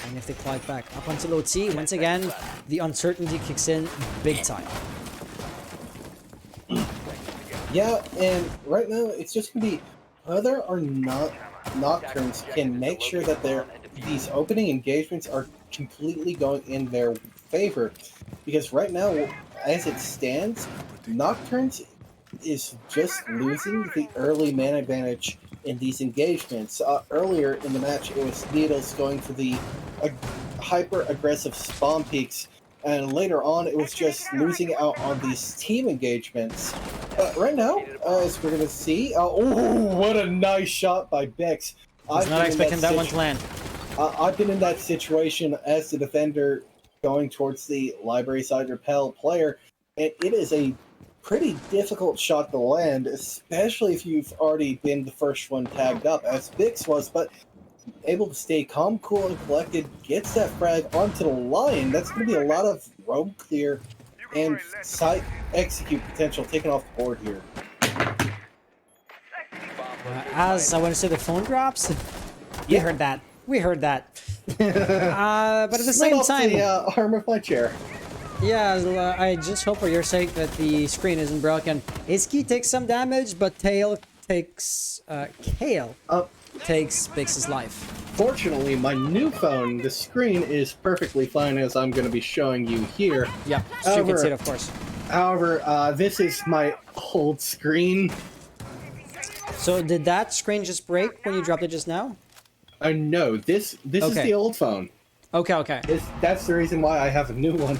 And if they claw it back up until OT, once again, the uncertainty kicks in big time. Yeah, and right now it's just going to be whether or not Nocturnes can make sure that these opening engagements are completely going in their favor. Because right now, as it stands, Nocturnes is just losing the early man advantage in these engagements. Earlier in the match, it was Needles going for the hyper-aggressive spawn peaks, and later on, it was just losing out on these team engagements. Right now, as we're going to see, oh, what a nice shot by Bex. I was not expecting that one to land. I've been in that situation as the defender going towards the library side repel player, and it is a pretty difficult shot to land, especially if you've already been the first one tagged up, as Bix was, but able to stay calm, cool, and collected, gets that frag onto the line. That's going to be a lot of roam clear and site execute potential taken off the board here. As I want to say, the phone drops. We heard that. We heard that. But at the same time, the arm of my chair. Yeah, I just hope for your sake that the screen isn't broken. Izki takes some damage, but Kale takes Bix's life. Fortunately, my new phone, the screen is perfectly fine, as I'm going to be showing you here. Yeah, so you can see it, of course. However, this is my old screen. So did that screen just break when you dropped it just now? No, this is the old phone. Okay. That's the reason why I have a new one.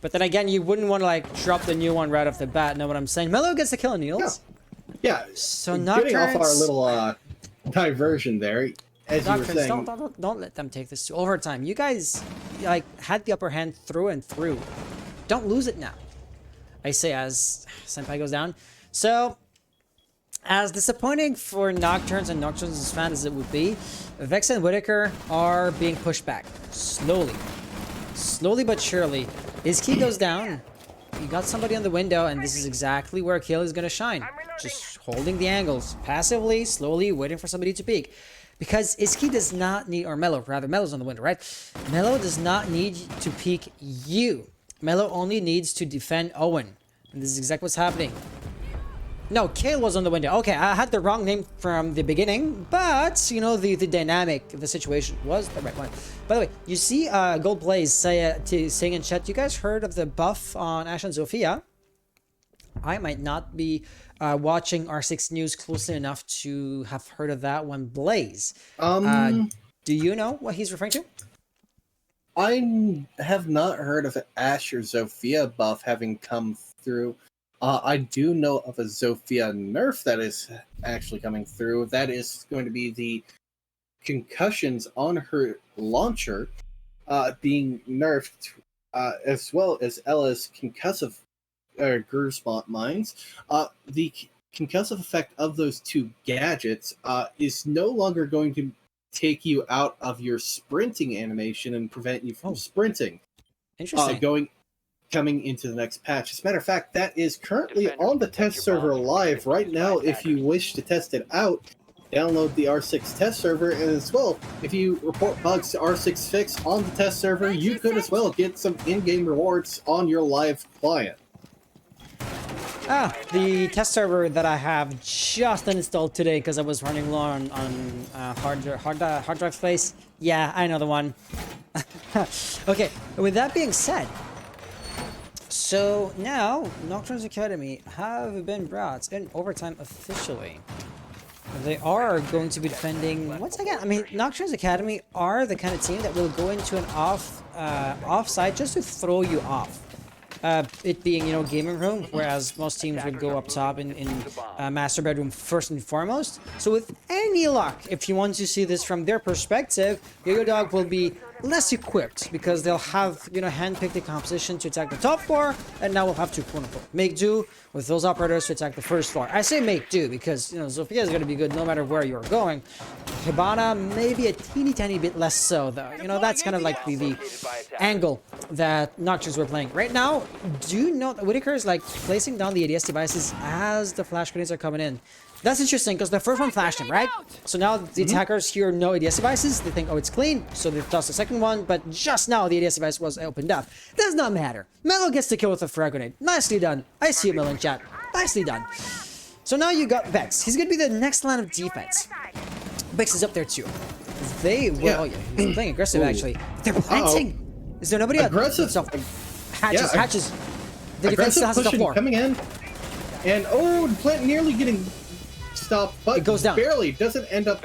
But then again, you wouldn't want to like drop the new one right off the bat. Know what I'm saying? Mellow gets the kill on Niels. Yeah. So getting off our little diversion there, as you were saying. Don't let them take this to overtime. You guys like had the upper hand through and through. Don't lose it now. I say as Senpai goes down. So, as disappointing for Nocturnes and Nocturnes' fans as it would be, Vex and Whitaker are being pushed back slowly. Slowly but surely. Izki goes down. You got somebody on the window, and this is exactly where Kill is going to shine. Just holding the angles. Passively, slowly, waiting for somebody to peek. Because Iski does not need, or Mello, rather, Mello's on the window, right? Mello does not need to peek you. Mello only needs to defend Owen. And this is exactly what's happening. No, Kale was on the window. Okay, I had the wrong name from the beginning, but, you know, the dynamic of the situation was the right one. By the way, you see Gold Blaze saying in chat, you guys heard of the buff on Ash and Zofia? I might not be watching R6 News closely enough to have heard of that one, Blaze. Do you know what he's referring to? I have not heard of an Ash or Zofia buff having come through. I do know of a Zofia nerf that is actually coming through. That is going to be the concussions on her launcher being nerfed, as well as Ella's concussive groove spot mines. The concussive effect of those two gadgets is no longer going to take you out of your sprinting animation and prevent you from sprinting. Interesting. Coming into the next patch. As a matter of fact, that is currently on the test server live right now. If you wish to test it out, download the R6 test server, and as well, if you report bugs to R6 Fix on the test server, you could as well get some in-game rewards on your live client. The test server that I have just installed today because I was running low on hard drive space. Yeah, I know the one. Okay, with that being said, so now Nokturns Academy have been brought in overtime officially. They are going to be defending once again. I mean, Nokturns Academy are the kind of team that will go into an offside just to throw you off. It being, you know, gaming room, whereas most teams would go up top in master bedroom first and foremost. So with any luck, if you want to see this from their perspective, YoYo Dog will be less equipped because they'll have, you know, handpicked the composition to attack the top floor, and now we'll have to quote-unquote make do with those operators to attack the first floor. I say make do because, you know, Zofia is going to be good no matter where you're going. Hibana maybe a teeny tiny bit less so, though. You know, that's kind of like the angle that Nocturnes were playing. Right now, do you know that Whitaker is like placing down the ADS devices as the flash grenades are coming in? That's interesting because the first one flashed him, right? So now the attackers hear no ADS devices. They think, oh, it's clean. So they toss the second one. But just now the ADS device was opened up. Does not matter. Mello gets the kill with a frag grenade. Nicely done. I see you, Mello in chat. Nicely done. So now you got Vex. He's going to be the next line of defense. Vex is up there too. They will. Yeah. Oh, yeah. He's playing aggressive, actually. They're planting. Is there nobody aggressive? Hatches. Hatches. The defense still has the floor. Coming in. And, oh, the plant nearly getting stopped, but it goes down. Barely doesn't end up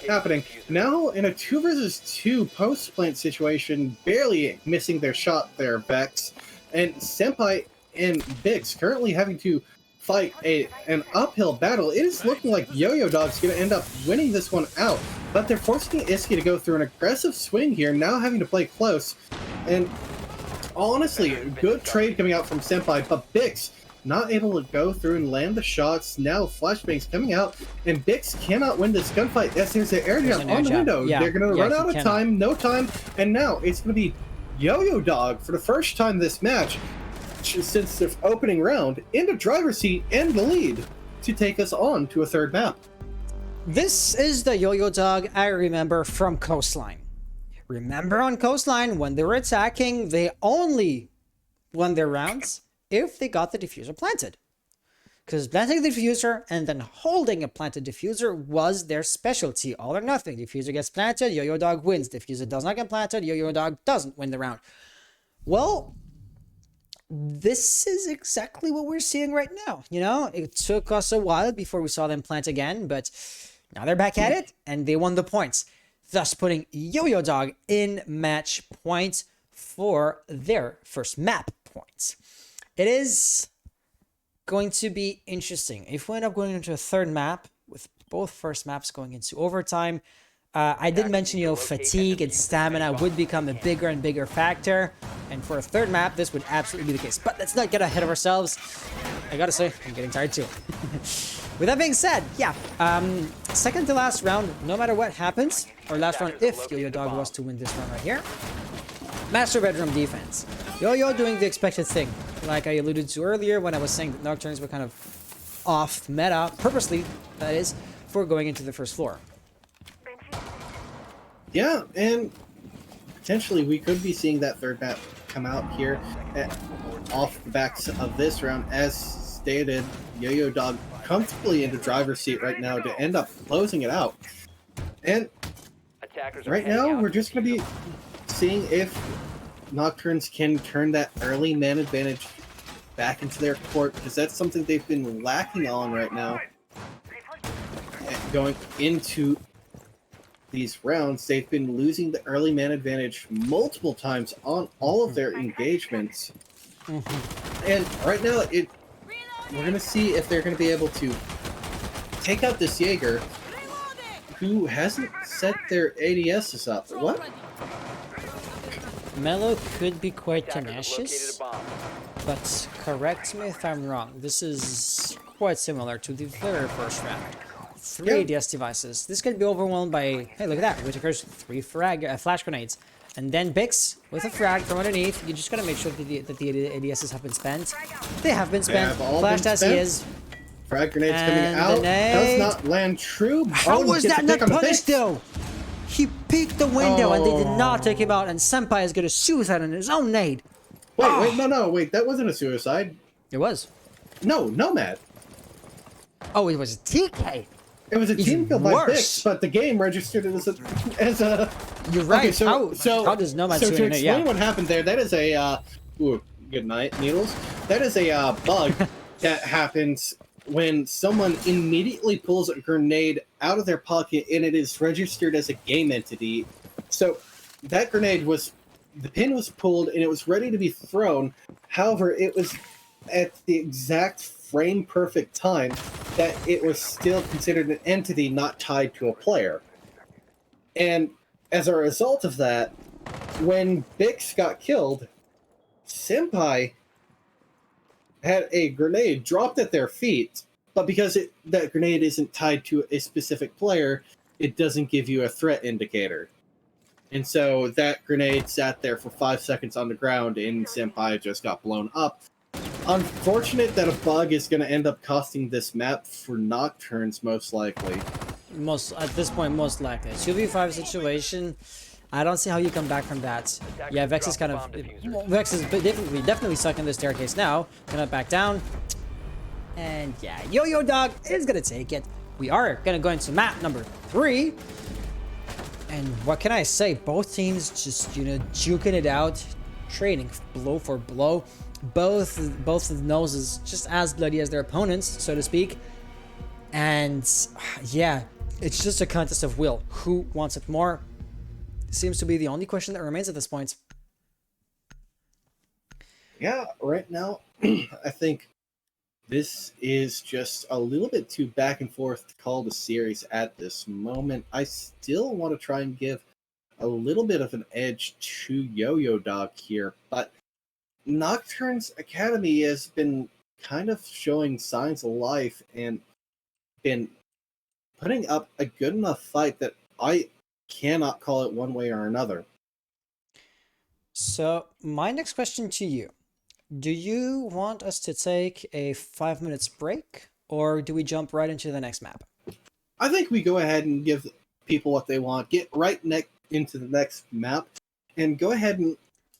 happening. Now in a 2 versus 2 post-plant situation, barely missing their shot there, Vex. And Senpai and Bix currently having to fight an uphill battle. It is looking like YoYo Dog's going to end up winning this one out, but they're forcing Iski to go through an aggressive swing here, now having to play close. And honestly, good trade coming out from Senpai, but Bix not able to go through and land the shots. Now flashbangs coming out, and Bix cannot win this gunfight as there's an air jump on the window. Yeah. They're going to run out of time, no time, and now it's going to be YoYo Dog for the first time this match since the opening round in the driver's seat and the lead to take us on to a third map. This is the YoYo Dog I remember from Coastline. Remember on Coastline when they were attacking, they only won their rounds if they got the diffuser planted. Because planting the diffuser and then holding a planted diffuser was their specialty. All or nothing. Diffuser gets planted, YoYo Dog wins. Diffuser does not get planted, YoYo Dog doesn't win the round. Well, this is exactly what we're seeing right now. You know, it took us a while before we saw them plant again, but now they're back at it and they won the points, thus putting YoYo Dog in match point for their first map points. It is going to be interesting if we end up going into a third map with both first maps going into overtime. I did mention, you know, fatigue and stamina would become a bigger and bigger factor, and for a third map this would absolutely be the case. But let's not get ahead of ourselves. I gotta say, I'm getting tired too. With that being said, yeah, second to last round, no matter what happens, or last round if YoYo Dog was to win this round right here, master bedroom defense. YoYo doing the expected thing, like I alluded to earlier when I was saying that Nocturnes were kind of off meta, purposely, that is, for going into the first floor. Yeah, and potentially we could be seeing that third map come out here off the backs of this round. As stated, Yo-Yo Dog comfortably in the driver's seat right now to end up closing it out. And Attackers are right heading now, out we're to just going to be seeing if Nocturnes can turn that early man advantage back into their court, because that's something they've been lacking on right now. And going into these rounds, they've been losing the early man advantage multiple times on all of their engagements. And right now, we're going to see if they're going to be able to take out this Jaeger, who hasn't set their ADSs up. What? Mello could be quite attackers have located tenacious, a bomb. but correct me if I'm wrong. This is quite similar to the very first round. 3 ADS devices. This could be overwhelmed by, hey, look at that. Whitaker's 3 flash grenades. And then Bix with a frag from underneath. You just gotta make sure that the ADSs have been spent. They have been spent. Flashed as he is. Frag grenades coming And out. the nade. Does not land true. How Oh, was gets that a pick not on the punished face. though? He peeked the window and they did not Oh. take him out, and Senpai is gonna suicide on his own nade. Wait, wait, that wasn't a suicide. It was. No, Nomad. Oh, it was a TK. It was a Even team kill by worse. Bix, but the game registered it as a. You're right. Okay, How does Nomad so suicide? to explain Yeah. what happened there, that is a ooh, good night, Needles. That is a bug that happens when someone immediately pulls a grenade out of their pocket and it is registered as a game entity. So that grenade the pin was pulled and it was ready to be thrown. However, it was at the exact frame perfect time that it was still considered an entity not tied to a player. And as a result of that, when Bix got killed, Senpai had a grenade dropped at their feet, but because that grenade isn't tied to a specific player, it doesn't give you a threat indicator. And so that grenade sat there for 5 seconds on the ground, and Senpai just got blown up. Unfortunate that a bug is going to end up costing this map for Nocturnes, most likely. At this point, most likely. 2v5 situation. I don't see how you come back from that. Yeah, Vex is kind of... Vex is definitely stuck in the staircase now. Gonna back down. And yeah, Yo-Yo Dog is gonna take it. We are gonna go into map number 3. And what can I say? Both teams just, juking it out. Trading blow for blow. Both of the noses just as bloody as their opponents, so to speak. And yeah, it's just a contest of will. Who wants it more? Seems to be the only question that remains at this point. Yeah, right now, I think this is just a little bit too back and forth to call the series at this moment. I still want to try and give a little bit of an edge to Yo-Yo Dog here, but Nocturnes Academy has been kind of showing signs of life and been putting up a good enough fight that I cannot call it one way or another. So my next question to you, do you want us to take a 5 minutes break, or do we jump right into the next map? I think we go ahead and give people what they want, get right into the next map, and go ahead and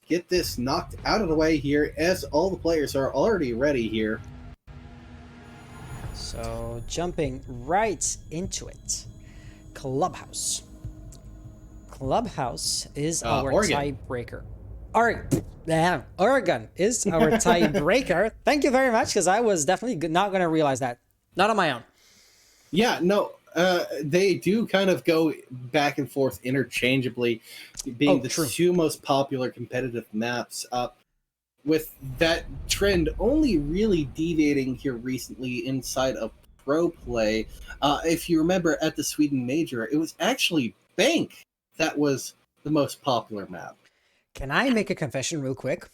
get this knocked out of the way here, as all the players are already ready here. So jumping right into it. Clubhouse. Clubhouse is our Oregon. tiebreaker. Oregon is our tiebreaker. Thank you very much, because I was definitely not going to realize that. Not on my own. Yeah, no, they do kind of go back and forth interchangeably, being the true. two most popular competitive maps. With that trend only really deviating here recently inside of pro play. If you remember at the Sweden Major, it was actually Bank that was the most popular map. Can I make a confession real quick?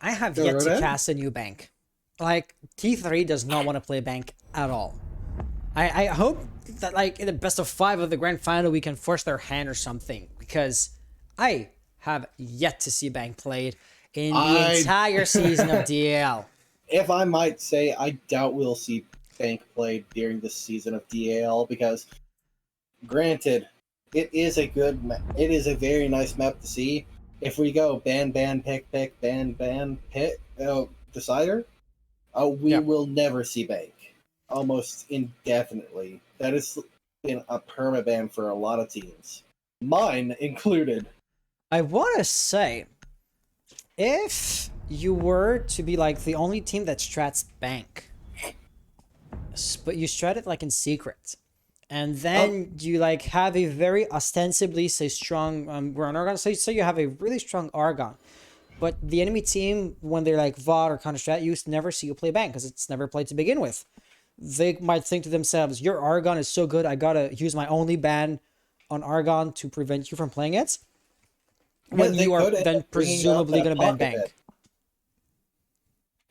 I have Go yet right to ahead. cast a new Bank. Like, T3 does not want to play Bank at all. I hope that, like, in the best of 5 of the grand final, we can force their hand or something, because I have yet to see Bank played in the entire season of DAL. If I might say, I doubt we'll see Bank played during this season of DAL, because granted, it is a good it is a very nice map to see. If we go ban pick ban pick decider, we Yeah. will never see bank almost indefinitely. That has been a permaban for a lot of teams, mine included. I want to say, if you were to be like the only team that strats bank, but you strat it like in secret, and then you like have a very ostensibly say strong ground Argon, so you have a really strong Argon, but the enemy team, when they're like VOD or counter strat, you never see you play bank because it's never played to begin with. They might think to themselves, your Argon is so good, I gotta use my only ban on Argon to prevent you from playing it. When they you are could end then up bringing out presumably that going to ban pocket bank. pick.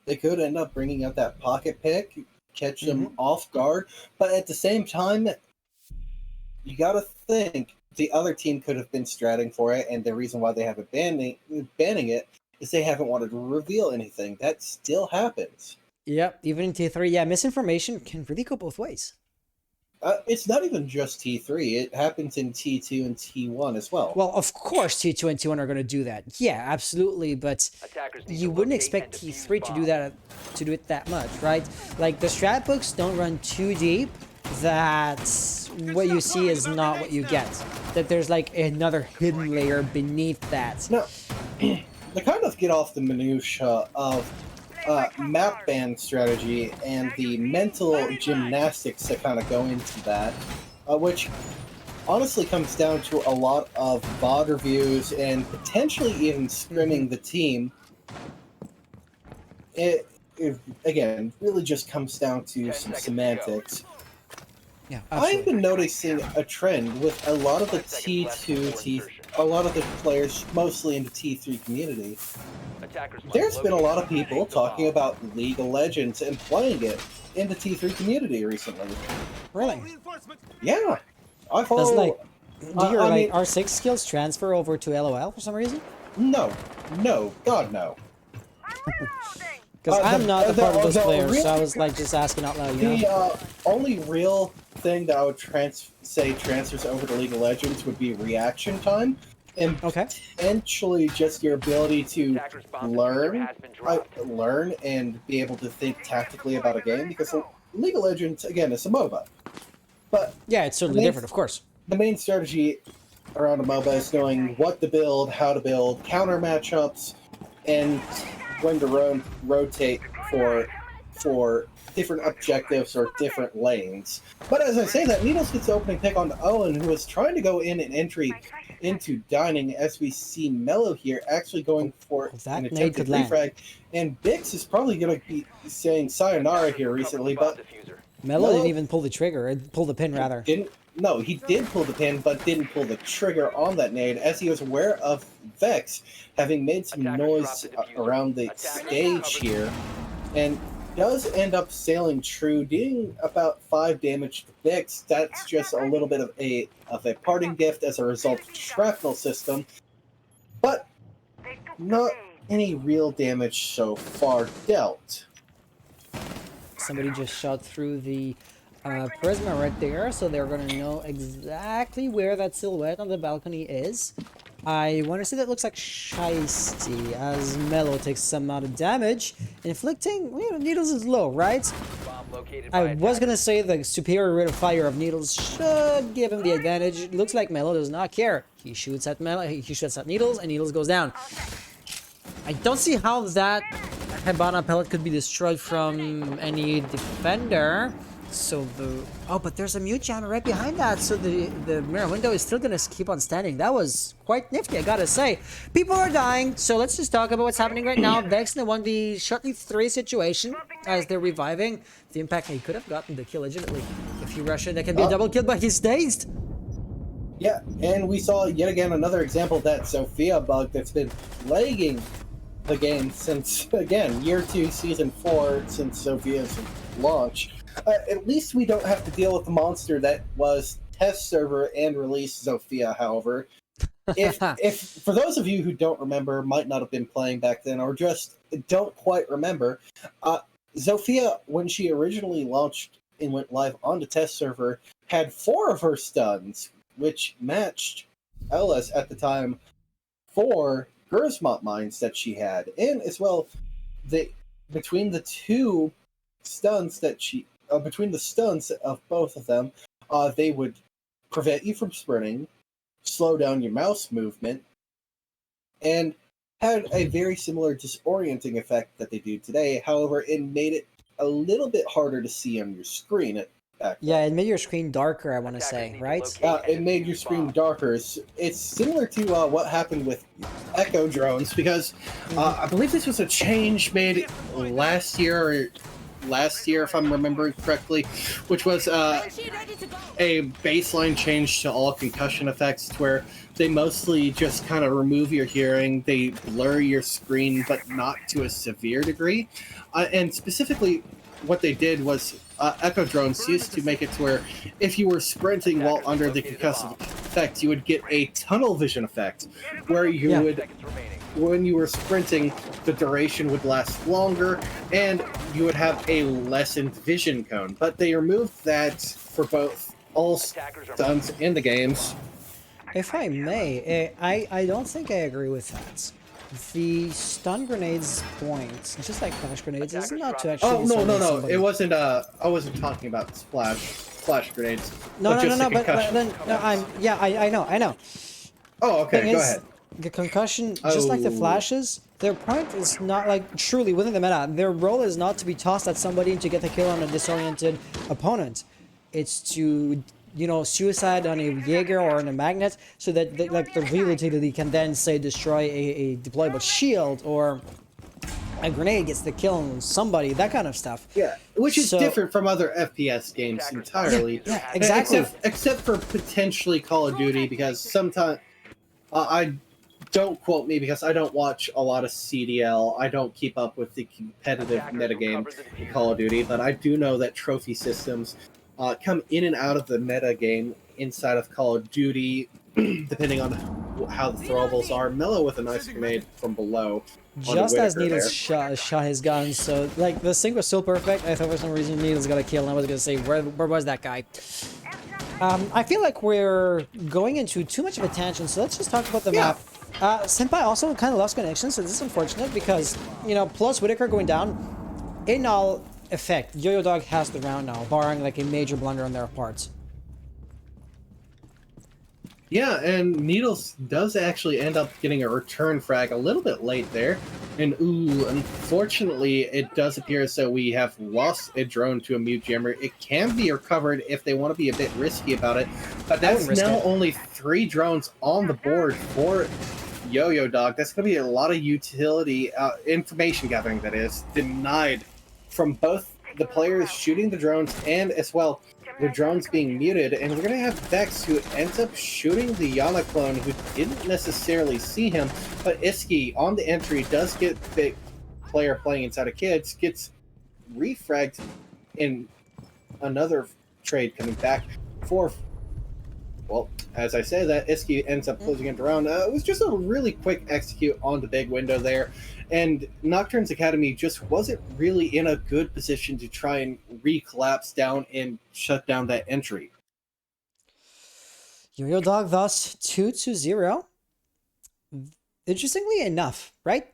They could end up bringing out that pocket pick, catch them off guard, but at the same time, you gotta think the other team could have been stratting for it, and the reason why they haven't banning it is they haven't wanted to reveal anything. That still happens. Yep, even in T3, yeah, misinformation can really go both ways. It's not even just T3. It happens in T2 and T1 as well. Well, of course T2 and T1 are going to do that. Yeah, absolutely, but you wouldn't expect T3 to do that, to do it that much, right? Like, the strat books don't run too deep that what you see is not what you get. That there's like another hidden layer beneath that. No, they kind of get off the minutia of map ban strategy and the mental gymnastics that kind of go into that, which honestly comes down to a lot of VOD reviews and potentially even scrimming the team. It again really just comes down to some semantics. Yeah, I've been noticing a trend with a lot of the T2, a lot of the players, mostly in the T3 community. There's been a lot of people talking about League of Legends and playing it in the T3 community recently. Really? Yeah, I Does follow. like, do your I like mean, R6 skills transfer over to LOL for some reason? no, God no. Because I'm not a part of those players, real, so I was like just asking out loud, you know? The only real thing that I would say transfers over to League of Legends would be reaction time, and potentially just your ability to learn and be able to think tactically about a game. Because League of Legends, again, is a MOBA, but yeah, it's certainly different, of course. The main strategy around a MOBA is knowing what to build, how to build, counter matchups, and when to rotate for different objectives or different lanes. But as I say that, Needles gets the opening pick on Owen, who was trying to go in an entry into dining, as we see Mello here actually going for an attempted refrag. And Bix is probably going to be saying sayonara here recently, but Mello didn't even pull the trigger, pull the pin rather. No, he did pull the pin, but didn't pull the trigger on that nade, as he was aware of Vex having made some noise around the stage here, and does end up sailing true, dealing about 5 damage to Vex. That's just a little bit of a parting gift as a result of the shrapnel system, but not any real damage so far dealt. Somebody just shot through the Prisma right there, so they're gonna know exactly where that silhouette on the balcony is. I want to say that looks like Shiesty, as Mello takes some amount of damage, inflicting, you know, Needles is low, right? I was gonna say the superior rate of fire of Needles should give him the advantage. It looks like Mello does not care. He shoots at Needles, and Needles goes down. I don't see how that Hibana pellet could be destroyed from any defender. So but there's a mute jammer right behind that, so the mirror window is still gonna keep on standing. That was quite nifty, I gotta say. People are dying, so let's just talk about what's happening right now. Vex in the 1v3 situation as they're reviving. The impact, he could have gotten the kill legitimately. If you rush in, that can be a double kill, but he's dazed. Yeah, and we saw yet again another example of that Sophia bug that's been plaguing the game since, again, year 2, season 4, since Sophia's launch. At least we don't have to deal with the monster that was test server and release Sophia, however. If for those of you who don't remember, might not have been playing back then, or just don't quite remember, Sophia, when she originally launched and went live on the test server, had 4 of her stuns which matched Ella's at the time 4 Gersmont mines that she had. And as well, between the two stunts that between the stunts of both of them, they would prevent you from sprinting, slow down your mouse movement, and had a very similar disorienting effect that they do today. However, it made it a little bit harder to see on your screen. Yeah, it made your screen darker, I want to say, right? It made your screen darker. It's similar to what happened with Echo drones, because I believe this was a change made last year, if I'm remembering correctly, which was a baseline change to all concussion effects, where they mostly just kind of remove your hearing, they blur your screen, but not to a severe degree. And specifically, what they did was Echo drones used to make it to where if you were sprinting while under the concussive effect, you would get a tunnel vision effect, where you would, when you were sprinting, the duration would last longer, and you would have a lessened vision cone. But they removed that for both all stunts in the games. If I may, I don't think I agree with that. The stun grenades point, just like flash grenades, is not to actually. Oh no! Somebody. It wasn't. I wasn't talking about flash grenades. No. But then I know. Oh, okay. Go ahead. The concussion, just like the flashes, their point is not like truly within the meta. Their role is not to be tossed at somebody to get the kill on a disoriented opponent. It's to, suicide on a Jaeger or on a magnet, so that the real utility can then, say, destroy a deployable shield, or a grenade gets the kill on somebody, that kind of stuff. Yeah, which is different from other FPS games entirely. Yeah, exactly. Except for potentially Call of Duty, because sometimes don't quote me, because I don't watch a lot of CDL. I don't keep up with the competitive metagame in Call of Duty, but I do know that trophy systems come in and out of the meta game inside of Call of Duty, depending on how the throwables are. Mellow with a nice grenade from below. Just as Needles shot his gun, so like the sync was so perfect, I thought for some reason Needles got a kill, and I was gonna say, where was that guy? I feel like we're going into too much of a tangent, so let's just talk about the map. Senpai also kind of lost connection, so this is unfortunate because, plus Whitaker going down, in all effect, YoYo Dog has the round now, barring like a major blunder on their parts. Yeah, and Needles does actually end up getting a return frag a little bit late there. And unfortunately, it does appear as though we have lost a drone to a mute jammer. It can be recovered if they want to be a bit risky about it. But that's now only 3 drones on the board for YoYo Dog. That's going to be a lot of utility, information gathering, that is, denied from both the players shooting the drones and as well the drones being muted. And we're going to have Dex, who ends up shooting the Yana clone, who didn't necessarily see him, but Iski on the entry does get the player playing inside of Kids, gets refragged in another trade coming back for, well, as I say that, Iski ends up closing it around. It was just a really quick execute on the big window there, and Nocturnes Academy just wasn't really in a good position to try and re-collapse down and shut down that entry. YoYo Dog thus 2-0. Interestingly enough, right?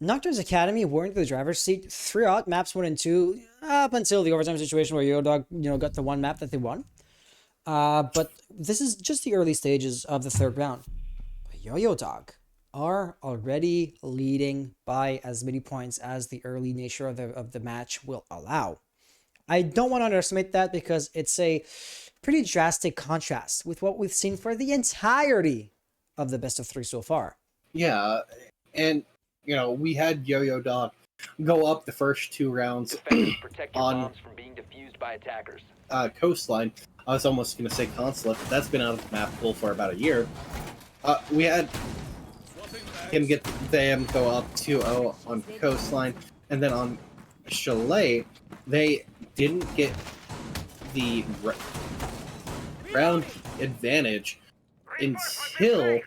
Nocturnes Academy were into the driver's seat throughout maps 1 and 2, up until the overtime situation where YoYo Dog, got the one map that they won. But this is just the early stages of the 3rd round. YoYo Dog are already leading by as many points as the early nature of the match will allow. I don't want to underestimate that, because it's a pretty drastic contrast with what we've seen for the entirety of the best of 3 so far. Yeah, and we had YoYo Dog go up the first 2 rounds on from being defused by attackers. Coastline. I was almost going to say Consulate, but that's been out of the map pool for about a year. We had him get them go up 2-0 on Coastline, and then on Chalet, they didn't get the round advantage until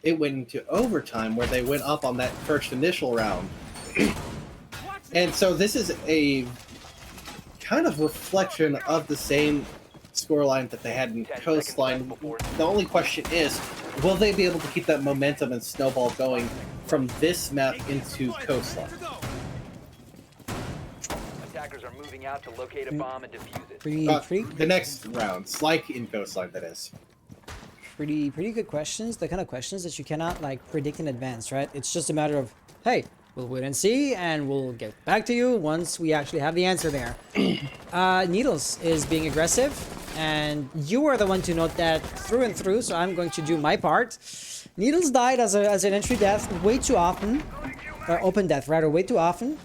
it went into overtime, where they went up on that first initial round. And so this is a kind of reflection of the same scoreline that they had in 10 seconds Coastline. left before- The only question is, will they be able to keep that momentum and snowball going from this map into Coastline? Attackers are moving out to locate a bomb and defuse it. Pretty The next rounds, like in Coastline, that is. pretty good questions. The kind of questions that you cannot like predict in advance, right? It's just a matter of, hey, we'll wait and see, and we'll get back to you once we actually have the answer there. Needles is being aggressive, and you are the one to note that through and through, so I'm going to do my part. Needles died as an entry death way too often, or open death rather, way too often.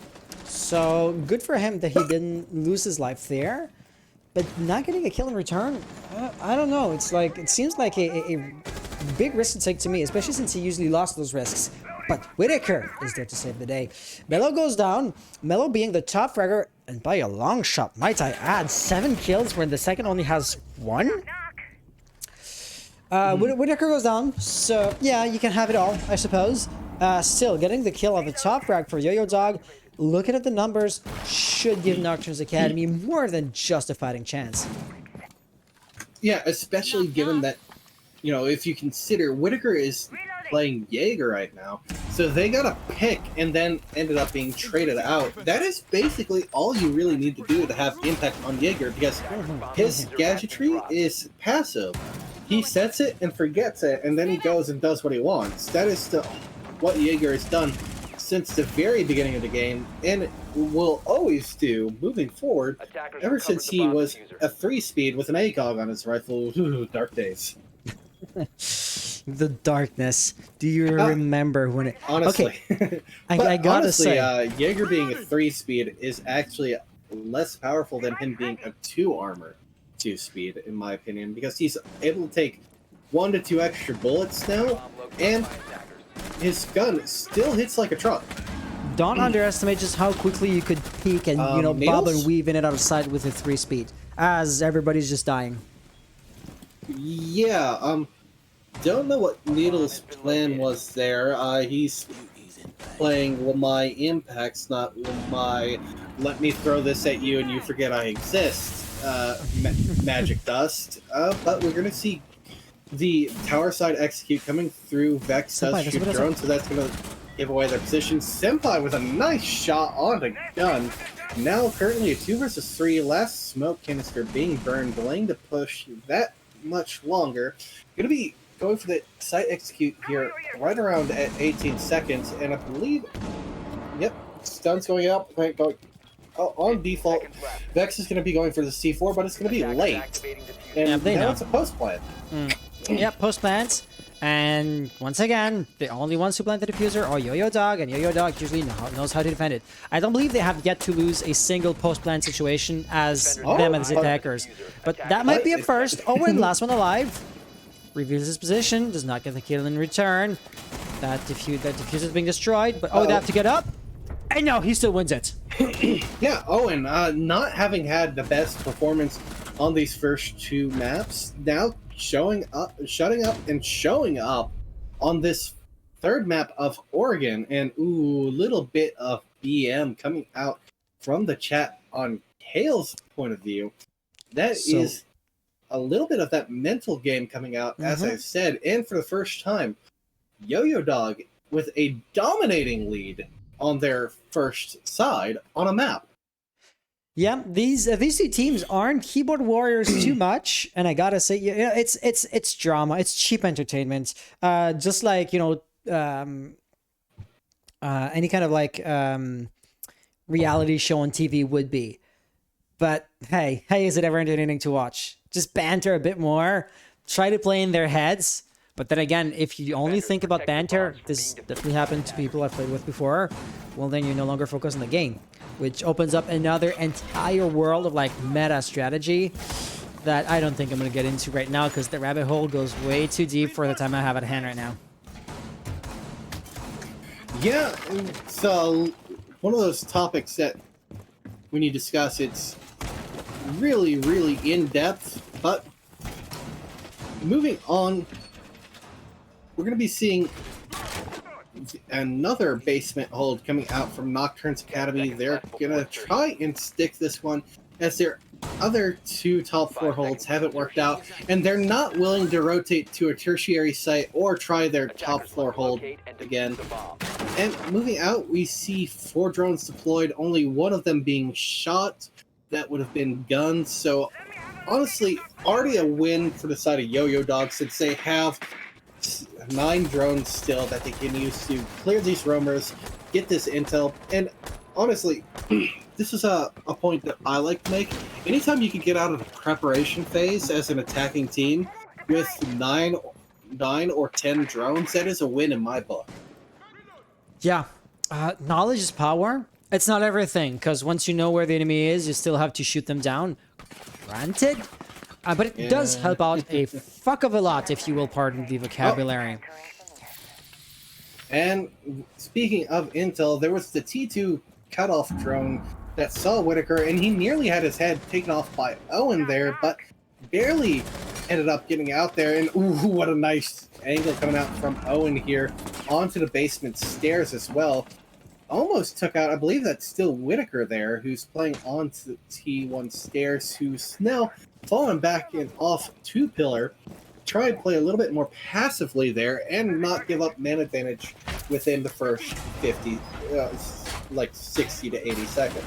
So good for him that he didn't lose his life there. But not getting a kill in return, I don't know. It's like, it seems like a big risk to take to me, especially since he usually lost those risks. But Whitaker is there to save the day. Mello goes down. Mello being the top fragger, and by a long shot, might I add, 7 kills when the second only has 1. Whitaker goes down, so yeah, you can have it all, I suppose. Still, getting the kill on the top frag for YoYo Dog, looking at the numbers, should give Nocturnes Academy more than just a fighting chance. Yeah, especially given that, you know, if you consider Whitaker is playing Jaeger right now, so they got a pick and then ended up being traded out. That is basically all you really need to do to have impact on Jaeger, because his gadgetry is passive. He sets it and forgets it, and then he goes and does what he wants. That is still what Jaeger has done since the very beginning of the game, and will always do moving forward, ever since he was a 3-speed with an ACOG on his rifle. Ooh, dark days. The darkness. Do you remember when it... Honestly. Okay, I gotta honestly, say... Jaeger being a 3-speed is actually less powerful than him being a 2-armor 2-speed, in my opinion, because he's able to take 1 to 2 extra bullets now, and his gun still hits like a truck. Don't underestimate just how quickly you could peek and, you know, bob and weave in and out of sight with a 3-speed, as everybody's just dying. Yeah, don't know what Needle's plan was there. He's playing, well, my impact's not my let me throw this at you and you forget I exist, magic dust. But we're gonna see the tower side execute coming through. Vex does shoot drone, so that's gonna give away their position. Senpai with a nice shot on the gun. Now currently a 2 versus 3, last smoke canister being burned, delaying to push that much longer. Gonna be going for the site execute here right around at 18 seconds, and I believe, yep, stun's going up, going on default. Vex is gonna be going for the C4, but it's gonna be late, and now it's a post plant. Yep, post plants. And once again, the only ones who plant the diffuser are YoYo Dog, and YoYo Dog usually knows how to defend it. I don't believe they have yet to lose a single post plant situation as them as attackers. But that might be a first. Owen, last one alive, reveals his position, does not get the kill in return. That diffuser is being destroyed, but they have to get up. And no, he still wins it. Yeah, Owen, not having had the best performance on these first 2 maps, now shutting up and showing up on this 3rd map of Oregon, and little bit of BM coming out from the chat on Kale's point of view. That is a little bit of that mental game coming out, as I said, and for the first time, YoYo Dog with a dominating lead on their first side on a map. Yeah, these 2 teams aren't keyboard warriors too much, and I gotta say, you know, it's drama, it's cheap entertainment, just like, you know, any kind of like reality show on TV would be. But hey, is it ever entertaining to watch? Just banter a bit more, try to play in their heads. But then again, if you only think about banter, this definitely happened to people I've played with before, well then you're no longer focused on the game, which opens up another entire world of like meta strategy that I don't think I'm going to get into right now, because the rabbit hole goes way too deep for the time I have at hand right now. Yeah, so one of those topics that when you discuss, it's really, really in-depth, but moving on, we're going to be seeing another basement hold coming out from Nocturnes Academy. They're going to try and stick this one as they're other two top 4 holds haven't worked out, and they're not willing to rotate to a tertiary site or try their top 4 hold again. And moving out, we see 4 drones deployed, only one of them being shot. That would have been guns. So honestly, already a win for the side of YoYo Dog, since they have 9 drones still that they can use to clear these roamers, get this intel, and honestly, this is a point that I like to make. Anytime you can get out of the preparation phase as an attacking team with 9 or 10 drones, that is a win in my book. Yeah, knowledge is power. It's not everything, because once you know where the enemy is, you still have to shoot them down. Granted, but it does help out a fuck of a lot, if you will pardon the vocabulary. And speaking of intel, there was the T2 cutoff drone that saw Whitaker, and he nearly had his head taken off by Owen there, but barely ended up getting out there. And ooh, what a nice angle coming out from Owen here onto the basement stairs as well. Almost took out, I believe that's still Whitaker there, who's playing onto the T1 stairs, who's now fallen back in off 2 pillar. Try and play a little bit more passively there and not give up man advantage within the first 50, like 60 to 80 seconds.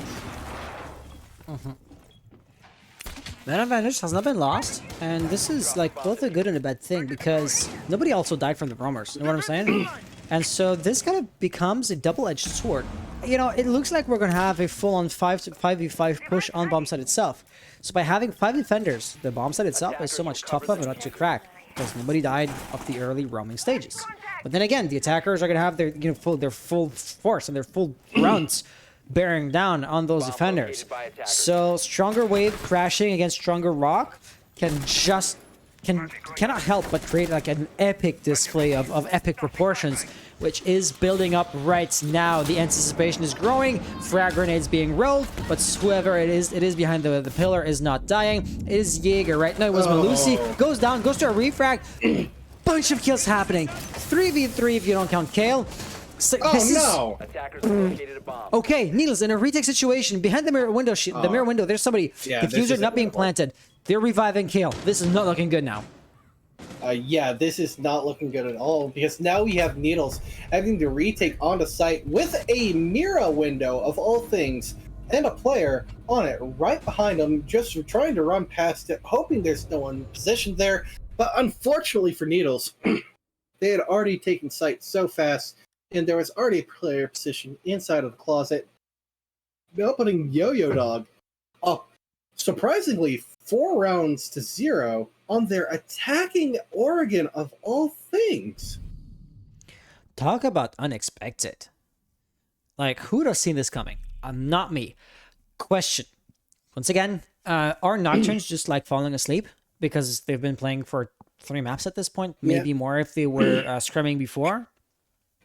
Man advantage has not been lost, and this is like both a good and a bad thing, because nobody also died from the roamers, you know what I'm saying? And so this kind of becomes a double-edged sword. You know, it looks like we're going to have a full-on 5v5 push on bomb site itself. So by having 5 defenders, the bomb site itself is so much tougher and not to crack, because nobody died of the early roaming stages. But then again, the attackers are going to have their full force and their full rounds bearing down on those defenders. So stronger wave crashing against stronger rock cannot help but create like an epic display of epic proportions, which is building up right now. The anticipation is growing, frag grenades being rolled, but whoever it is behind the pillar is not dying. It is Jaeger right now. It was Malusi, goes down, goes to a refrag. Bunch of kills happening. 3v3 if you don't count Kale. So, no! Okay, Needles in a retake situation behind the mirror window. The mirror window. There's somebody. Yeah, Diffuser not being planted. They're reviving Kale. This is not looking good now. Yeah, this is not looking good at all, because now we have Needles having to retake onto site with a Mira window of all things and a player on it right behind him, just trying to run past it, hoping there's no one positioned there. But unfortunately for Needles, they had already taken site so fast, and there was already a player positioned inside of the closet, opening YoYo Dog up surprisingly 4 rounds to 0 on their attacking Oregon of all things. Talk about unexpected. Like, who'd have seen this coming? Not me. Question. Once again, are Nocturns just like falling asleep because they've been playing for 3 maps at this point? Maybe more if they were scrimming before?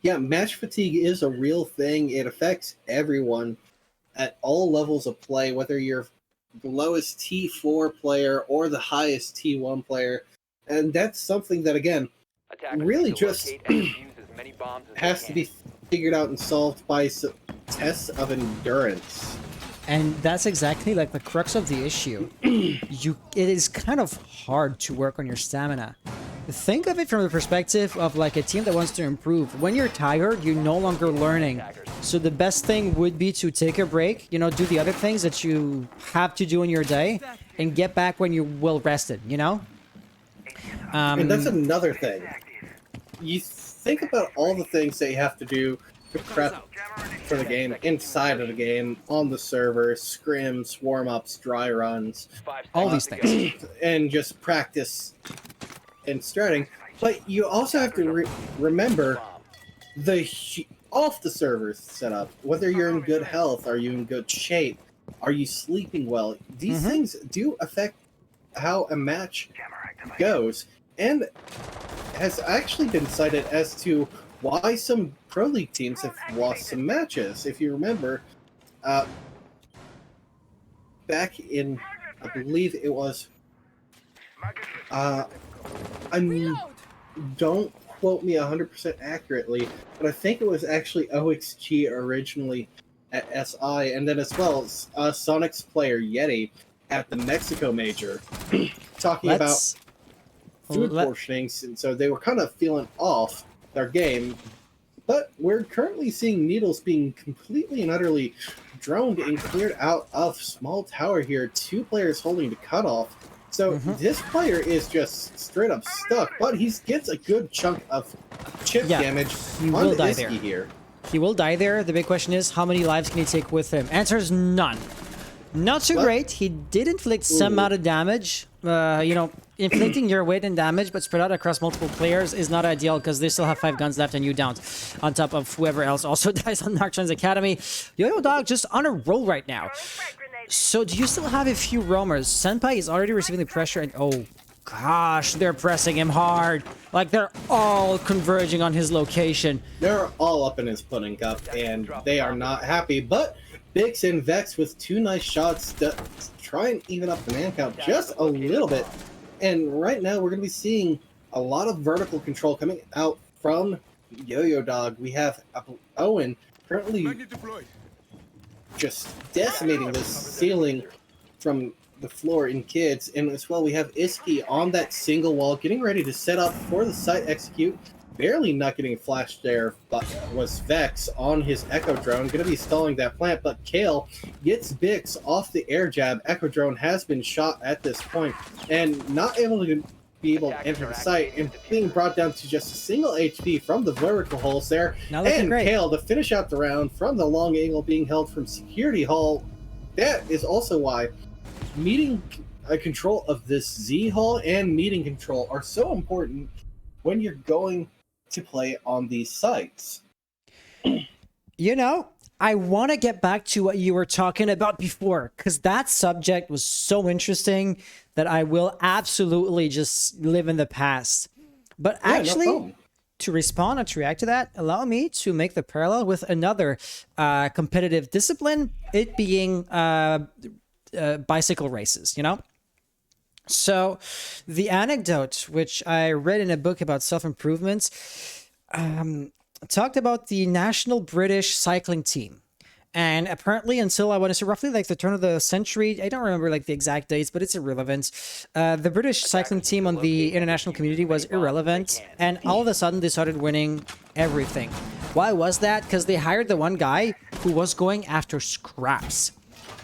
Yeah, match fatigue is a real thing. It affects everyone at all levels of play, whether you're the lowest T4 player or the highest T1 player. And that's something that, again, really just has to be figured out and solved by some tests of endurance. And that's exactly like the crux of the issue. It is kind of hard to work on your stamina. Think of it from the perspective of like a team that wants to improve. When you're tired, you're no longer learning. So the best thing would be to take a break, you know, do the other things that you have to do in your day, and get back when you're well rested, you know? And that's another thing. You think about all the things that you have to do to prep for the game, inside of the game, on the server, scrims, warm-ups, dry runs. All these things. And just practice and stratting. But you also have to remember the off the server setup. Whether you're in good health, are you in good shape, are you sleeping well? These things do affect how a match goes, and has actually been cited as to why some Pro League teams have lost some matches. If you remember, back in, I believe it was, don't quote me 100% accurately, but I think it was actually OXG originally at SI, and then as well as Sonic's player Yeti at the Mexico Major, talking about food portionings, and so they were kind of feeling off their game. But we're currently seeing Needles being completely and utterly droned and cleared out of small tower here. 2 players holding the cutoff. So this player is just straight up stuck, but he gets a good chunk of chip damage on the Iski here. He will die there. The big question is, how many lives can he take with him? Answer is none. Not so great. He did inflict some amount of damage. You know, inflicting your weight and damage, but spread out across multiple players is not ideal because they still have 5 guns left and you don't. On top of whoever else also dies on Nokturns Academy. YoYo Dog just on a roll right now. So do you still have a few roamers? Senpai is already receiving the pressure and oh gosh, they're pressing him hard. Like they're all converging on his location. They're all up in his pudding cup and they are not happy, but Bix and Vex with 2 nice shots to try and even up the man count just a little bit. And right now we're going to be seeing a lot of vertical control coming out from YoYo Dog. We have Owen currently just decimating this ceiling from the floor in kids. And as well, we have Iski on that single wall getting ready to set up for the site execute. Barely not getting flashed there, but was Vex on his Echo Drone, going to be stalling that plant, but Kale gets Bix off the air jab. Echo Drone has been shot at this point, and not able to be able to enter the site, and being brought down to just a single HP from the vertical holes there. And Kale to finish out the round from the long angle being held from Security Hall. That is also why meeting control of this Z Hall and meeting control are so important when you're going to play on these sites. You know, I want to get back to what you were talking about before, because that subject was so interesting that I will absolutely just live in the past. But actually, to respond or to react to that, allow me to make the parallel with another competitive discipline, it being bicycle races, you know? So the anecdote, which I read in a book about self-improvements, talked about the national British cycling team. And apparently until I want to say roughly like the turn of the century, I don't remember like the exact dates, but it's irrelevant. The British cycling team on the international community was irrelevant. And all of a sudden they started winning everything. Why was that? Because they hired the one guy who was going after scraps.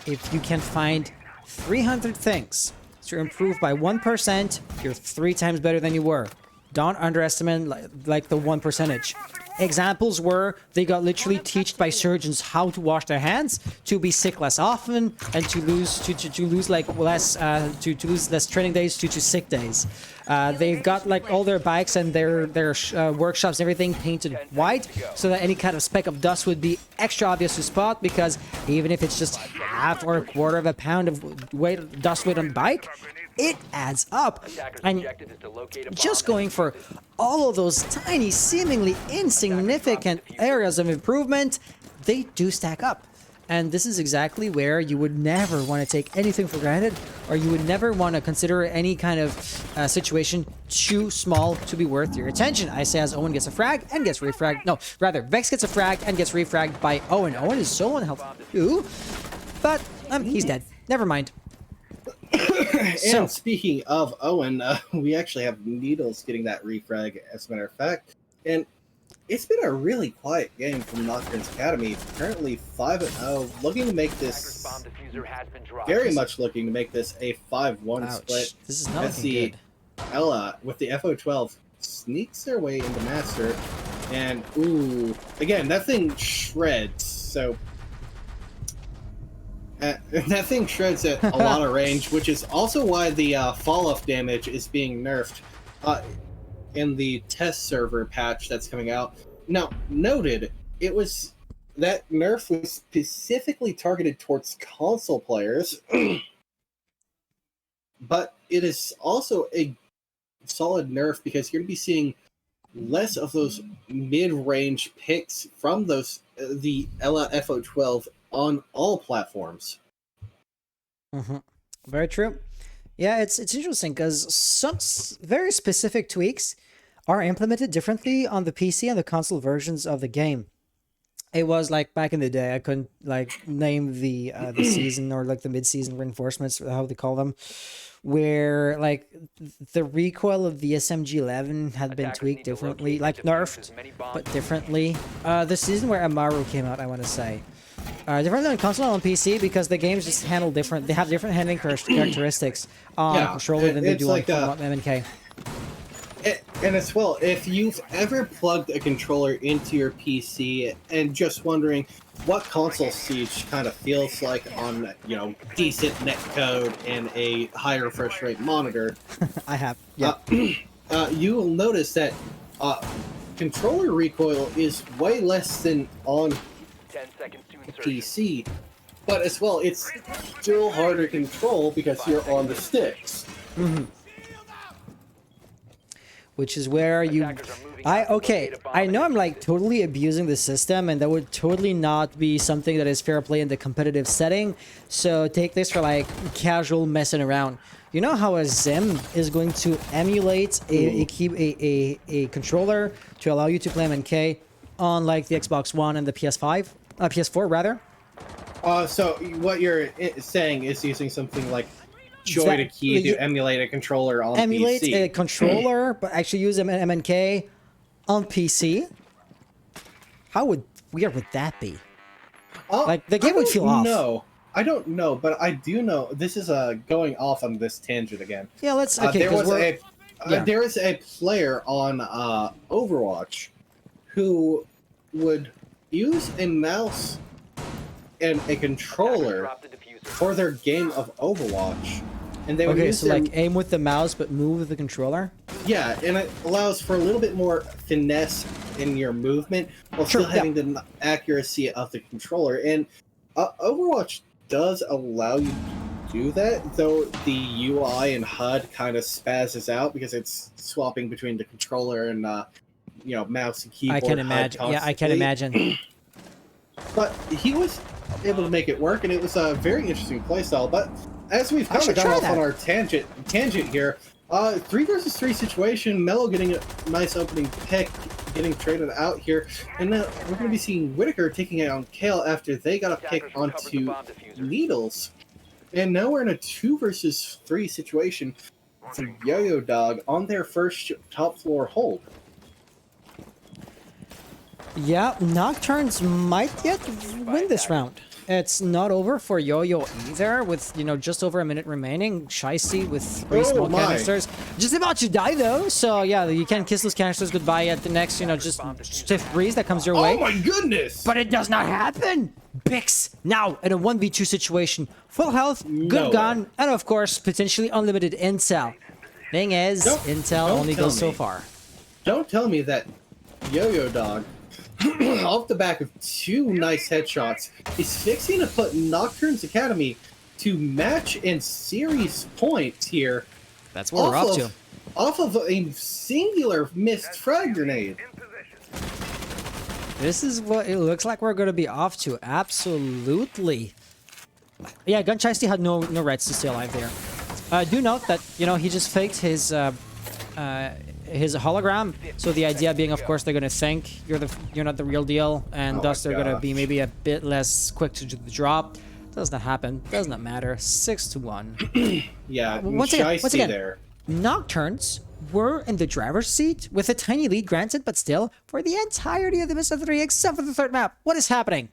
If you can find 300 things to improve by 1%, you're 3 times better than you were. Don't underestimate like the 1%. Examples were they got literally taught by surgeons how to wash their hands, to be sick less often, and to lose like less to lose less training days to sick days. They've got like all their bikes and their workshops, everything painted white, so that any kind of speck of dust would be extra obvious to spot. Because even if it's just half or a quarter of a pound of dust weight on the bike, it adds up. And just going for all of those tiny, seemingly insignificant areas of improvement, they do stack up. And this is exactly where you would never want to take anything for granted, or you would never want to consider any kind of situation too small to be worth your attention. I say as Owen gets a frag and gets refragged. No, rather, Vex gets a frag and gets refragged by Owen. Owen is so unhealthy too, but he's dead. Never mind. And speaking of Owen, we actually have Needles getting that refrag, as a matter of fact. And it's been a really quiet game from Nokturns Academy. Currently 5-0, looking to make this very much looking to make this a 5-1 split. This is not looking good. Ella with the FO12 sneaks their way into Master, and ooh, again that thing shreds. So that thing shreds at a lot of range, which is also why the fall-off damage is being nerfed in the test server patch that's coming out. Now, noted, it was that nerf was specifically targeted towards console players, but it is also a solid nerf because you're going to be seeing less of those mid-range picks from those the Ella FO12 on all platforms. Very true. Yeah, it's interesting because some very specific tweaks are implemented differently on the PC and the console versions of the game. It was like back in the day. I couldn't like name the season or like the mid-season reinforcements, how they call them, where like the recoil of the SMG-11 had been Attackers tweaked need to differently, locate like and defuse nerfed, as many bombs but as differently. The season where Amaru came out, I want to say. Different than console and PC because the games just handle different. They have different handling characteristics on Yeah, controller than they it's do like, on MNK. And as well, if you've ever plugged a controller into your PC and just wondering what console siege kind of feels like on, you know, decent netcode and a higher refresh rate monitor, I have. Yeah. you will notice that controller recoil is way less than on 10 seconds to insertion. PC, but as well, it's still harder to control because you're on the sticks. Which is where you Attackers are moving out to okay, locate a bomb I and know I'm defuse like it. totally abusing the system, and that would totally not be something that is fair play in the competitive setting, so take this for like casual messing around. You know how a Zim is going to emulate a controller to allow you to play MNK on like the Xbox One and the PS4 rather? So what you're saying is using something like Joy to Key to emulate a controller on Emulate PC. a controller, but actually use MNK on PC? How weird would that be? Like, the game would feel off. No, I don't know, but I do know. This is going off on this tangent again. Yeah, let's. Okay, there 'cause was yeah. there is a player on Overwatch who would use a mouse and a controller Drop the diffuser. for their game of Overwatch, and they would Okay, use so their, like aim with the mouse but move with the controller. yeah, and it allows for a little bit more finesse in your movement while Sure, still having the accuracy of the controller. And Overwatch does allow you to do that, though the UI and HUD kind of spazzes out because it's swapping between the controller and you know, mouse and keyboard. I can HUD imagine. Yeah, I can constantly. imagine. But he was able to make it work, and it was a very interesting playstyle. But as we've kind of should gone try off on that. our tangent here, 3 versus 3 situation, Mello getting a nice opening pick, getting traded out here, and now we're going to be seeing Whitaker taking it on Kale after they got a pick Attackers recovered the onto bomb diffuser. Needles. And now we're in a 2 versus 3 situation for YoYo Dog on their first top floor hold. Yeah, Nocturns might yet win this round. It's not over for YoYo either, with, you know, just over a minute remaining. Shiesty with 3 small canisters. Just about to die, though, so yeah, you can kiss those canisters goodbye at the next, you know, just stiff breeze that comes your way. Oh my goodness! But it does not happen! Bix, now in a 1v2 situation. Full health, good No gun, way. and of course, potentially unlimited intel. Thing is, intel don't only tell goes so me. far. Don't tell me that YoYo Dog, off the back of 2 nice headshots, is fixing to put Nocturnes Academy to match and series points here. That's what we're up to. Off of a singular missed frag grenade. This is what it looks like we're going to be off to. Absolutely. Yeah, Gun Shiesty had no rights to stay alive there. Do note that, you know, he just faked his hologram. So the idea being, of course, they're going to think you're not the real deal, and Oh thus my they're going to gosh. be maybe a bit less quick to do the drop. Does not happen. Does not matter. 6-1. Yeah, Once Shiesty again, there. Nocturnes were in the driver's seat with a tiny lead granted, but still for the entirety of the best of 3 except for the third map. What is happening?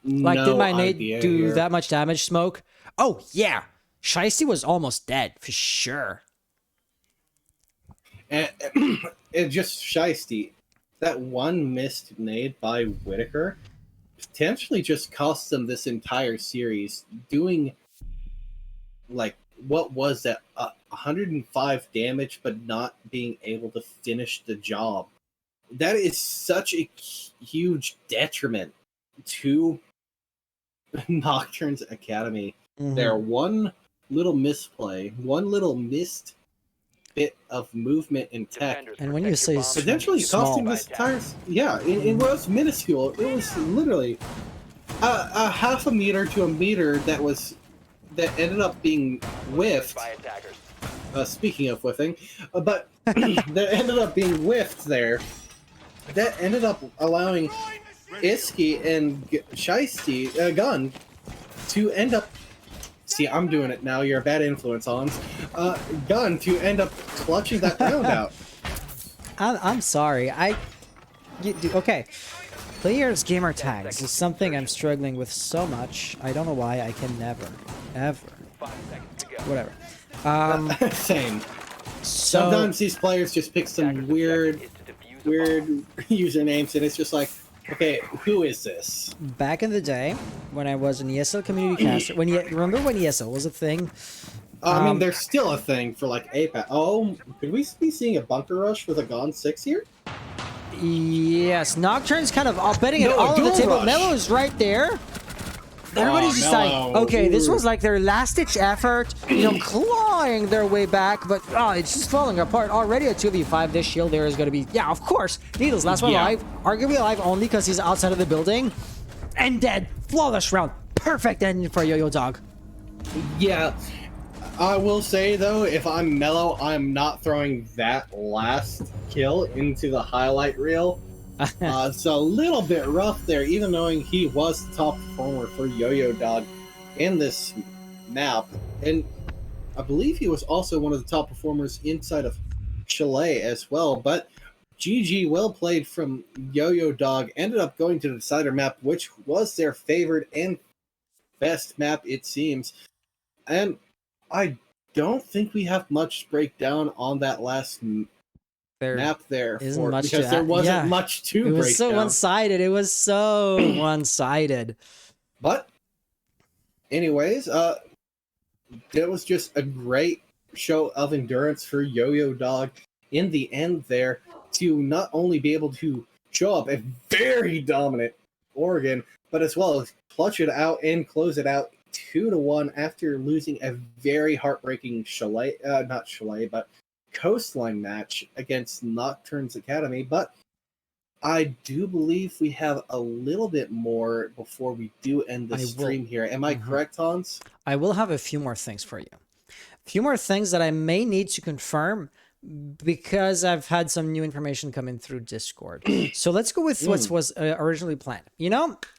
Like, No did my nade idea do here. that much damage, Smoke? Oh, yeah. Shiesty was almost dead, for sure. And just Shiesty, that one missed nade by Whitaker potentially just cost them this entire series, doing like what was that 105 damage, but not being able to finish the job. That is such a huge detriment to Nocturnes Academy. Mhm. There, one little misplay, one little missed bit of movement and tech, Defenders And when protect you your say bomb potentially small. costing this entire. Yeah, it was minuscule. It was literally a half a meter to a meter that ended up being whiffed. by attackers. Speaking of whiffing, but that ended up being whiffed there, that ended up allowing Iski and Shiesty, Gun, to end up. See, I'm doing it now. You're a bad influence, Hans. Gun to end up clutching that round out. I'm sorry. Okay. Players gamer tags is something I'm struggling with so much. I don't know why I can never, ever. 5 seconds to go. Whatever. Same. So, Sometimes these players just pick some Attacker's weird objective is to defuse a bomb. usernames, and it's just like, okay, who is this? back in the day, when I was an ESL community caster, remember when ESL was a thing? I mean, there's still a thing for like APAC. Oh, could we be seeing a bunker rush with a Gone 6 here? Yes, Nocturne's kind of betting it No, all on the dual table. rush. Mello's right there. Everybody's just like, Mello. okay, this Ooh. was like their last-ditch effort, clawing their way back, but it's just falling apart. Already a 2v5, this shield there is going to be, yeah, of course, Needles, last one Yeah. alive, arguably alive only because he's outside of the building, and dead. Flawless round. Perfect ending for YoYo Dog. Yeah. I will say, though, if I'm Mello, I'm not throwing that last kill into the highlight reel. It's a little bit rough there, even knowing he was the top performer for YoYo Dog in this map. And I believe he was also one of the top performers inside of Chile as well. But GG, well played from YoYo Dog, ended up going to the decider map, which was their favorite and best map, it seems. And I don't think we have much breakdown on that last There map there isn't much because to there add. wasn't Yeah. much to It was break so down. one-sided. It was so one-sided. But anyways, it was just a great show of endurance for YoYo Dog in the end there to not only be able to show up a very dominant Oregon, but as well as clutch it out and close it out 2-1 after losing a very heartbreaking Coastline match against Nocturns Academy. But I do believe we have a little bit more before we do end the stream here. Am I correct, Hans? I will have a few more things for you. A few more things that I may need to confirm because I've had some new information come in through Discord. So let's go with what was originally planned.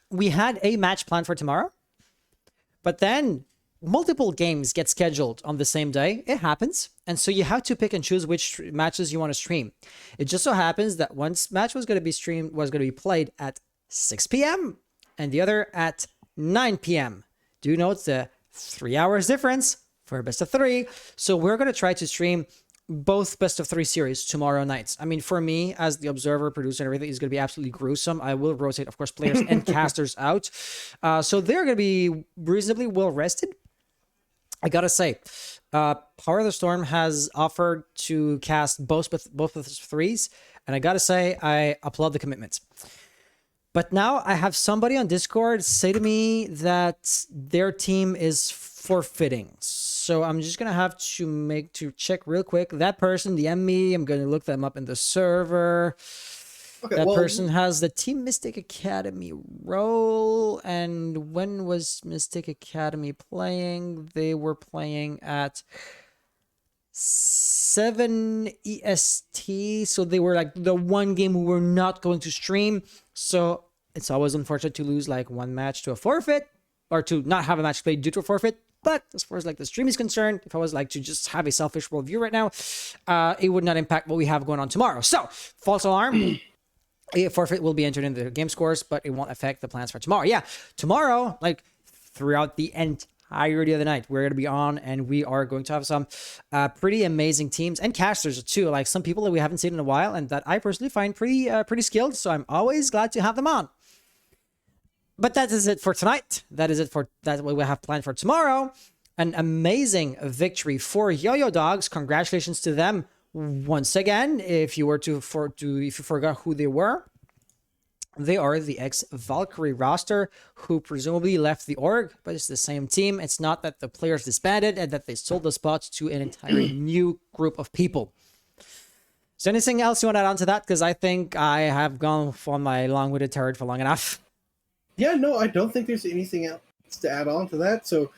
We had a match planned for tomorrow, but then multiple games get scheduled on the same day. It happens. And so you have to pick and choose which matches you want to stream. It just so happens that one match was going to be played at 6 p.m. and the other at 9 p.m. Do note the 3 hours difference for a best of 3. So we're going to try to stream both best of 3 series tomorrow nights. I mean, for me, as the observer, producer, and everything, is going to be absolutely gruesome. I will rotate, of course, players and casters out. So they're going to be reasonably well rested. I gotta say, Power of the Storm has offered to cast both of the 3s, and I gotta say, I applaud the commitments. But now I have somebody on Discord say to me that their team is forfeiting. So I'm just gonna have to check real quick. That person DM me. I'm gonna look them up in the server. Okay, that person has the Team Mystic Academy role. And when was Mystic Academy playing? They were playing at 7 EST. So they were like the one game we were not going to stream. So it's always unfortunate to lose like one match to a forfeit or to not have a match played due to a forfeit. But as far as like the stream is concerned, if I was like to just have a selfish worldview right now, it would not impact what we have going on tomorrow. So false alarm. A forfeit will be entered into the game scores, but it won't affect the plans for tomorrow. Yeah, tomorrow, like throughout the entirety of the night, we're going to be on, and we are going to have some pretty amazing teams and casters too, like some people that we haven't seen in a while and that I personally find pretty skilled. So I'm always glad to have them on. But that is it for tonight. That is it for that what we have planned for tomorrow. An amazing victory for YoYo Dogs. Congratulations to them. Once again, if you forgot who they were, they are the ex-Valkyrie roster who presumably left the org, but it's the same team. It's not that the players disbanded and that they sold the spots to an entirely new group of people. Is there anything else you want to add on to that? Because I think I have gone on my long-winded turd for long enough. Yeah, no, I don't think there's anything else to add on to that. So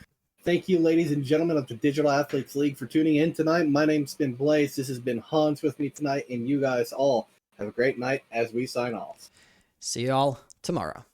thank you, ladies and gentlemen of the Digital Athletes League, for tuning in tonight. My name's been Blaze. This has been Hans with me tonight, and you guys all Have a great night as we sign off. See you all tomorrow.